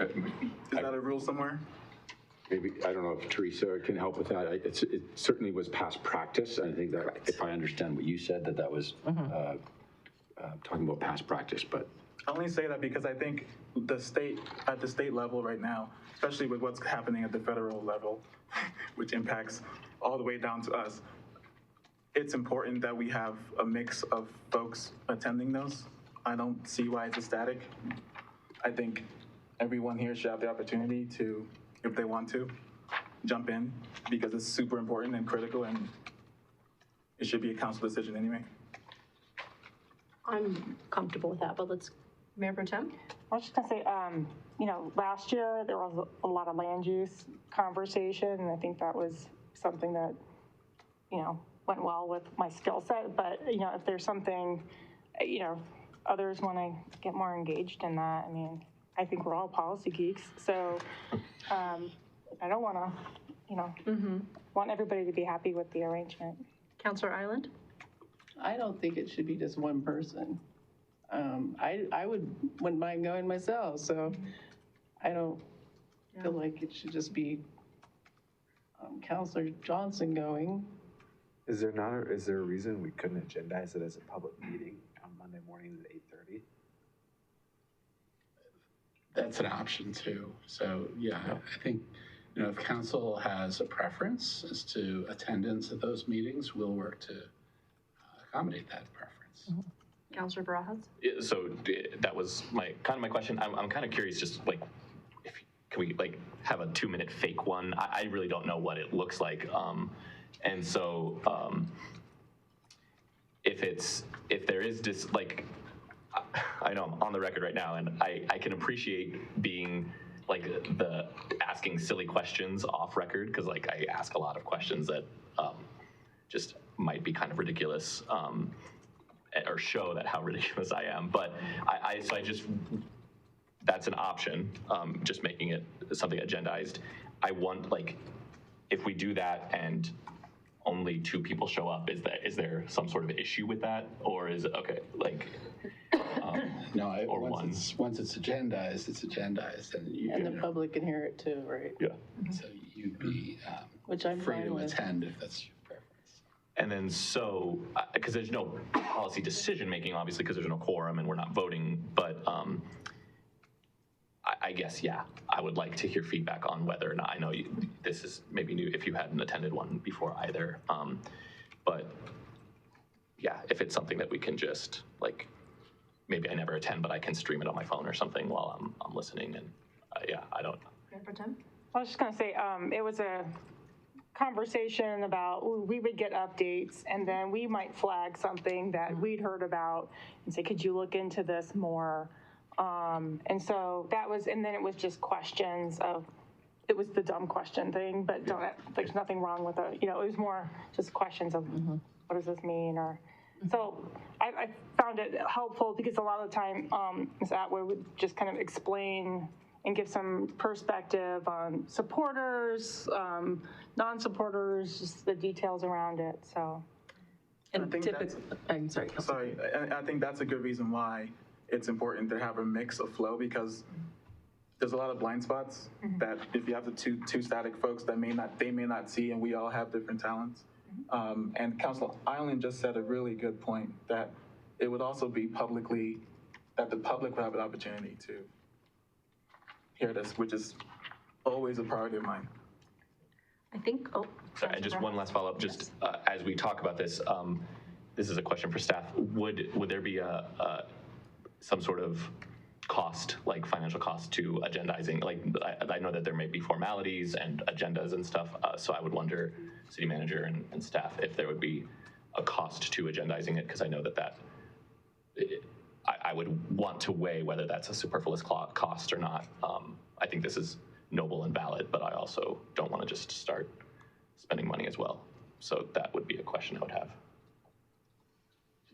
Speaker 2: Is that a rule somewhere?
Speaker 4: Maybe, I don't know if Teresa can help with that. It certainly was past practice. I think that, if I understand what you said, that was talking about past practice, but.
Speaker 2: I only say that because I think at the state level right now, especially with what's happening at the federal level, which impacts all the way down to us, it's important that we have a mix of folks attending those. I don't see why it's static. I think everyone here should have the opportunity to, if they want to, jump in, because it's super important and critical, and it should be a council decision anyway.
Speaker 1: I'm comfortable with that, but let's, Mayor Pro Tem?
Speaker 9: I was just gonna say, last year there was a lot of land use conversation, and I think that was something that, went well with my skill set. But, if there's something, others want to get more engaged in that, I mean, I think we're all policy geeks, so I don't want to, want everybody to be happy with the arrangement.
Speaker 1: Councilor Island?
Speaker 3: I don't think it should be just one person. I wouldn't mind going myself, so I don't feel like it should just be Councilor Johnson going.
Speaker 6: Is there a reason we couldn't agendize it as a public meeting on Monday morning at 8:30?
Speaker 7: That's an option too. So yeah, I think, if council has a preference as to attendance at those meetings, we'll work to accommodate that preference.
Speaker 1: Councilor Barajas?
Speaker 5: Yeah, so that was my question. I'm kind of curious, just like, can we have a 2-minute fake one? I really don't know what it looks like. And so if there is just I know I'm on the record right now, and I can appreciate being the asking silly questions off record, because I ask a lot of questions that just might be kind of ridiculous, or show that how ridiculous I am. But so I just, that's an option, just making it something agendized. I want, if we do that and only 2 people show up, is there some sort of issue with that? Or is it, okay,
Speaker 7: no,
Speaker 5: or
Speaker 7: once it's agendized, it's agendized.
Speaker 3: And the public can hear it too, right?
Speaker 5: Yeah.
Speaker 7: So you'd be
Speaker 3: Which I'm
Speaker 7: free
Speaker 3: fine
Speaker 7: to
Speaker 3: with.
Speaker 7: attend if that's your preference.
Speaker 5: And then so, because there's no policy decision-making, obviously, because there's no quorum and we're not voting, but I guess, yeah, I would like to hear feedback on whether or not, I know this is maybe new if you hadn't attended one before either, but yeah, if it's something that we can just, maybe I never attend, but I can stream it on my phone or something while I'm listening, and yeah, I don't know.
Speaker 1: Mayor Pro Tem?
Speaker 9: I was just gonna say, it was a conversation about, we would get updates, and then we might flag something that we'd heard about and say, could you look into this more? And so that was, and then it was just questions of, it was the dumb question thing, but there's nothing wrong with it. It was more just questions of what does this mean? Or so I found it helpful because a lot of the time Ms. Atwood would just kind of explain and give some perspective on supporters, non-supporters, just the details around it. So.
Speaker 15: And I'm sorry.
Speaker 2: Sorry, I think that's a good reason why it's important to have a mix of flow, because there's a lot of blind spots that if you have the two static folks that they may not see, and we all have different talents. And Councilor Island just said a really good point that it would also be that the public would have an opportunity to hear this, which is always a priority of mine.
Speaker 1: I think,
Speaker 5: Sorry, and just one last follow-up, just as we talk about this, this is a question for staff. Would there be some sort of cost, like financial cost to agendizing? Like, I know that there may be formalities and agendas and stuff, so I would wonder, city manager and staff, if there would be a cost to agendizing it, because I know that I would want to weigh whether that's a superfluous cost or not. I think this is noble and valid, but I also don't want to just start spending money as well. So that would be a question I would have.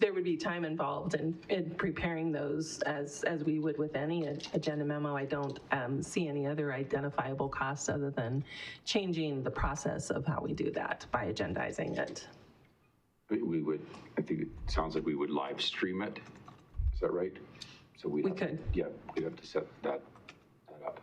Speaker 15: There would be time involved in preparing those as we would with any agenda memo. I don't see any other identifiable costs other than changing the process of how we do that by agendizing it.
Speaker 16: We would, I think it sounds like we would live stream it. Is that right? So we
Speaker 15: could.
Speaker 16: Yeah, we'd have to set that up.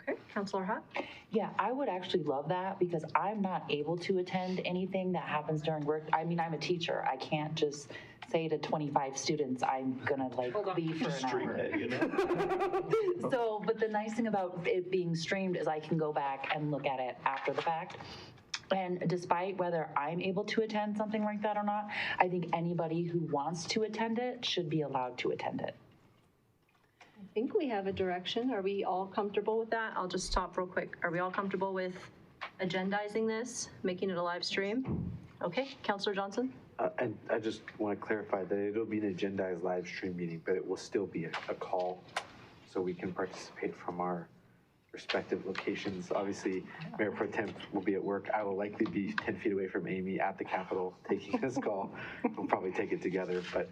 Speaker 1: Okay, Councilor Hott?
Speaker 8: Yeah, I would actually love that because I'm not able to attend anything that happens during work. I mean, I'm a teacher. I can't just say to 25 students, I'm gonna leave for an hour. So, but the nice thing about it being streamed is I can go back and look at it after the fact. And despite whether I'm able to attend something like that or not, I think anybody who wants to attend it should be allowed to attend it.
Speaker 1: I think we have a direction. Are we all comfortable with that? I'll just stop real quick. Are we all comfortable with agendizing this, making it a live stream? Okay, Councilor Johnson?
Speaker 6: And I just want to clarify that it'll be an agendized live stream meeting, but it will still be a call, so we can participate from our respective locations. Obviously, Mayor Pro Tem will be at work. I will likely be 10 feet away from Amy at the Capitol taking this call. We'll probably take it together, but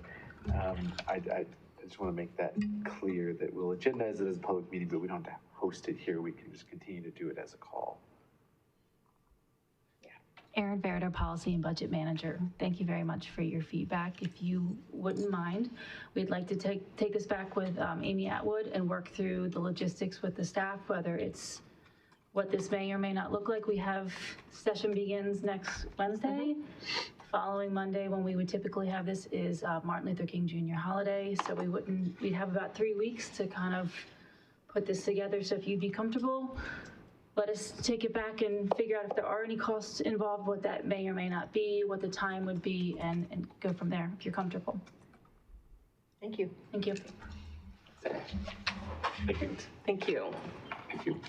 Speaker 6: I just want to make that clear that we'll agendize it as a public meeting, but we don't have to host it here. We can just continue to do it as a call.
Speaker 17: Erin Baird, Policy and Budget Manager. Thank you very much for your feedback. If you wouldn't mind, we'd like to take us back with Amy Atwood and work through the logistics with the staff, whether it's what this may or may not look like. We have session begins next Wednesday. Following Monday, when we would typically have this, is Martin Luther King Jr. holiday. So we'd have about 3 weeks to kind of put this together. So if you'd be comfortable, let us take it back and figure out if there are any costs involved, what that may or may not be, what the time would be, and go from there if you're comfortable.
Speaker 1: Thank you.
Speaker 17: Thank you.
Speaker 15: Thank you. Thank you.
Speaker 16: Thank you.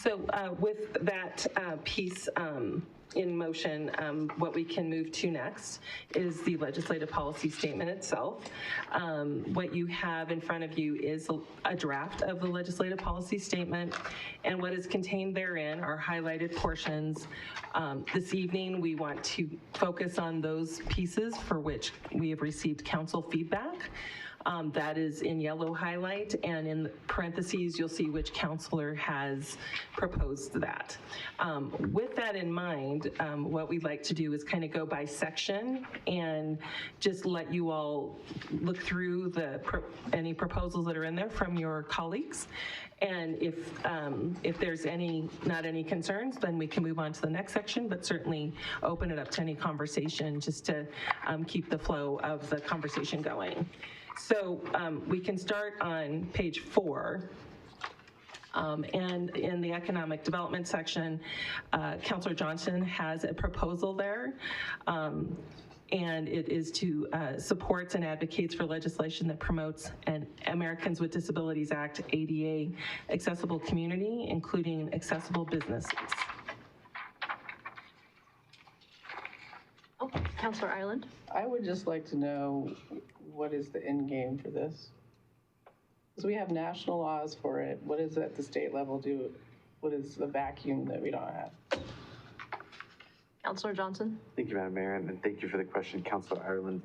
Speaker 15: So with that piece in motion, what we can move to next is the legislative policy statement itself. What you have in front of you is a draft of the legislative policy statement, and what is contained therein are highlighted portions. This evening, we want to focus on those pieces for which we have received council feedback. That is in yellow highlight, and in parentheses, you'll see which counselor has proposed that. With that in mind, what we'd like to do is kind of go by section and just let you all look through any proposals that are in there from your colleagues. And if there's not any concerns, then we can move on to the next section, but certainly open it up to any conversation just to keep the flow of the conversation going. So we can start on page 4. And in the economic development section, Councilor Johnson has a proposal there. And it is to supports and advocates for legislation that promotes an Americans with Disabilities Act ADA accessible community, including accessible businesses.
Speaker 1: Oh, Councilor Island?
Speaker 3: I would just like to know what is the end game for this? Because we have national laws for it. What does at the state level do? What is the vacuum that we don't have?
Speaker 1: Councilor Johnson?
Speaker 6: Thank you, Madam Mayor, and thank you for the question, Councilor Ireland.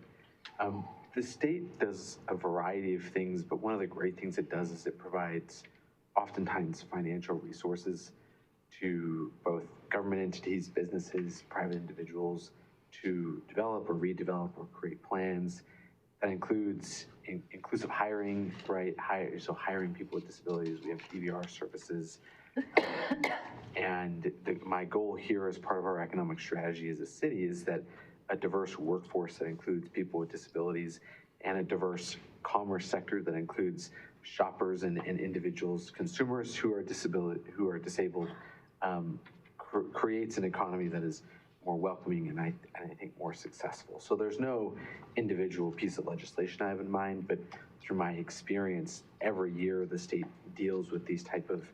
Speaker 6: The state does a variety of things, but one of the great things it does is it provides oftentimes financial resources to both government entities, businesses, private individuals to develop or redevelop or create plans. That includes inclusive hiring, right? So hiring people with disabilities. We have DVR services. And my goal here as part of our economic strategy as a city is that a diverse workforce that includes people with disabilities and a diverse commerce sector that includes shoppers and individuals, consumers who are disabled, creates an economy that is more welcoming and I think more successful. So there's no individual piece of legislation I have in mind, but through my experience, every year the state deals with these type of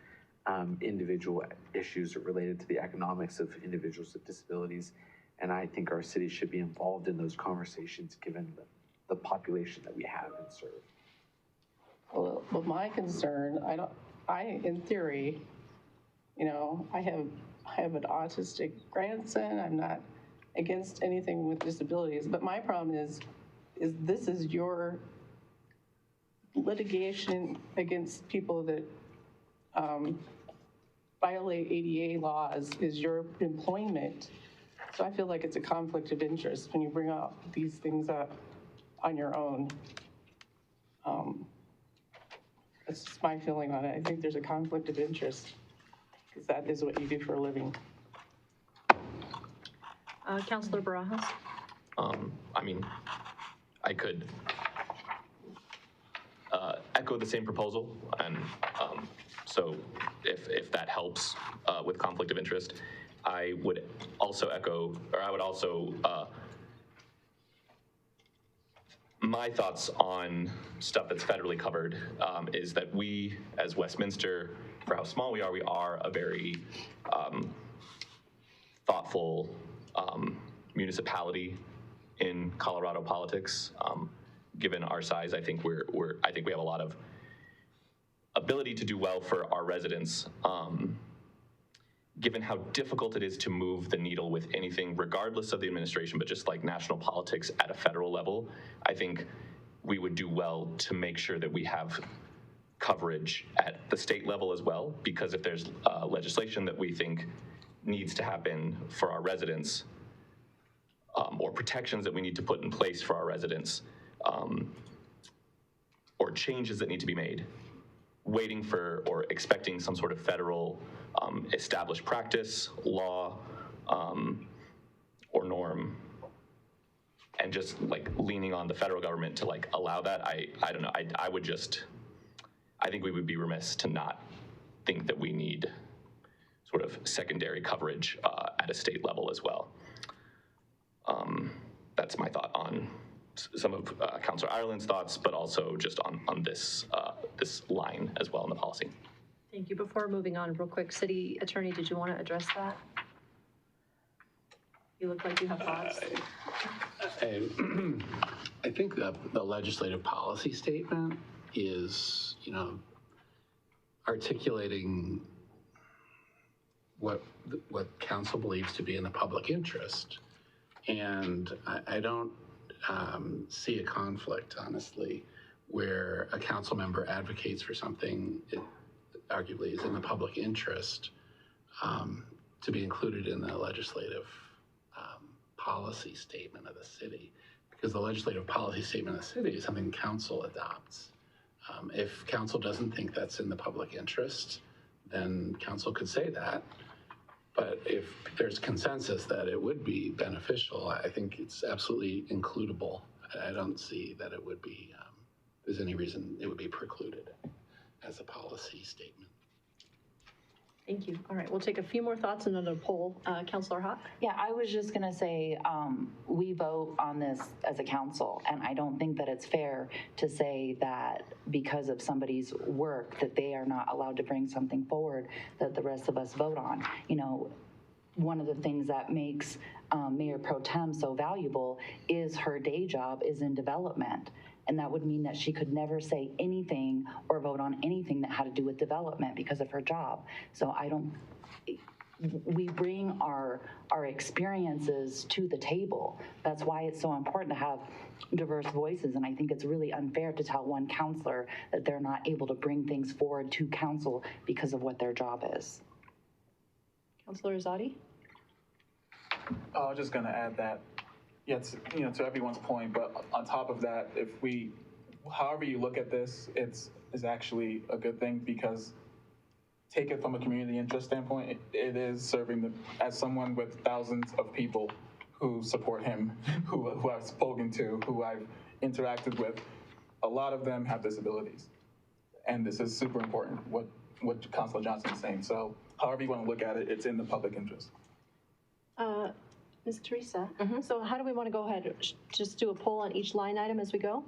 Speaker 6: individual issues related to the economics of individuals with disabilities. And I think our city should be involved in those conversations given the population that we have and serve.
Speaker 3: Well, my concern, in theory, you know, I have an autistic grandson. I'm not against anything with disabilities, but my problem is this is your litigation against people that violate ADA laws, is your employment. So I feel like it's a conflict of interest when you bring up these things up on your own. That's just my feeling on it. I think there's a conflict of interest because that is what you do for a living.
Speaker 1: Councilor Barajas?
Speaker 5: I mean, I could echo the same proposal, and so if that helps with conflict of interest, I would also echo, or I would also, my thoughts on stuff that's federally covered is that we, as Westminster, for how small we are a very thoughtful municipality in Colorado politics. Given our size, I think we have a lot of ability to do well for our residents. Given how difficult it is to move the needle with anything, regardless of the administration, but just like national politics at a federal level, I think we would do well to make sure that we have coverage at the state level as well, because if there's legislation that we think needs to happen for our residents, or protections that we need to put in place for our residents, or changes that need to be made, waiting for or expecting some sort of federal established practice, law, or norm, and just like leaning on the federal government to like allow that, I don't know, I think we would be remiss to not think that we need sort of secondary coverage at a state level as well. That's my thought on some of Councilor Ireland's thoughts, but also just on this this line as well in the policy.
Speaker 1: Thank you. Before moving on, real quick, City Attorney, did you want to address that? You look like you have thoughts.
Speaker 7: I think the legislative policy statement is, you know, articulating what council believes to be in the public interest. And I don't see a conflict, honestly, where a council member advocates for something it arguably is in the public interest to be included in the legislative policy statement of the city. Because the legislative policy statement of the city is something council adopts. If council doesn't think that's in the public interest, then council could say that. But if there's consensus that it would be beneficial, I think it's absolutely includable. I don't see that it would be, there's any reason it would be precluded as a policy statement.
Speaker 1: Thank you. All right, we'll take a few more thoughts and then a poll. Councilor Hawk?
Speaker 8: Yeah, I was just going to say, we vote on this as a council, and I don't think that it's fair to say that because of somebody's work that they are not allowed to bring something forward that the rest of us vote on. You know, one of the things that makes Mayor Pro Tem so valuable is her day job is in development. And that would mean that she could never say anything or vote on anything that had to do with development because of her job. So we bring our experiences to the table. That's why it's so important to have diverse voices, and I think it's really unfair to tell one counselor that they're not able to bring things forward to council because of what their job is.
Speaker 1: Councilor Azadi?
Speaker 2: I was just going to add that, to everyone's point, but on top of that, however you look at this, it's actually a good thing, because take it from a community interest standpoint, it is serving as someone with thousands of people who support him, who I've spoken to, who I've interacted with. A lot of them have disabilities. And this is super important, what Councilor Johnson is saying. So however you want to look at it, it's in the public interest.
Speaker 1: Ms. Teresa, so how do we want to go ahead? Just do a poll on each line item as we go?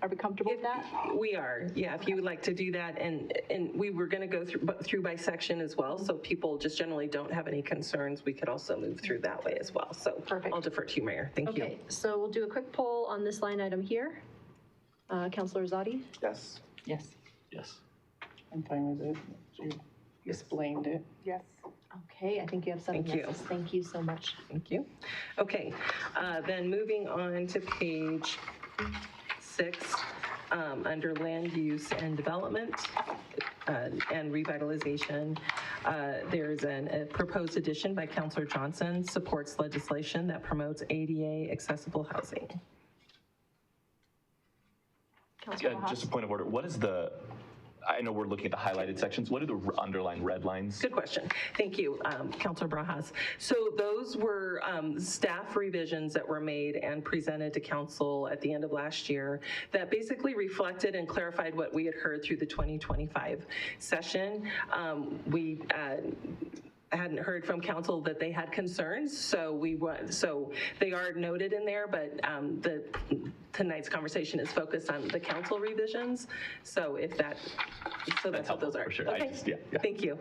Speaker 1: Are we comfortable with that?
Speaker 15: We are, yeah, if you would like to do that. And we were going to go through by section as well, so people just generally don't have any concerns. We could also move through that way as well. So perfect. I'll defer to you, Mayor. Thank you.
Speaker 1: Okay, so we'll do a quick poll on this line item here. Councilor Azadi?
Speaker 2: Yes.
Speaker 3: Yes.
Speaker 2: Yes.
Speaker 3: I'm fine with it. You explained it.
Speaker 9: Yes.
Speaker 1: Okay, I think you have something.
Speaker 15: Thank you.
Speaker 1: Thank you so much.
Speaker 15: Thank you. Okay, then moving on to page 6, under land use and development and revitalization, there's a proposed addition by Councilor Johnson, supports legislation that promotes ADA accessible housing.
Speaker 5: Just a point of order. What is I know we're looking at the highlighted sections. What are the underlined red lines?
Speaker 15: Good question. Thank you, Councilor Barajas. So those were staff revisions that were made and presented to council at the end of last year that basically reflected and clarified what we had heard through the 2025 session. We hadn't heard from council that they had concerns, so they are noted in there, but tonight's conversation is focused on the council revisions. So that's what those are.
Speaker 5: For sure.
Speaker 15: Okay. Thank you.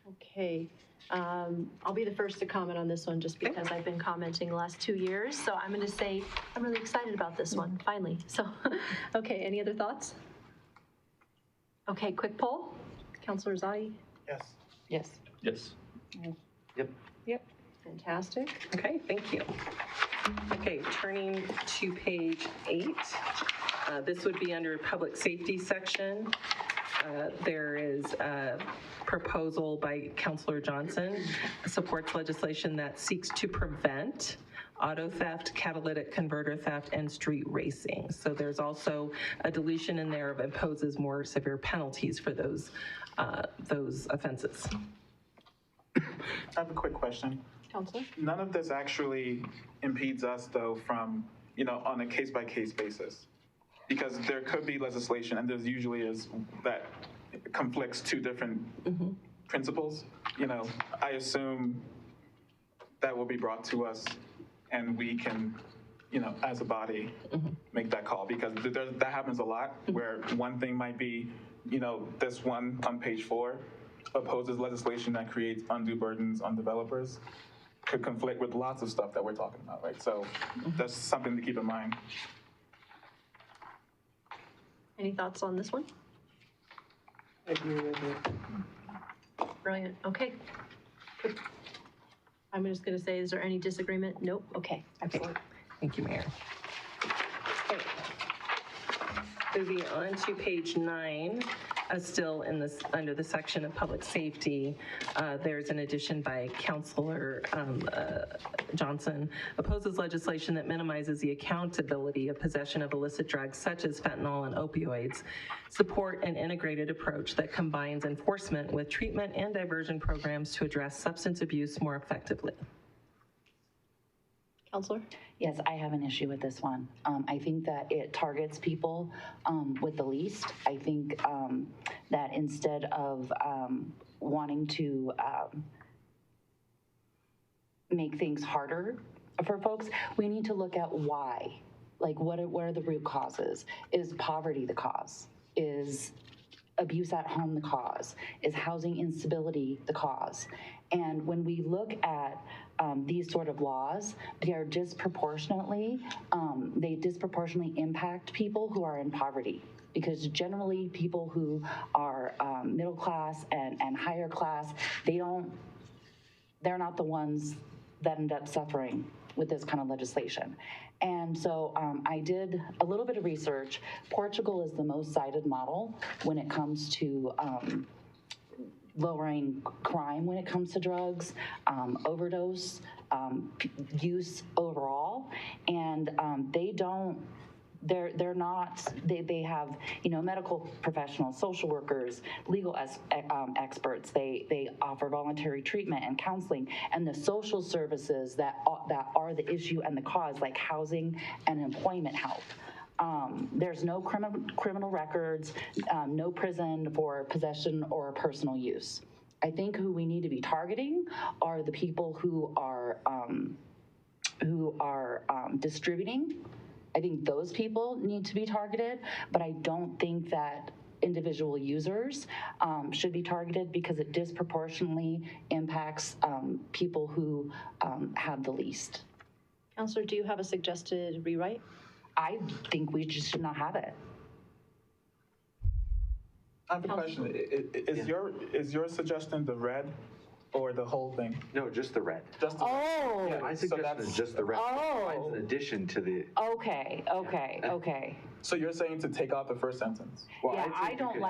Speaker 1: Okay. I'll be the first to comment on this one just because I've been commenting the last 2 years. So I'm going to say I'm really excited about this one, finally. So, okay, any other thoughts? Okay, quick poll. Councilor Azadi?
Speaker 2: Yes.
Speaker 3: Yes.
Speaker 5: Yes.
Speaker 15: Yep.
Speaker 1: Fantastic.
Speaker 15: Okay, thank you. Okay, turning to page 8. This would be under public safety section. There is a proposal by Councilor Johnson, supports legislation that seeks to prevent auto theft, catalytic converter theft, and street racing. So there's also a deletion in there of imposes more severe penalties for those offenses.
Speaker 2: I have a quick question.
Speaker 1: Councilor?
Speaker 2: None of this actually impedes us, though, from, on a case-by-case basis. Because there could be legislation, and there usually is, that conflicts two different principles. I assume that will be brought to us, and we can, as a body, make that call. Because that happens a lot, where one thing might be, this one on page 4 opposes legislation that creates undue burdens on developers, could conflict with lots of stuff that we're talking about, right? So that's something to keep in mind.
Speaker 1: Any thoughts on this one?
Speaker 3: I agree with it.
Speaker 1: Brilliant. Okay. Good. I'm just going to say, is there any disagreement? Nope. Okay. Excellent.
Speaker 15: Thank you, Mayor. Okay. Moving on to page 9, still under the section of public safety, there's an addition by Councilor Johnson, opposes legislation that minimizes the accountability of possession of illicit drugs such as fentanyl and opioids, support an integrated approach that combines enforcement with treatment and diversion programs to address substance abuse more effectively.
Speaker 1: Councilor?
Speaker 8: Yes, I have an issue with this one. I think that it targets people with the least. I think that instead of wanting to make things harder for folks, we need to look at why. Like, what are the root causes? Is poverty the cause? Is abuse at home the cause? Is housing instability the cause? And when we look at these sort of laws, they are disproportionately impact people who are in poverty, because generally people who are middle class and higher class, they don't they're not the ones that end up suffering with this kind of legislation. And so I did a little bit of research. Portugal is the most cited model when it comes to lowering crime when it comes to drugs, overdose use overall, and they're not, they have, medical professionals, social workers, legal experts. They offer voluntary treatment and counseling, and the social services that are the issue and the cause, like housing and employment help. There's no criminal records, no prison for possession or personal use. I think who we need to be targeting are the people who are distributing. I think those people need to be targeted, but I don't think that individual users should be targeted because it disproportionately impacts people who have the least.
Speaker 1: Counselor, do you have a suggested rewrite?
Speaker 8: I think we just should not have it.
Speaker 2: I have a question. Is your suggestion the red or the whole thing?
Speaker 6: No, just the red.
Speaker 2: Just the red.
Speaker 6: Yeah, my suggestion is just the red. Mine's in addition to the.
Speaker 8: Okay.
Speaker 2: So you're saying to take out the first sentence?
Speaker 6: Well,
Speaker 8: Yeah, I don't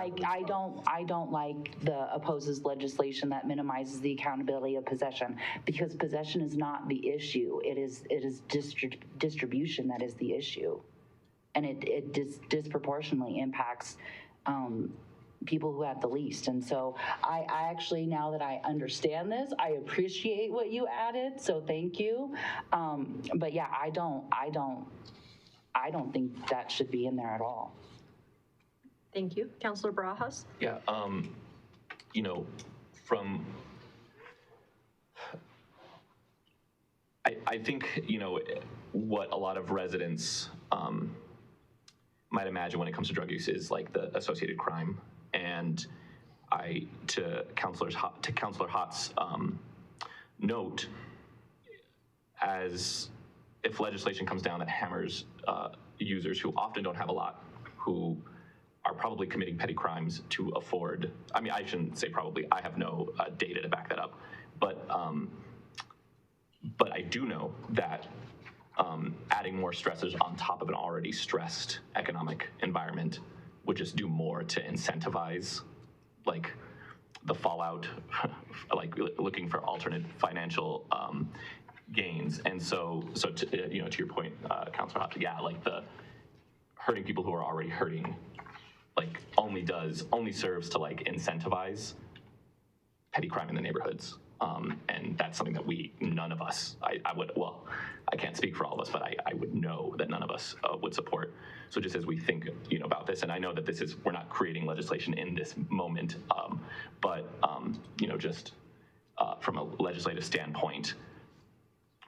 Speaker 8: like the opposes legislation that minimizes the accountability of possession, because possession is not the issue. It is distribution that is the issue, and it disproportionately impacts people who have the least. And so I actually, now that I understand this, I appreciate what you added. So thank you. But yeah, I don't think that should be in there at all.
Speaker 1: Thank you. Counselor Barajas?
Speaker 5: Yeah, I think, what a lot of residents might imagine when it comes to drug use is like the associated crime. And to Counselor Hott's note, as if legislation comes down that hammers users who often don't have a lot, who are probably committing petty crimes to afford, I mean, I shouldn't say probably, I have no data to back that up, but I do know that adding more stressors on top of an already stressed economic environment would just do more to incentivize like the fallout, like looking for alternate financial gains. And so to your point, Councilor Hott, yeah, like the hurting people who are already hurting, like only serves to like incentivize petty crime in the neighborhoods. And that's something that none of us, I can't speak for all of us, but I would know that none of us would support. So just as we think, about this, and I know that we're not creating legislation in this moment, but just from a legislative standpoint,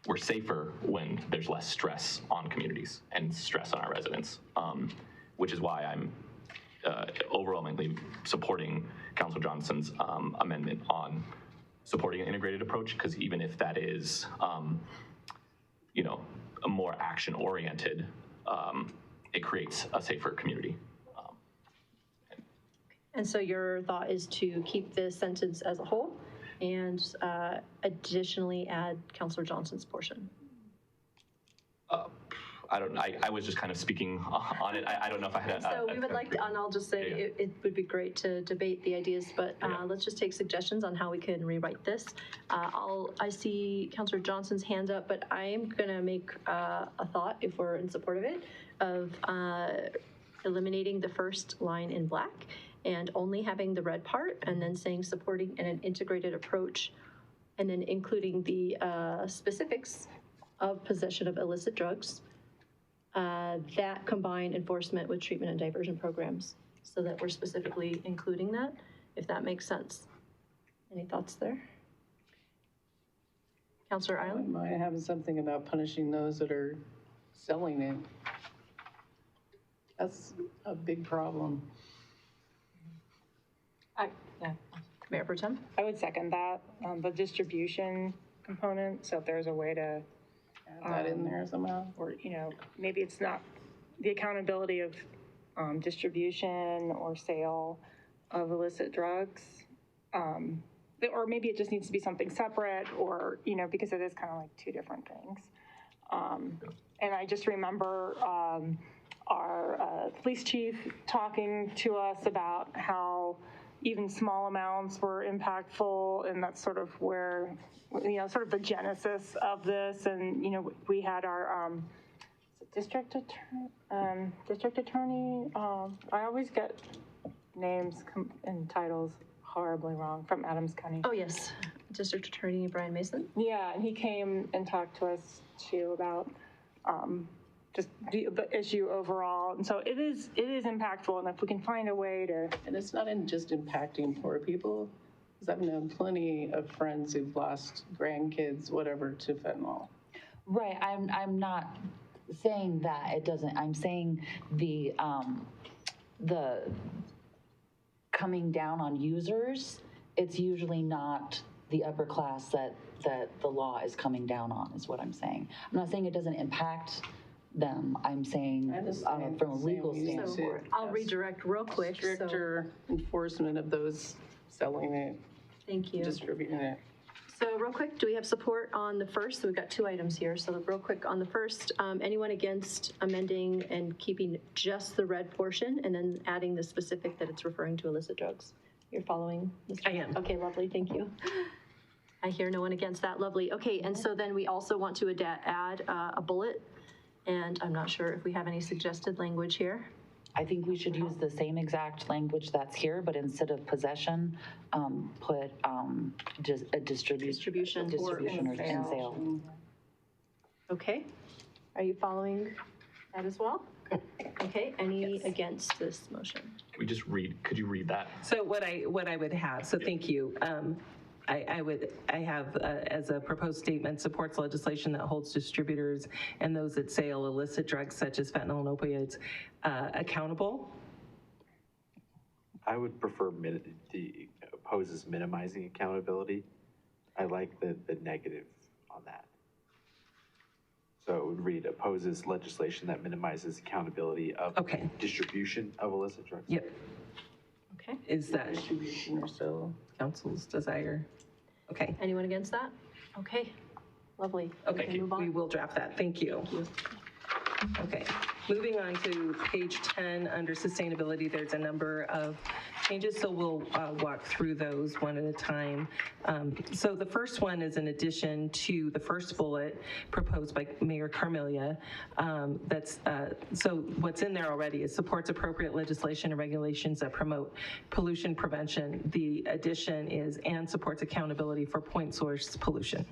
Speaker 5: we're safer when there's less stress on communities and stress on our residents, which is why I'm overwhelmingly supporting Councilor Johnson's amendment on supporting an integrated approach, because even if that is, a more action-oriented, it creates a safer community.
Speaker 1: And so your thought is to keep this sentence as a whole and additionally add Counselor Johnson's portion?
Speaker 5: I was just kind of speaking on it. I don't know if I had
Speaker 1: So we would like to, and I'll just say it would be great to debate the ideas, but let's just take suggestions on how we can rewrite this. I see Counselor Johnson's hand up, but I'm gonna make a thought, if we're in support of it, of eliminating the first line in black and only having the red part, and then saying supporting an integrated approach, and then including the specifics of possession of illicit drugs, that combine enforcement with treatment and diversion programs, so that we're specifically including that, if that makes sense. Any thoughts there? Councilor Island?
Speaker 3: I have something about punishing those that are selling it. That's a big problem.
Speaker 1: Mayor Pro Tem?
Speaker 9: I would second that, the distribution component, so if there's a way to
Speaker 3: add that in there somehow.
Speaker 9: Or, maybe it's not the accountability of distribution or sale of illicit drugs. or maybe it just needs to be something separate, or, you know, because it is kind of like two different things. And I just remember our police chief talking to us about how even small amounts were impactful, and that's sort of where, you know, sort of the genesis of this. And, you know, we had our district attorney, I always get names and titles horribly wrong, from Adams County.
Speaker 1: Oh, yes. District Attorney Brian Mason.
Speaker 9: Yeah, and he came and talked to us too about just the issue overall. And so it is impactful, and if we can find a way to.
Speaker 3: And it's not just impacting poor people, because I've known plenty of friends who've lost grandkids, whatever, to fentanyl.
Speaker 8: Right, I'm not saying that it doesn't, I'm saying the coming down on users, it's usually not the upper class that the law is coming down on, is what I'm saying. I'm not saying it doesn't impact them. I'm saying from a legal standpoint.
Speaker 1: I'll redirect real quick.
Speaker 3: Stricter enforcement of those selling it.
Speaker 1: Thank you.
Speaker 3: Distributing it.
Speaker 1: So real quick, do we have support on the first? So we've got 2 items here. So real quick on the first, anyone against amending and keeping just the red portion and then adding the specific that it's referring to illicit drugs? You're following, Mr.
Speaker 15: I am.
Speaker 1: Okay, lovely, thank you. I hear no one against that, lovely. Okay, and so then we also want to add a bullet, and I'm not sure if we have any suggested language here.
Speaker 8: I think we should use the same exact language that's here, but instead of possession, put just a distribution or sale.
Speaker 1: Okay, are you following that as well? Okay, any against this motion?
Speaker 5: Can we just could you read that?
Speaker 15: So what I would have, so thank you. I have as a proposed statement, supports legislation that holds distributors and those that sell illicit drugs such as fentanyl and opioids accountable.
Speaker 6: I would prefer opposes minimizing accountability. I like the negative on that. So it would read opposes legislation that minimizes accountability of distribution of illicit drugs.
Speaker 15: Yep.
Speaker 1: Okay.
Speaker 15: Is that
Speaker 3: distribution or sale?
Speaker 15: Council's desire? Okay.
Speaker 1: Anyone against that? Okay, lovely.
Speaker 15: Okay,
Speaker 1: we can move on.
Speaker 15: we will draft that. Thank you.
Speaker 1: Thank you.
Speaker 15: Okay, moving on to page 10, under sustainability, there's a number of changes, so we'll walk through those one at a time. So the first one is in addition to the first bullet proposed by Mayor Carmelia. So what's in there already is supports appropriate legislation and regulations that promote pollution prevention. The addition is and supports accountability for point source pollution.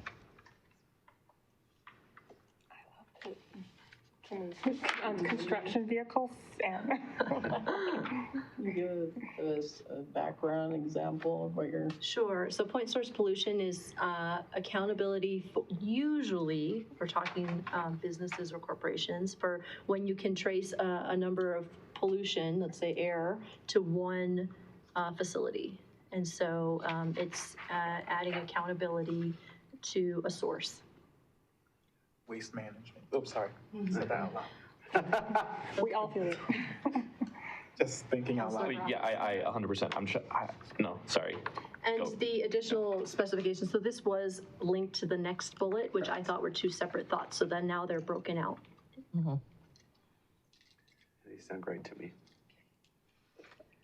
Speaker 9: Construction vehicles and.
Speaker 3: Can you give us a background example of what you're?
Speaker 1: Sure. So point source pollution is accountability. Usually, we're talking businesses or corporations for when you can trace a number of pollution, let's say air, to one facility. And so it's adding accountability to a source.
Speaker 2: Waste management. Oops, sorry. Said that out loud.
Speaker 9: We all feel it.
Speaker 2: Just thinking out loud.
Speaker 5: Yeah, I 100%. I'm sure. No, sorry.
Speaker 1: And
Speaker 5: Go.
Speaker 1: the additional specifications, so this was linked to the next bullet, which I thought were 2 separate thoughts. So then now they're broken out.
Speaker 6: They sound great to me.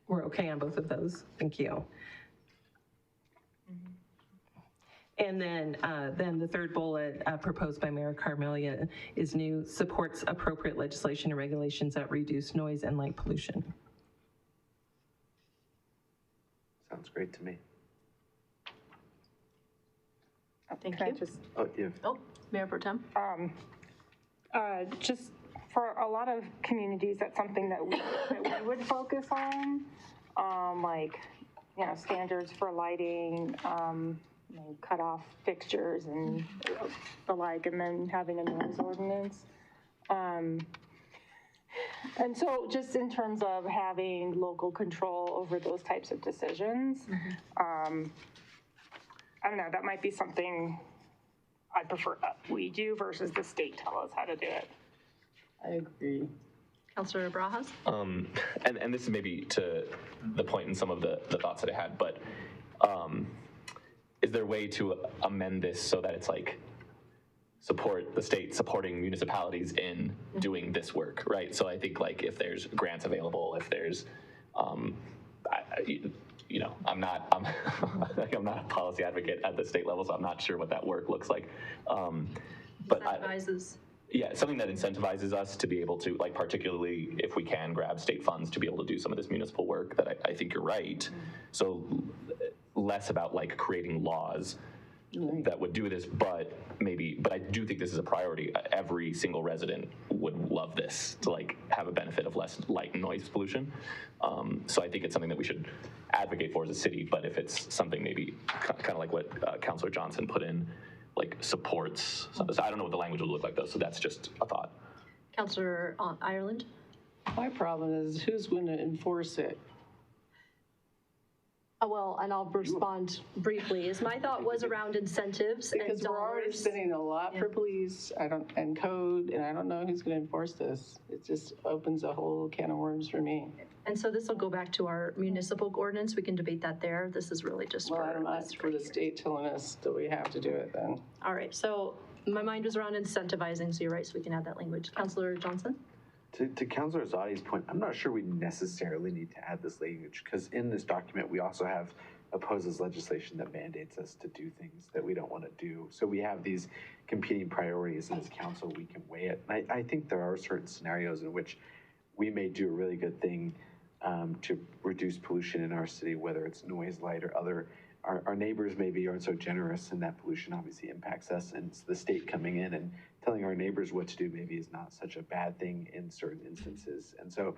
Speaker 15: We're okay on both of those. Thank you. And then the third bullet proposed by Mayor Carmelia is new, supports appropriate legislation and regulations that reduce noise and light pollution.
Speaker 6: Sounds great to me.
Speaker 1: Thank
Speaker 9: Can I
Speaker 1: you.
Speaker 9: just,
Speaker 1: Mayor Pro Tem.
Speaker 9: just for a lot of communities, that's something that we would focus on, like, you know, standards for lighting, you know, cut off fixtures and the like, and then having a noise ordinance. And so just in terms of having local control over those types of decisions, I don't know, that might be something I prefer we do versus the state tell us how to do it.
Speaker 3: I agree.
Speaker 1: Councilor Barajas?
Speaker 5: And this is maybe to the point in some of the thoughts that I had, but is there a way to amend this so that it's like support the state supporting municipalities in doing this work, right? So I think like if there's grants available, if there's, you know, I'm not a policy advocate at the state level, so I'm not sure what that work looks like. But yeah, something that incentivizes us to be able to, like, particularly if we can grab state funds to be able to do some of this municipal work, that I think you're right. So less about like creating laws that would do this, but I do think this is a priority. Every single resident would love this, to like have a benefit of less light and noise pollution. So I think it's something that we should advocate for as a city, but if it's something maybe kind of like what Councilor Johnson put in, like supports, so I don't know what the language would look like though, so that's just a thought.
Speaker 1: Councilor Ireland?
Speaker 3: My problem is who's going to enforce it?
Speaker 1: Well, and I'll respond briefly, is my thought was around incentives and
Speaker 3: Because we're already
Speaker 1: dollars.
Speaker 3: spending a lot for police, and code, and I don't know who's going to enforce this. It just opens a whole can of worms for me.
Speaker 1: And so this will go back to our municipal ordinance. We can debate that there. This is really just
Speaker 3: Well, I'm not for the state telling us that we have to do it then.
Speaker 1: All right, so my mind was around incentivizing, so you're right, so we can add that language. Councilor Johnson?
Speaker 6: To Councilor Zadi's point, I'm not sure we necessarily need to add this language, because in this document, we also have opposes legislation that mandates us to do things that we don't want to do. So we have these competing priorities, and as council, we can weigh it. And I think there are certain scenarios in which we may do a really good thing to reduce pollution in our city, whether it's noise, light, or other. Our neighbors maybe aren't so generous, and that pollution obviously impacts us, and it's the state coming in and telling our neighbors what to do maybe is not such a bad thing in certain instances. And so,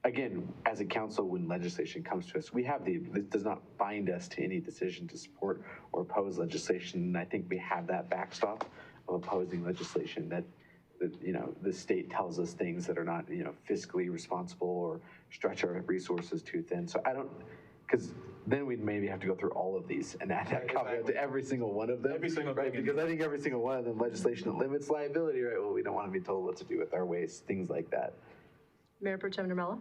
Speaker 6: again, as a council, when legislation comes to us, we have it does not bind us to any decision to support or oppose legislation, and I think we have that backstop of opposing legislation that you know, the state tells us things that are not, you know, fiscally responsible or stretch our resources too thin. So I don't, because then we'd maybe have to go through all of these and add that caveat to every single one of them.
Speaker 2: Every single
Speaker 6: right?
Speaker 2: thing.
Speaker 6: Because I think every single one of them, legislation that limits liability, right? Well, we don't want to be told what to do with our waste, things like that.
Speaker 1: Mayor Pro Tem Nermella?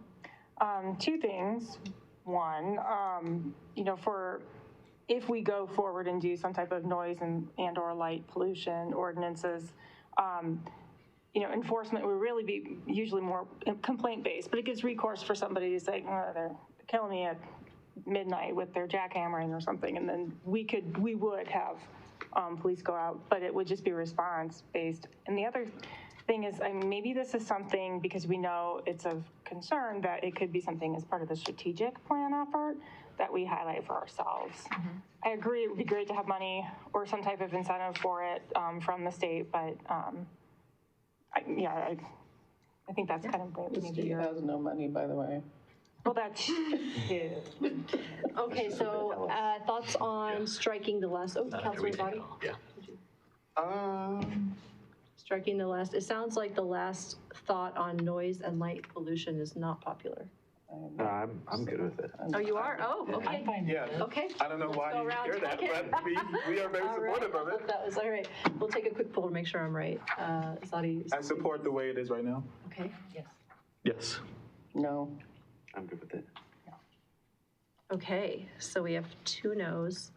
Speaker 9: Two things. One, you know, if we go forward and do some type of noise and or light pollution ordinances, you know, enforcement would really be usually more complaint-based, but it gives recourse for somebody to say, oh, they're killing me at midnight with their jackhammering or something, and then we would have police go out, but it would just be response-based. And the other thing is, maybe this is something, because we know it's of concern, that it could be something as part of the strategic plan effort that we highlight for ourselves. I agree, it would be great to have money or some type of incentive for it from the state, but I think that's kind of what we
Speaker 3: The
Speaker 9: need to
Speaker 3: state
Speaker 9: do.
Speaker 3: has no money, by the way.
Speaker 9: Well, that's, yeah.
Speaker 1: Okay, so thoughts on striking the last, Councilor Zadi?
Speaker 6: Yeah.
Speaker 1: Striking the last, it sounds like the last thought on noise and light pollution is not popular.
Speaker 6: No, I'm good with it.
Speaker 1: Oh, you are? Oh, okay.
Speaker 2: Yeah.
Speaker 1: Okay.
Speaker 2: I don't know
Speaker 1: Let's
Speaker 2: why
Speaker 1: go
Speaker 2: you
Speaker 1: around.
Speaker 2: hear that,
Speaker 1: Okay.
Speaker 2: but we are very
Speaker 1: All right.
Speaker 2: supportive of it.
Speaker 1: That was all right. We'll take a quick poll to make sure I'm right. Zadi?
Speaker 2: I support the way it is right now.
Speaker 1: Okay. Yes.
Speaker 5: Yes.
Speaker 3: No.
Speaker 6: I'm good with it.
Speaker 1: Okay, so we have 2 no's,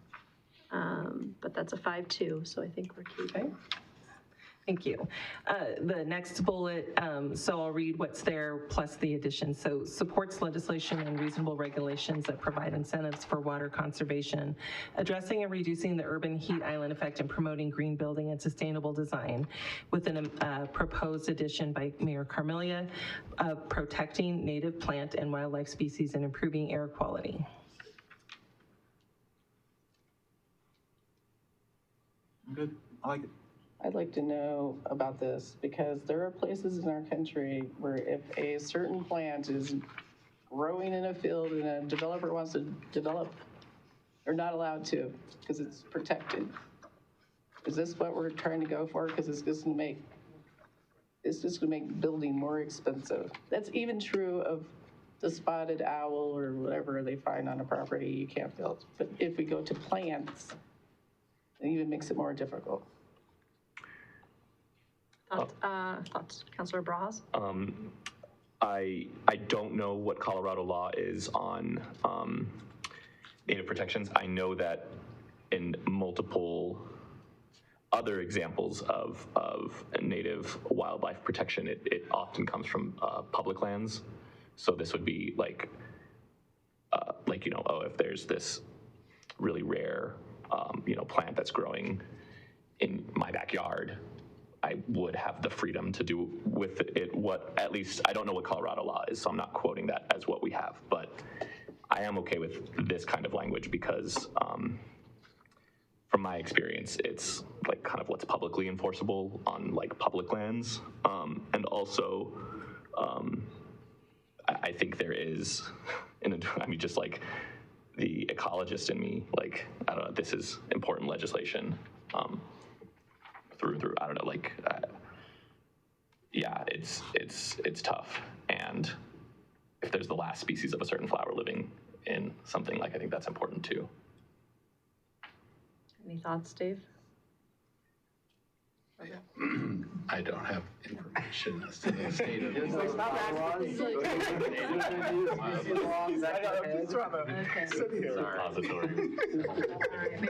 Speaker 1: but that's a 5-2, so I think we're keeping.
Speaker 15: Thank you. The next bullet, so I'll read what's there plus the addition. So supports legislation and reasonable regulations that provide incentives for water conservation, addressing and reducing the urban heat island effect and promoting green building and sustainable design, with a proposed addition by Mayor Carmelia of protecting native plant and wildlife species and improving air quality.
Speaker 2: Good, I like it.
Speaker 3: I'd like to know about this, because there are places in our country where if a certain plant is growing in a field and a developer wants to develop, they're not allowed to because it's protected. Is this what we're trying to go for? Because it's just going to make building more expensive. That's even true of the spotted owl or whatever they find on a property you can't build. But if we go to plants, it even makes it more difficult.
Speaker 1: Thoughts, Councilor Bras?
Speaker 5: I don't know what Colorado law is on native protections. I know that in multiple other examples of native wildlife protection, it often comes from public lands. So this would be like, if there's this really rare, plant that's growing in my backyard, I would have the freedom to do with it what, at least, I don't know what Colorado law is, so I'm not quoting that as what we have, but I am okay with this kind of language because from my experience, it's like kind of what's publicly enforceable on like public lands. And also, I think there is, just like the ecologist in me, like, I don't know, this is important legislation through, I don't know, like, yeah, it's tough. And if there's the last species of a certain flower living in something, like, I think that's important too.
Speaker 1: Any thoughts, Dave?
Speaker 7: I don't have information as to the state of
Speaker 1: Mayor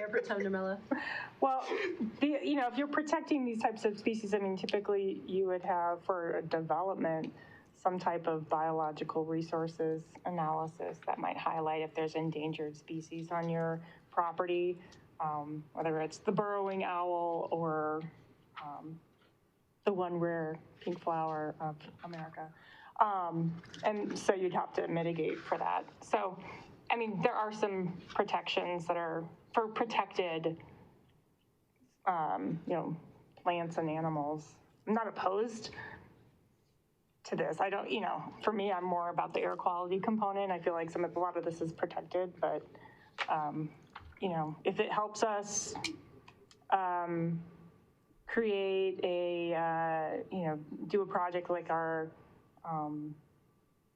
Speaker 1: Pro Tem Namella.
Speaker 9: Well, if you're protecting these types of species, I mean, typically you would have for a development some type of biological resources analysis that might highlight if there's endangered species on your property, whether it's the burrowing owl or the one rare pink flower of America. And so you'd have to mitigate for that. So, I mean, there are some protections that are for protected, plants and animals. I'm not opposed to this. I don't, for me, I'm more about the air quality component. I feel like a lot of this is protected, but, if it helps us, create a, do a project like our, oh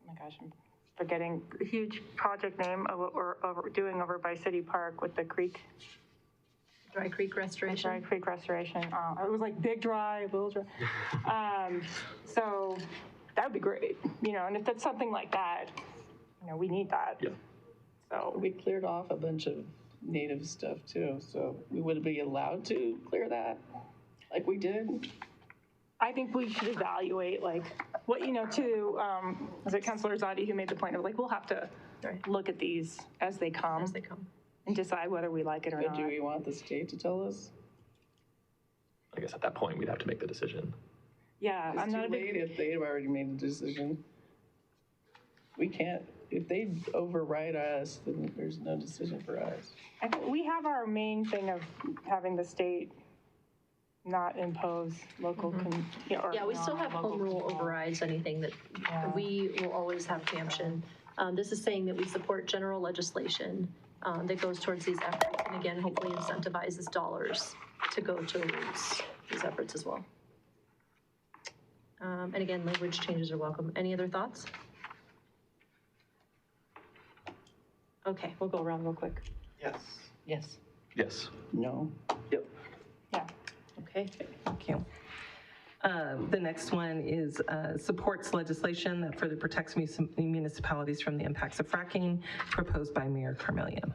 Speaker 9: my gosh, I'm forgetting a huge project name of what we're doing over by City Park with the creek.
Speaker 1: Dry Creek Restoration.
Speaker 9: Dry Creek Restoration. It was like Big Dry, Little Dry. So that would be great, and if it's something like that, we need that.
Speaker 5: Yeah.
Speaker 3: So we cleared off a bunch of native stuff too, so we would be allowed to clear that like we did?
Speaker 9: I think we should evaluate was it Councilor Zadi who made the point of we'll have to look at these as they come. And decide whether we like it or not.
Speaker 3: Do we want the state to tell us?
Speaker 5: I guess at that point, we'd have to make the decision.
Speaker 9: Yeah,
Speaker 3: it's too late if they've already made the decision. We can't, if they override us, then there's no decision for us.
Speaker 9: I think we have our main thing of having the state not impose local,
Speaker 1: we still have home rule overrides anything that we will always have preemption. This is saying that we support general legislation that goes towards these efforts, and again, hopefully incentivizes dollars to go towards these efforts as well. And again, language changes are welcome. Any other thoughts? Okay, we'll go around real quick.
Speaker 6: Yes.
Speaker 3: Yes.
Speaker 5: Yes.
Speaker 3: No.
Speaker 6: Yep.
Speaker 9: Yeah.
Speaker 1: Okay.
Speaker 15: Thank you. The next one is supports legislation that further protects municipalities from the impacts of fracking, proposed by Mayor Carmelian.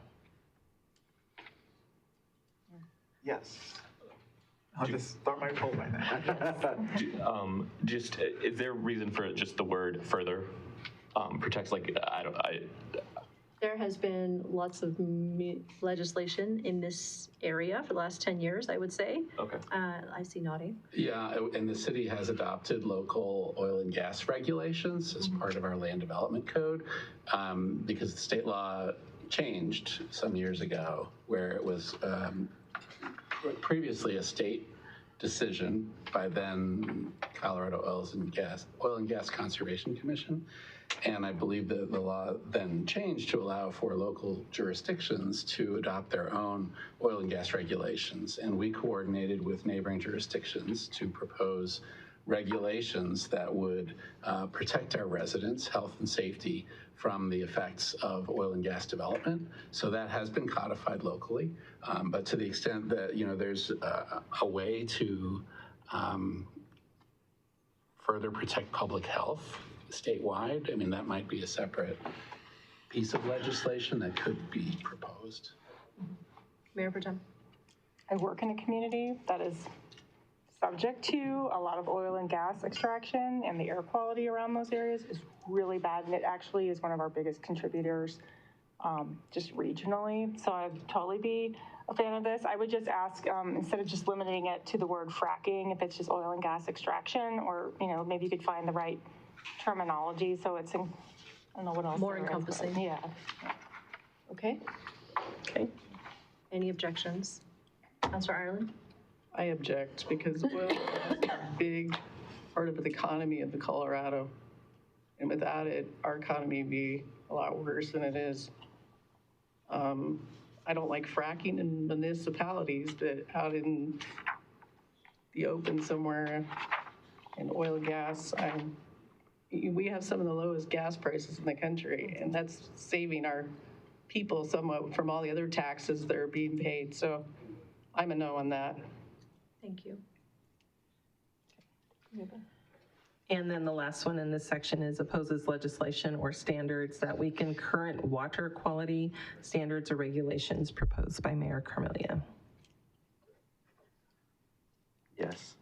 Speaker 6: Yes.
Speaker 2: I'll just start my poll by now.
Speaker 5: Just, is there a reason for just the word further protects,
Speaker 1: There has been lots of legislation in this area for the last 10 years, I would say.
Speaker 5: Okay.
Speaker 1: I see nodding.
Speaker 7: Yeah, and the city has adopted local oil and gas regulations as part of our land development code because the state law changed some years ago where it was previously a state decision by then Colorado Oil and Gas Conservation Commission. And I believe that the law then changed to allow for local jurisdictions to adopt their own oil and gas regulations. And we coordinated with neighboring jurisdictions to propose regulations that would protect our residents' health and safety from the effects of oil and gas development. So that has been codified locally. But to the extent that, there's a way to further protect public health statewide, I mean, that might be a separate piece of legislation that could be proposed.
Speaker 1: Mayor Pro Tem.
Speaker 9: I work in a community that is subject to a lot of oil and gas extraction, and the air quality around those areas is really bad, and it actually is one of our biggest contributors just regionally. So I'd totally be a fan of this. I would just ask, instead of just limiting it to the word fracking, if it's just oil and gas extraction, or, you know, maybe you could find the right terminology so it's, I don't know what else.
Speaker 1: More
Speaker 9: there is, but
Speaker 1: encompassing.
Speaker 9: Yeah.
Speaker 1: Okay.
Speaker 15: Okay.
Speaker 1: Any objections? Councilor Ireland?
Speaker 3: I object because oil is a big part of the economy of the Colorado. And without it, our economy would be a lot worse than it is. I don't like fracking in municipalities, but out in the open somewhere in oil and gas, we have some of the lowest gas prices in the country, and that's saving our people somewhat from all the other taxes that are being paid. So I'm a no on that.
Speaker 1: Thank you.
Speaker 15: And then the last one in this section is opposes legislation or standards that weaken current water quality standards or regulations proposed by Mayor Carmelia.
Speaker 6: Yes.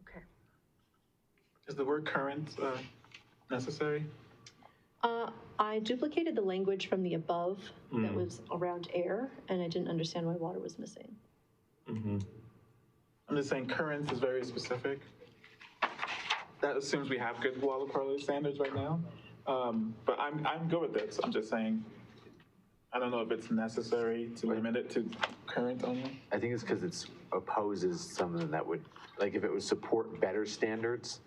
Speaker 1: Okay.
Speaker 2: Is the word current necessary?
Speaker 1: I duplicated the language from the above that was around air, and I didn't understand why water was missing.
Speaker 2: I'm just saying current is very specific. That assumes we have good water quality standards right now. But I'm good with this. I'm just saying, I don't know if it's necessary to limit it to current only.
Speaker 6: I think it's because it opposes something that would, like if it would support better standards,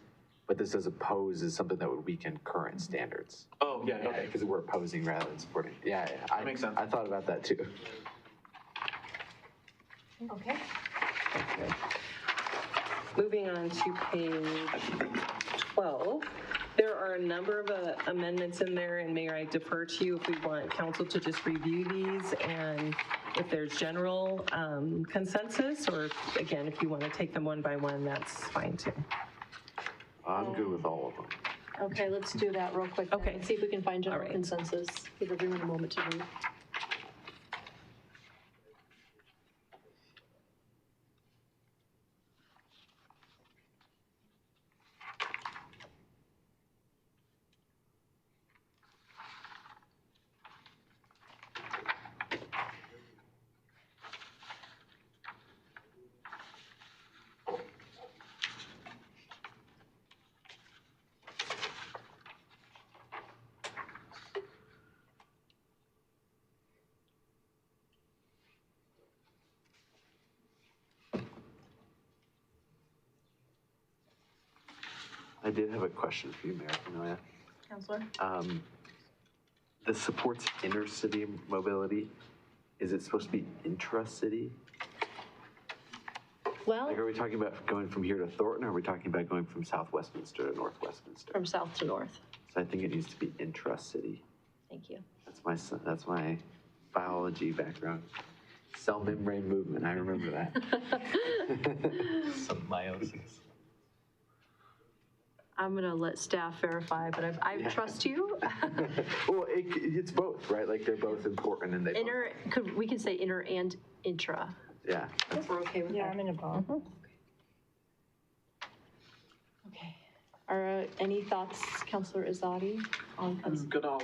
Speaker 6: but this does oppose is something that would weaken current standards.
Speaker 2: Oh, yeah, okay.
Speaker 6: Because we're opposing rather than supporting. Yeah, yeah.
Speaker 2: That makes sense.
Speaker 6: I thought about that too.
Speaker 1: Okay.
Speaker 15: Moving on to page 12, there are a number of amendments in there, and Mayor, I defer to you if we want council to just review these, and if there's general consensus, or again, if you want to take them one by one, that's fine too.
Speaker 6: I'm good with all of them.
Speaker 1: Okay, let's do that real quick.
Speaker 15: Okay.
Speaker 1: And see if we can find general
Speaker 15: All right.
Speaker 1: consensus. Give everyone a moment to read.
Speaker 6: I did have a question for you, Mayor Cornelia.
Speaker 1: Councilor?
Speaker 6: This supports intercity mobility. Is it supposed to be intra-city?
Speaker 1: Well,
Speaker 6: Like, are we talking about going from here to Thornton, or are we talking about going from South Westminster to North Westminster?
Speaker 1: from south to north.
Speaker 6: So I think it needs to be intra-city.
Speaker 1: Thank you.
Speaker 6: That's my biology background. Cell membrane movement, I remember that.
Speaker 12: Some meiosis.
Speaker 1: I'm going to let staff verify, but I trust you.
Speaker 6: Well, it's both, right? Like they're both important and they both,
Speaker 1: We can say inner and intra.
Speaker 6: yeah.
Speaker 1: If we're okay with
Speaker 9: Yeah,
Speaker 1: that.
Speaker 9: I'm in a ball.
Speaker 1: Okay. Are any thoughts, Councilor Izadi?
Speaker 2: I'm good all.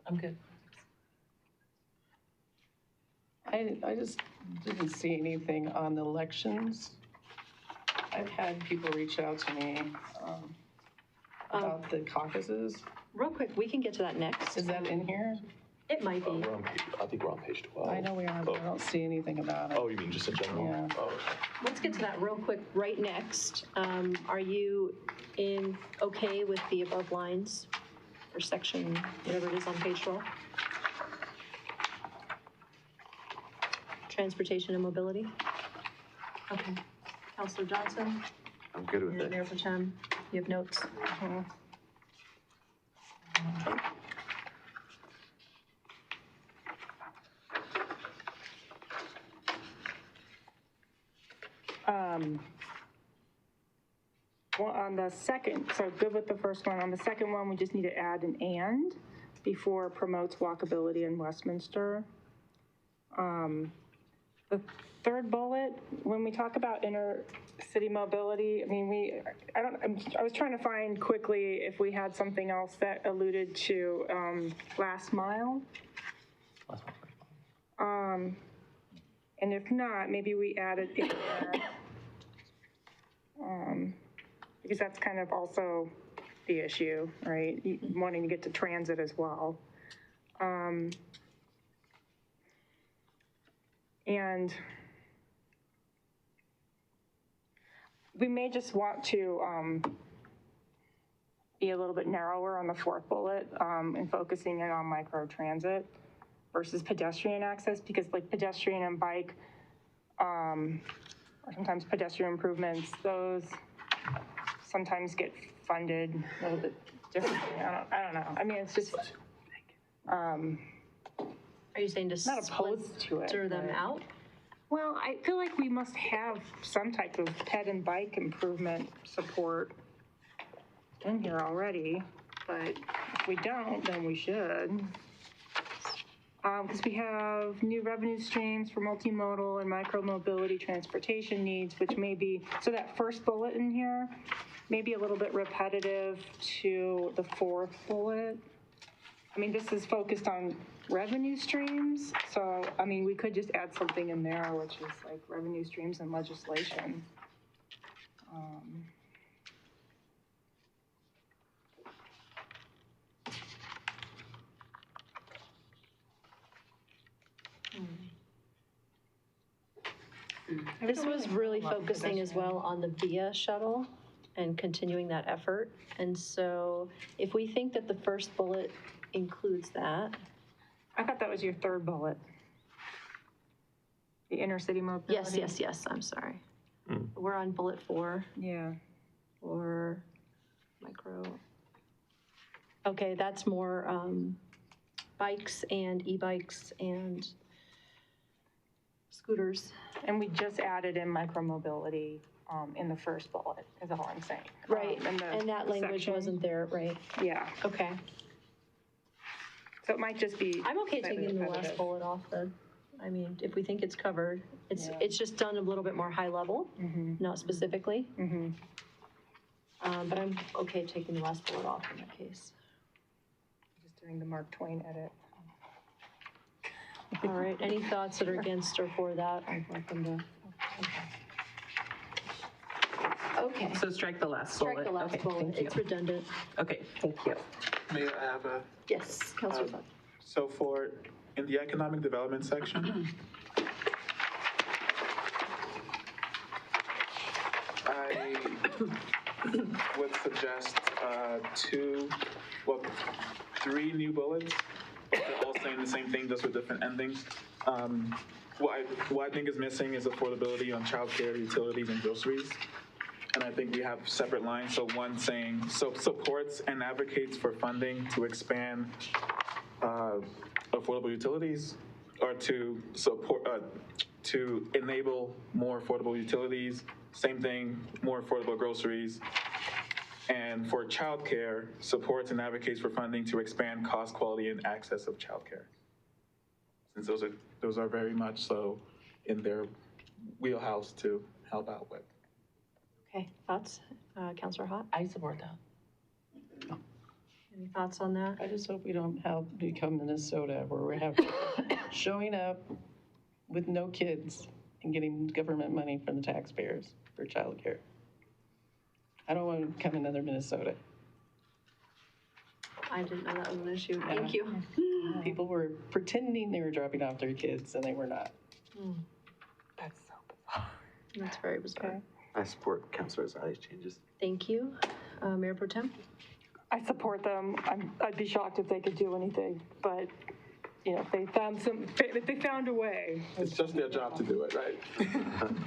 Speaker 1: I'm good.
Speaker 3: I just didn't see anything on elections. I've had people reach out to me about the caucuses.
Speaker 1: Real quick, we can get to that next.
Speaker 3: Is that in here?
Speaker 1: It might be.
Speaker 5: I think we're on page 12.
Speaker 3: I know we are, but I don't see anything about it.
Speaker 5: Oh, you mean just in general?
Speaker 3: Yeah.
Speaker 5: Oh, okay.
Speaker 1: Let's get to that real quick right next. Are you okay with the above lines for section, whatever it is on page 12? Transportation and mobility? Okay. Councilor Johnson?
Speaker 6: I'm good with it.
Speaker 1: Mayor Pro Tem, you have notes?
Speaker 9: Well, on the second, so good with the first one. On the second one, we just need to add an and before promotes walkability in Westminster. The third bullet, when we talk about inner city mobility, I mean, I was trying to find quickly if we had something else that alluded to last mile. And if not, maybe we add it in there. Because that's kind of also the issue, right? Wanting to get to transit as well. And we may just want to be a little bit narrower on the fourth bullet and focusing in on micro transit versus pedestrian access, because like pedestrian and bike, or sometimes pedestrian improvements, those sometimes get funded a little bit differently. I don't know. I mean, it's just.
Speaker 1: Are you saying to
Speaker 9: not opposed to it,
Speaker 1: them out?
Speaker 9: Well, I feel like we must have some type of ped and bike improvement support in here already, but if we don't, then we should. Because we have new revenue streams for multimodal and micro-mobility transportation needs, which may be, so that first bullet in here may be a little bit repetitive to the fourth bullet. I mean, this is focused on revenue streams, so, I mean, we could just add something in there, which is like revenue streams and legislation.
Speaker 1: This was really focusing as well on the VIA shuttle and continuing that effort. And so if we think that the first bullet includes that.
Speaker 9: I thought that was your third bullet. The inner city mobility.
Speaker 1: Yes, I'm sorry. We're on bullet 4.
Speaker 9: Yeah.
Speaker 1: Or micro. Okay, that's more bikes and e-bikes and scooters.
Speaker 9: And we just added in micromobility in the first bullet, is all I'm saying.
Speaker 1: Right, and that language wasn't there, right?
Speaker 9: Yeah.
Speaker 1: Okay.
Speaker 9: So it might just be.
Speaker 1: I'm okay taking the last bullet off then. I mean, if we think it's covered, it's just done a little bit more high level, not specifically. But I'm okay taking the last bullet off in that case.
Speaker 9: Just doing the Mark Twain edit.
Speaker 1: All right, any thoughts that are against or for that? I'd like them to. Okay.
Speaker 15: So strike the last bullet.
Speaker 1: Strike the last bullet.
Speaker 15: Thank you.
Speaker 1: It's redundant.
Speaker 15: Okay, thank you.
Speaker 2: Mayor, I have a.
Speaker 1: Yes, Councilor Buck.
Speaker 2: So in the economic development section, I would suggest 3 new bullets. They're all saying the same thing, just with different endings. What I think is missing is affordability on childcare, utilities, and groceries. And I think we have separate lines. So one saying, supports and advocates for funding to expand affordable utilities, or to support, to enable more affordable utilities. Same thing, more affordable groceries. And for childcare, supports and advocates for funding to expand cost, quality, and access of childcare. Since those are very much so in their wheelhouse to help out with.
Speaker 1: Okay, thoughts? Councilor Hott?
Speaker 3: I support that.
Speaker 1: Any thoughts on that?
Speaker 3: I just hope we don't become Minnesota, where we have showing up with no kids and getting government money from the taxpayers for childcare. I don't want to become another Minnesota.
Speaker 1: I didn't know that was an issue. Thank you.
Speaker 3: People were pretending they were dropping off their kids, and they were not.
Speaker 9: That's so bizarre.
Speaker 1: That's very bizarre.
Speaker 6: I support Councilor Zadi's changes.
Speaker 1: Thank you. Mayor Pro Tem?
Speaker 9: I support them. I'd be shocked if they could do anything, but if they found a way.
Speaker 2: It's just their job to do it, right?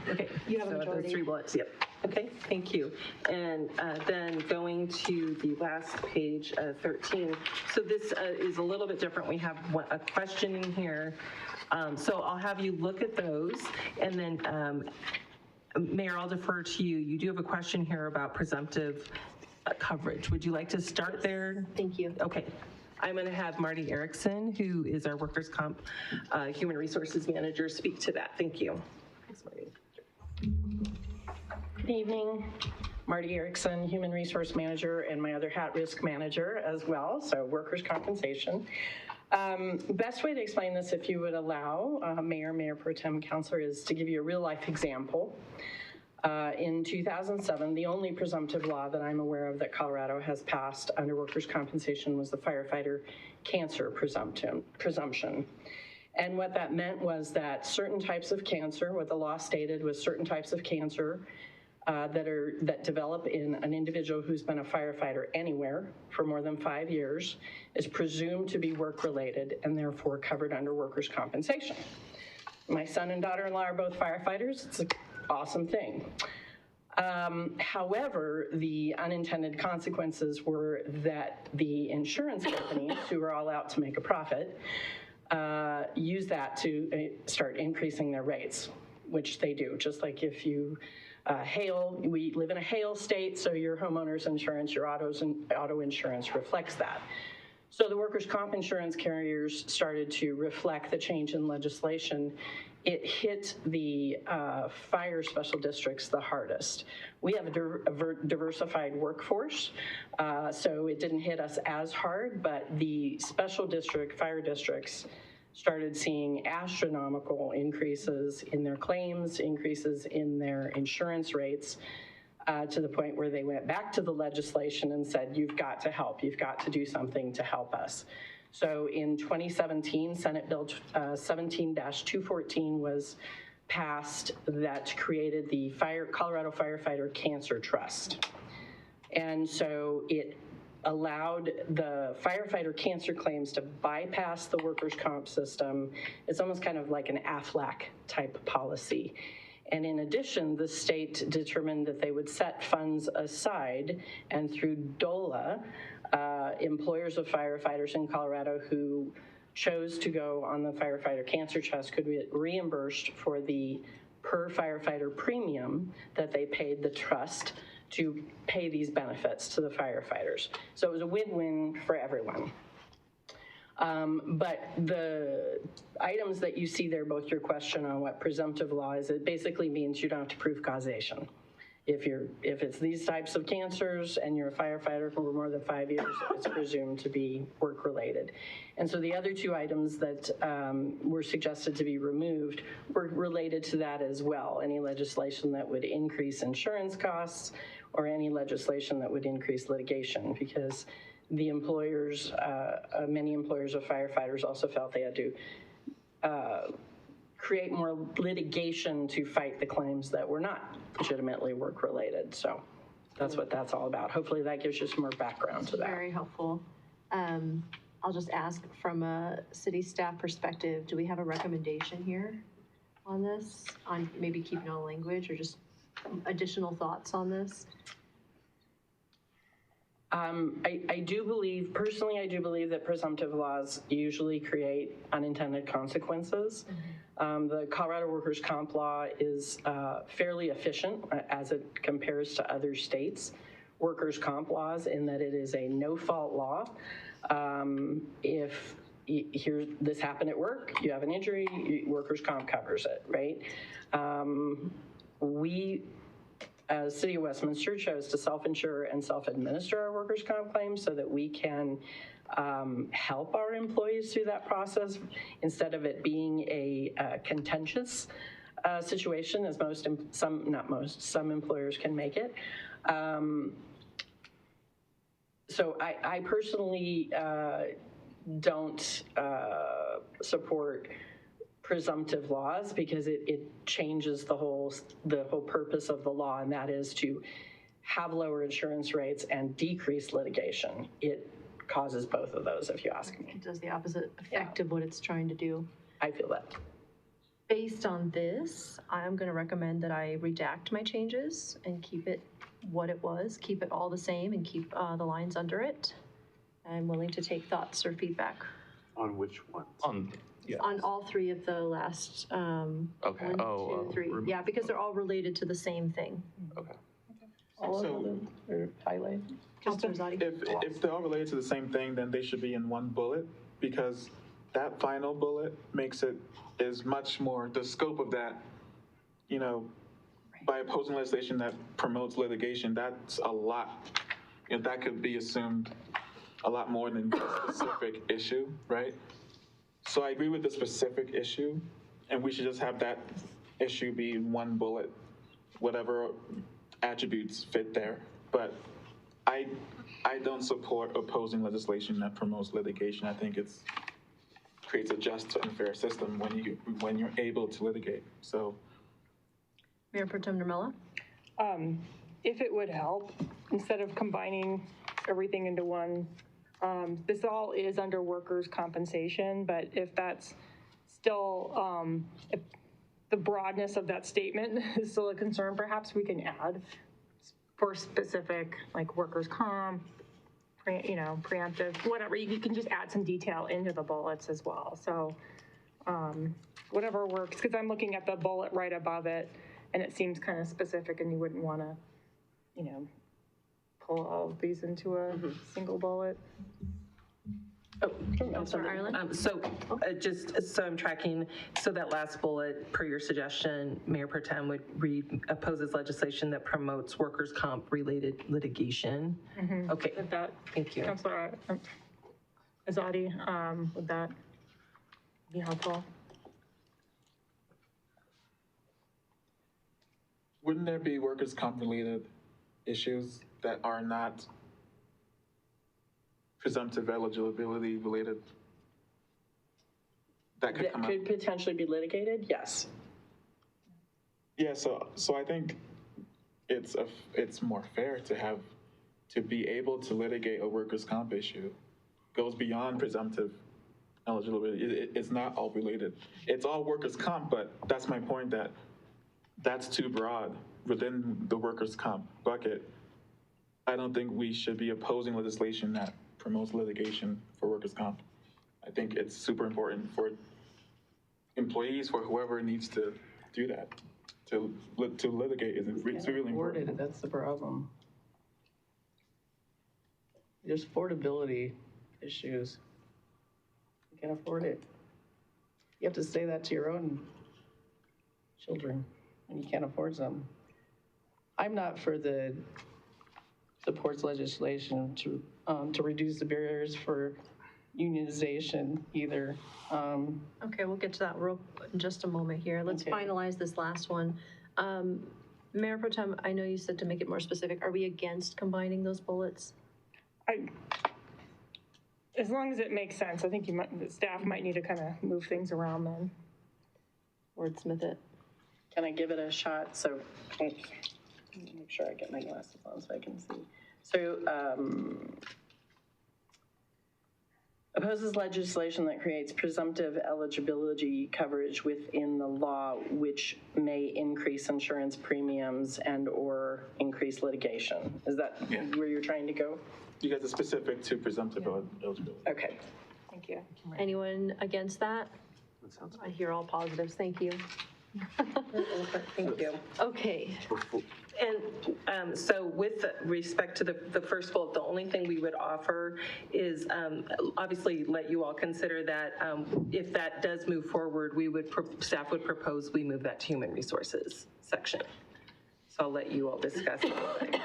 Speaker 15: Okay,
Speaker 1: You have a
Speaker 15: so
Speaker 1: majority.
Speaker 15: those 3 bullets, yep. Okay, thank you. And then going to the last page, 13. So this is a little bit different. We have a question in here. So I'll have you look at those, and then Mayor, I'll defer to you. You do have a question here about presumptive coverage. Would you like to start there?
Speaker 1: Thank you.
Speaker 15: Okay. I'm going to have Marty Erickson, who is our workers' comp human resources manager, speak to that. Thank you. Thanks, Marty.
Speaker 18: Good evening. Marty Erickson, Human Resource Manager, and my other hat, Risk Manager as well, so workers' compensation. Best way to explain this, if you would allow, Mayor Pro Tem, Councilor, is to give you a real-life example. In 2007, the only presumptive law that I'm aware of that Colorado has passed under workers' compensation was the firefighter cancer presumption. And what that meant was that certain types of cancer, what the law stated was certain types of cancer that develop in an individual who's been a firefighter anywhere for more than 5 years is presumed to be work-related and therefore covered under workers' compensation. My son and daughter-in-law are both firefighters. It's an awesome thing. However, the unintended consequences were that the insurance companies, who are all out to make a profit, use that to start increasing their rates, which they do. Just like if you we live in a hail state, so your homeowner's insurance, your auto insurance reflects that. So the workers' comp insurance carriers started to reflect the change in legislation. It hit the fire special districts the hardest. We have a diversified workforce, so it didn't hit us as hard, but the special district fire districts started seeing astronomical increases in their claims, increases in their insurance rates, to the point where they went back to the legislation and said, you've got to help, you've got to do something to help us. So in 2017, Senate Bill 17-214 was passed that created the Colorado Firefighter Cancer Trust. And so it allowed the firefighter cancer claims to bypass the workers' comp system. It's almost kind of like an AFLAC type policy. And in addition, the state determined that they would set funds aside, and through DOLA, employers of firefighters in Colorado who chose to go on the firefighter cancer trust could be reimbursed for the per firefighter premium that they paid the trust to pay these benefits to the firefighters. So it was a win-win for everyone. But the items that you see there, both your question on what presumptive law is, it basically means you don't have to prove causation. If it's these types of cancers and you're a firefighter for more than 5 years, it's presumed to be work-related. And so the other two items that were suggested to be removed were related to that as well. Any legislation that would increase insurance costs or any legislation that would increase litigation, because the employers, many employers of firefighters also felt they had to create more litigation to fight the claims that were not legitimately work-related. So that's what that's all about. Hopefully that gives you some more background to that.
Speaker 1: Very helpful. I'll just ask from a city staff perspective, do we have a recommendation here on this, on maybe keeping on language or just additional thoughts on this?
Speaker 18: I do believe, personally, I do believe that presumptive laws usually create unintended consequences. The Colorado workers' comp law is fairly efficient as it compares to other states' workers' comp laws in that it is a no-fault law. If this happened at work, you have an injury, workers' comp covers it, right? We, as City of Westminster, chose to self-insure and self-administer our workers' comp claims so that we can help our employees through that process instead of it being a contentious situation, as some employers can make it. So I personally don't support presumptive laws because it changes the whole purpose of the law, and that is to have lower insurance rates and decrease litigation. It causes both of those, if you ask me.
Speaker 1: It does the opposite effect of what it's trying to do.
Speaker 18: I feel that.
Speaker 1: Based on this, I'm going to recommend that I redact my changes and keep it what it was, keep it all the same, and keep the lines under it. I'm willing to take thoughts or feedback.
Speaker 6: On which one?
Speaker 1: On all three of the last
Speaker 5: Okay.
Speaker 1: 1, 2, 3. Yeah, because they're all related to the same thing.
Speaker 5: Okay.
Speaker 18: All of them are highlighted.
Speaker 1: Councilor Zadi?
Speaker 2: If they're all related to the same thing, then they should be in one bullet, because that final bullet is much more, the scope of that, by opposing legislation that promotes litigation, that's a lot. That could be assumed a lot more than the specific issue, right? So I agree with the specific issue, and we should just have that issue be one bullet, whatever attributes fit there. But I don't support opposing legislation that promotes litigation. I think it creates a just and fair system when you're able to litigate. So,
Speaker 1: Mayor Pro Tem Nurmela?
Speaker 9: If it would help, instead of combining everything into one, this all is under workers' compensation, but if that's still, if the broadness of that statement is still a concern, perhaps we can add for specific, like workers' comp, preemptive, whatever. You can just add some detail into the bullets as well. So whatever works, because I'm looking at the bullet right above it, and it seems kind of specific, and you wouldn't want to, pull all of these into a single bullet.
Speaker 1: Councilor Ireland?
Speaker 15: Just so I'm tracking, so that last bullet, per your suggestion, Mayor Pro Tem would read, opposes legislation that promotes workers' comp related litigation. Okay,
Speaker 9: Would that,
Speaker 15: thank you.
Speaker 9: Councilor Azadi, would that be helpful?
Speaker 2: wouldn't there be workers' comp related issues that are not presumptive eligibility related? That could come up.
Speaker 18: Could potentially be litigated, yes.
Speaker 2: Yeah, so I think it's more fair to be able to litigate a workers' comp issue. Goes beyond presumptive eligibility. It's not all related. It's all workers' comp, but that's my point, that that's too broad within the workers' comp bucket. I don't think we should be opposing legislation that promotes litigation for workers' comp. I think it's super important for employees, for whoever needs to do that, to litigate is really important.
Speaker 3: That's the problem. There's affordability issues. You can't afford it. You have to say that to your own children when you can't afford them. I'm not for the supports legislation to reduce the barriers for unionization either.
Speaker 1: Okay, we'll get to that in just a moment here. Let's finalize this last one. Mayor Pro Tem, I know you said to make it more specific. Are we against combining those bullets?
Speaker 9: As long as it makes sense, I think the staff might need to kind of move things around then.
Speaker 1: Wordsmith it.
Speaker 18: Can I give it a shot? So, make sure I get my glasses on so I can see. So, opposes legislation that creates presumptive eligibility coverage within the law, which may increase insurance premiums and or increase litigation. Is that where you're trying to go?
Speaker 2: You guys are specific to presumptive eligibility.
Speaker 18: Okay.
Speaker 9: Thank you.
Speaker 1: Anyone against that? I hear all positives. Thank you.
Speaker 15: Thank you.
Speaker 1: Okay.
Speaker 15: And so with respect to the first bullet, the only thing we would offer is obviously let you all consider that if that does move forward, staff would propose we move that to human resources section. So I'll let you all discuss it.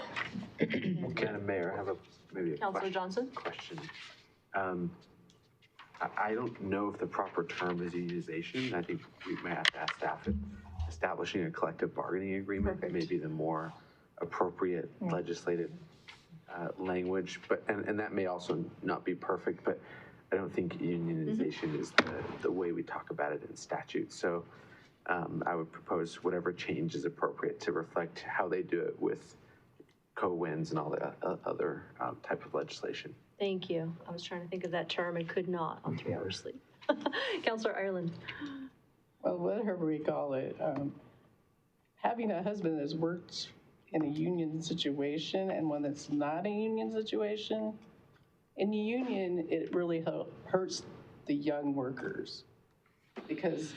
Speaker 6: Madam Mayor, I have maybe a
Speaker 1: Councilor Johnson?
Speaker 6: question. I don't know if the proper term is unionization. I think we might have to ask staff if establishing a collective bargaining agreement may be the more appropriate legislative language, and that may also not be perfect, but I don't think unionization is the way we talk about it in statute. So I would propose whatever change is appropriate to reflect how they do it with co-wins and all the other type of legislation.
Speaker 1: Thank you. I was trying to think of that term and could not on 3 hours sleep. Councilor Ireland.
Speaker 3: Well, whatever we call it, having a husband that's worked in a union situation and one that's not a union situation, in the union, it really hurts the young workers because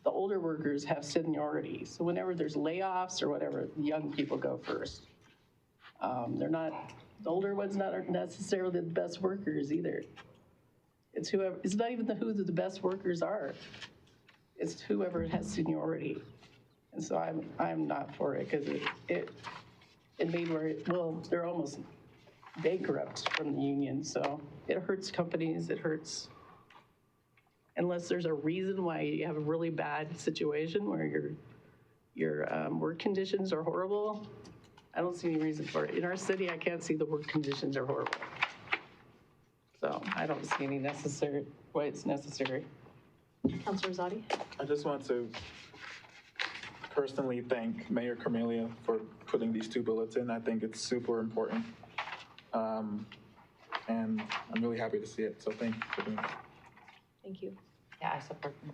Speaker 3: the older workers have seniority. So whenever there's layoffs or whatever, the young people go first. They're not
Speaker 18: The older ones not necessarily the best workers either. It's whoever, it's not even who the best workers are. It's whoever has seniority. And so I'm not for it because it made where, well, they're almost bankrupt from the union. So it hurts companies, it hurts, unless there's a reason why you have a really bad situation where your work conditions are horrible. I don't see any reason for it. In our city, I can't see the work conditions are horrible. So I don't see any necessary, why it's necessary.
Speaker 1: Councilor Zadi?
Speaker 2: I just want to personally thank Mayor Carmelia for putting these 2 bullets in. I think it's super important. And I'm really happy to see it. So thank you for doing it.
Speaker 1: Thank you.
Speaker 8: Yeah, I support them.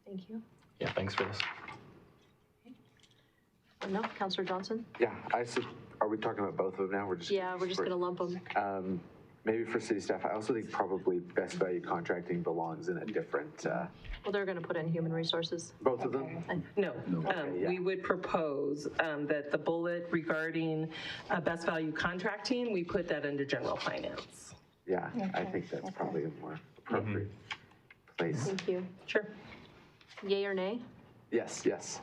Speaker 1: Thank you.
Speaker 5: Yeah, thanks for this.
Speaker 1: No, Councilor Johnson?
Speaker 6: Yeah, are we talking about both of them now? We're just
Speaker 1: going to lump them.
Speaker 6: Maybe for city staff, I also think probably best value contracting belongs in a different.
Speaker 1: Well, they're going to put in human resources.
Speaker 6: Both of them?
Speaker 15: No, we would propose that the bullet regarding best value contracting, we put that under general finance.
Speaker 6: Yeah, I think that's probably a more appropriate place.
Speaker 1: Thank you.
Speaker 15: Sure.
Speaker 1: Yay or nay?
Speaker 6: Yes, yes.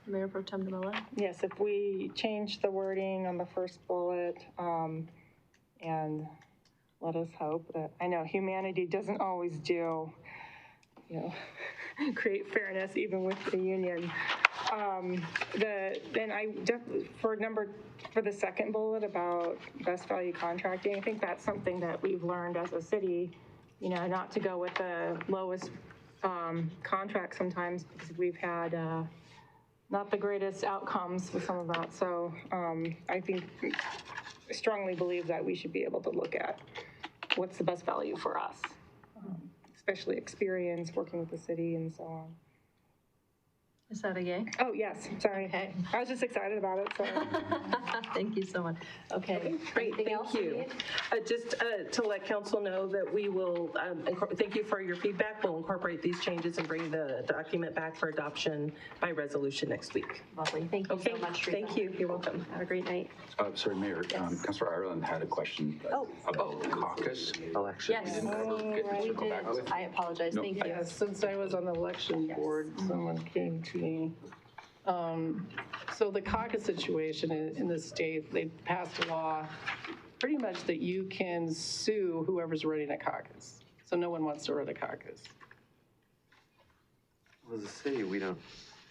Speaker 1: Mayor Pro Tem DeMella?
Speaker 9: Yes, if we change the wording on the first bullet, and let us hope that, I know humanity doesn't always do, create fairness even with the union. Then I definitely, for the second bullet about best value contracting, I think that's something that we've learned as a city, not to go with the lowest contract sometimes because we've had not the greatest outcomes with some of that. So I strongly believe that we should be able to look at what's the best value for us, especially experience working with the city and so on.
Speaker 1: Is that a yay?
Speaker 9: Oh, yes, sorry.
Speaker 1: Okay.
Speaker 9: I was just excited about it, so.
Speaker 1: Thank you so much. Okay,
Speaker 15: Great,
Speaker 1: anything
Speaker 15: thank
Speaker 1: else you
Speaker 15: you.
Speaker 1: need?
Speaker 15: Just to let council know that we will, thank you for your feedback. We'll incorporate these changes and bring the document back for adoption by resolution next week.
Speaker 1: Lovely, thank you so much, Teresa.
Speaker 15: Thank you, you're welcome.
Speaker 1: Have a great night.
Speaker 16: Sorry, Mayor, Councilor Ireland had a question about the caucus.
Speaker 6: Election.
Speaker 1: Yes,
Speaker 16: We didn't
Speaker 1: we did. I apologize, thank you.
Speaker 3: Since I was on the election board, someone came to me. So the caucus situation in the state, they passed a law pretty much that you can sue whoever's running a caucus. So no one wants to run a caucus.
Speaker 6: Well, as a city, we don't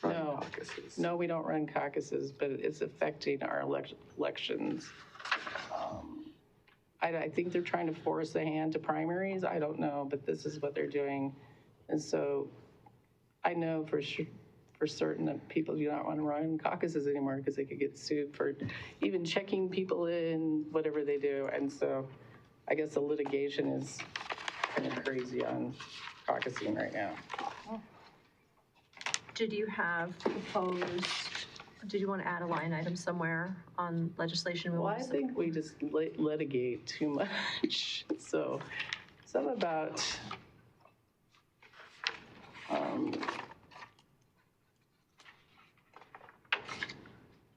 Speaker 6: run caucuses.
Speaker 3: No, we don't run caucuses, but it's affecting our elections. I think they're trying to force the hand to primaries. I don't know, but this is what they're doing. And so I know for certain that people do not want to run caucuses anymore because they could get sued for even checking people in, whatever they do. And so I guess the litigation is kind of crazy on caucusing right now.
Speaker 1: Did you have proposed, did you want to add a line item somewhere on legislation?
Speaker 3: Well, I think we just litigate too much. So some about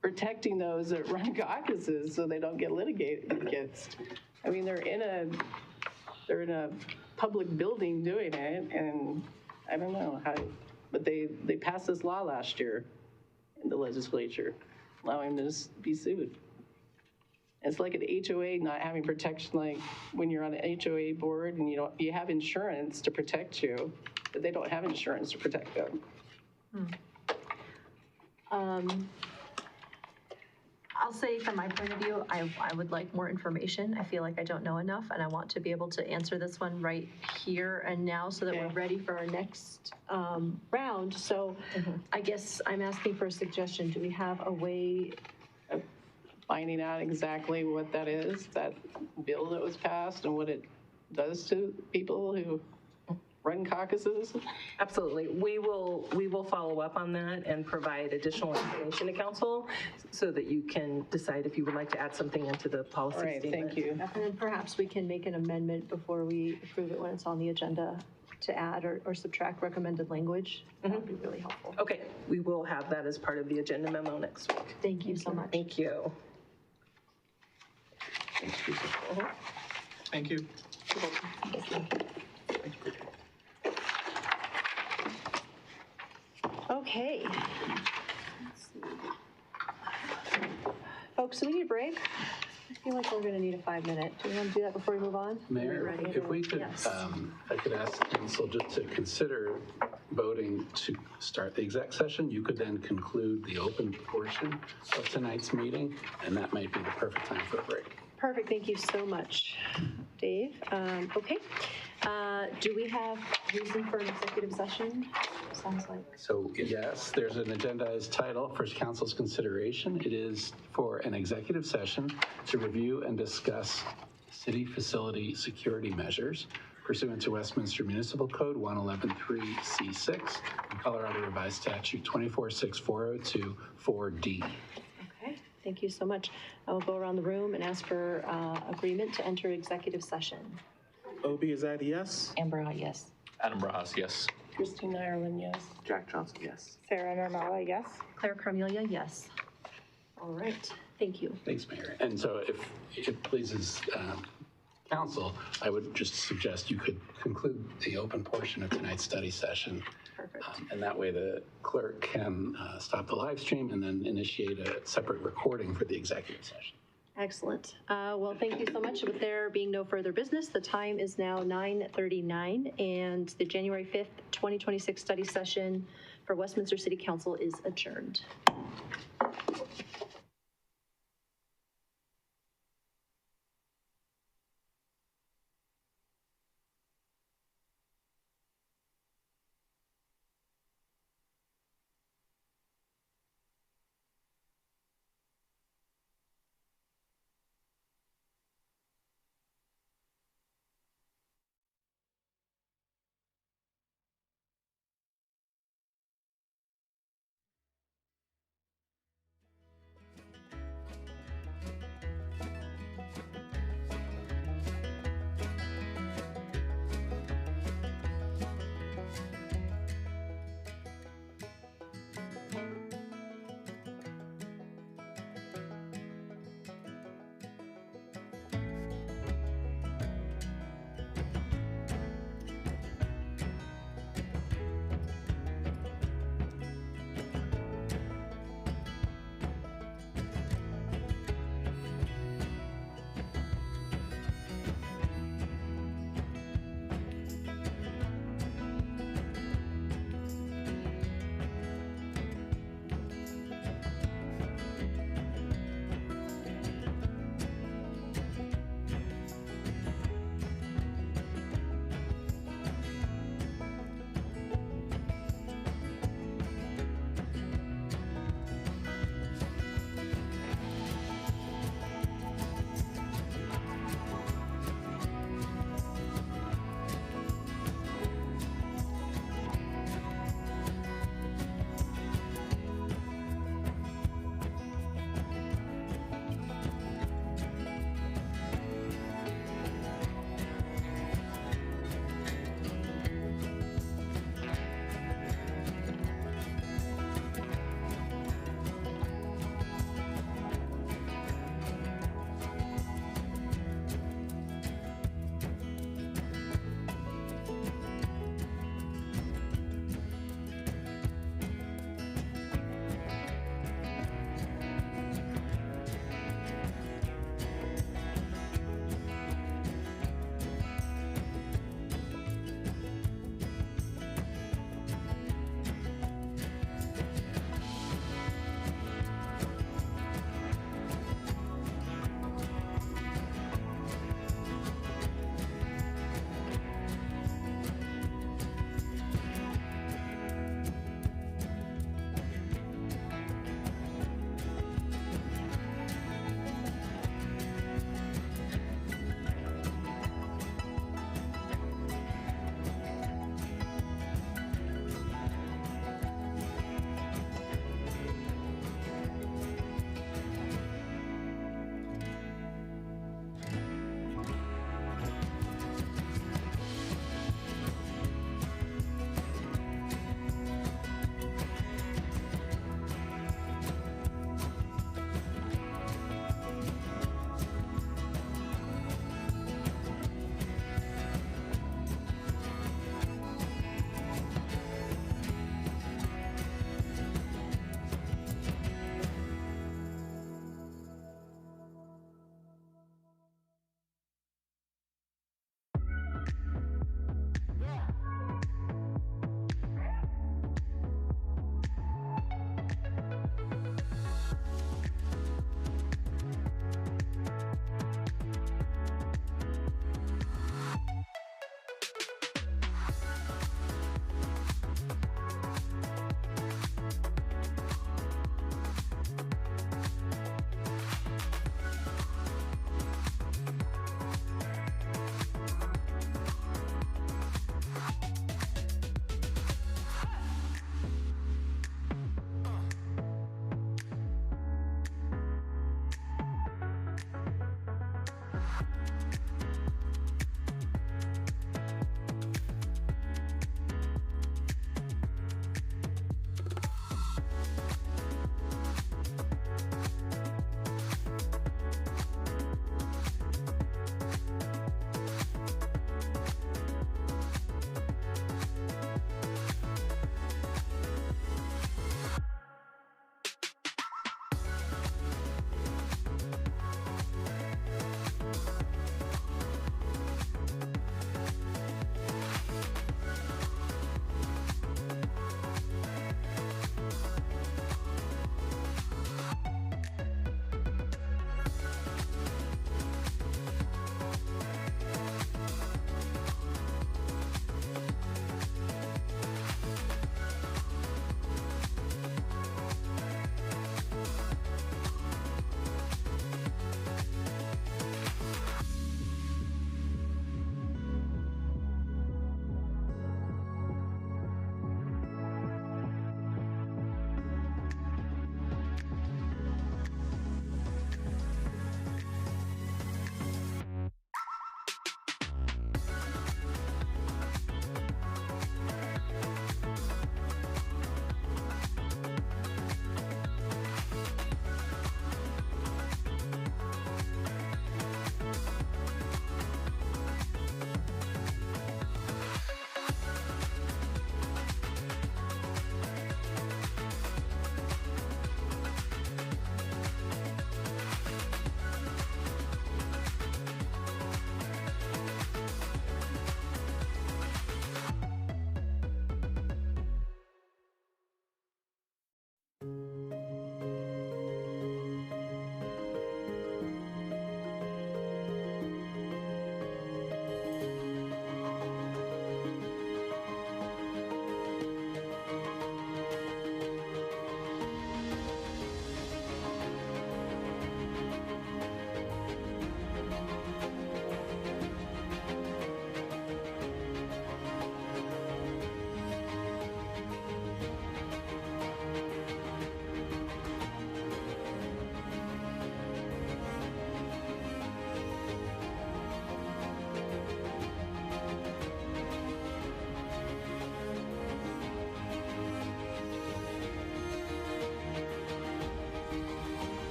Speaker 3: protecting those that run caucuses so they don't get litigated against. I mean, they're in a public building doing it, and I don't know how, but they passed this law last year in the legislature, allowing them to be sued. It's like an HOA not having protection, like when you're on an HOA board and you have insurance to protect you, but they don't have insurance to protect them.
Speaker 1: I'll say from my point of view, I would like more information. I feel like I don't know enough, and I want to be able to answer this one right here and now so that we're ready for our next round. So I guess I'm asking for a suggestion. Do we have a way
Speaker 3: of finding out exactly what that is, that bill that was passed, and what it does to people who run caucuses?
Speaker 15: Absolutely. We will follow up on that and provide additional information to council so that you can decide if you would like to add something into the policy statement.
Speaker 3: Thank you.
Speaker 1: And then perhaps we can make an amendment before we approve it when it's on the agenda to add or subtract recommended language. That would be really helpful.
Speaker 15: Okay, we will have that as part of the agenda memo next week.
Speaker 1: Thank you so much.
Speaker 15: Thank you.
Speaker 16: Thanks, Teresa.
Speaker 2: Thank you.
Speaker 1: Okay. Let's see. Folks, do we need a break? I feel like we're going to need a 5-minute. Do we want to do that before we move on?
Speaker 7: Mayor, if we could,
Speaker 1: Yes.
Speaker 7: I could ask council just to consider voting to start the exec session. You could then conclude the open portion of tonight's meeting, and that might be the perfect time for a break.
Speaker 1: Perfect. Thank you so much, Dave. Okay. Do we have reason for an executive session? Sounds like.
Speaker 7: So yes, there's an agendized title for council's consideration. It is for an executive session to review and discuss city facility security measures pursuant to Westminster Municipal Code 1113C6 and Colorado Revised Statute 246402 4D.
Speaker 1: Okay. Thank you so much. I will go around the room and ask for agreement to enter executive session.
Speaker 2: Obi, is that a yes?
Speaker 8: Amber, yes.
Speaker 5: Adam Barajas, yes.
Speaker 18: Christine Ireland, yes.
Speaker 6: Jack Johnson, yes.
Speaker 9: Sarah Normella, yes.
Speaker 1: Claire Carmelia, yes. All right. Thank you.
Speaker 7: Thanks, Mayor. And so if it pleases council, I would just suggest you could conclude the open portion of tonight's study session.
Speaker 1: Perfect.
Speaker 7: And that way the clerk can stop the live stream and then initiate a separate recording for the executive session.
Speaker 1: Excellent. Well, thank you so much. With there being no further business, the time is now 9:39, and the January 5th, 2026 study session for Westminster City Council is adjourned.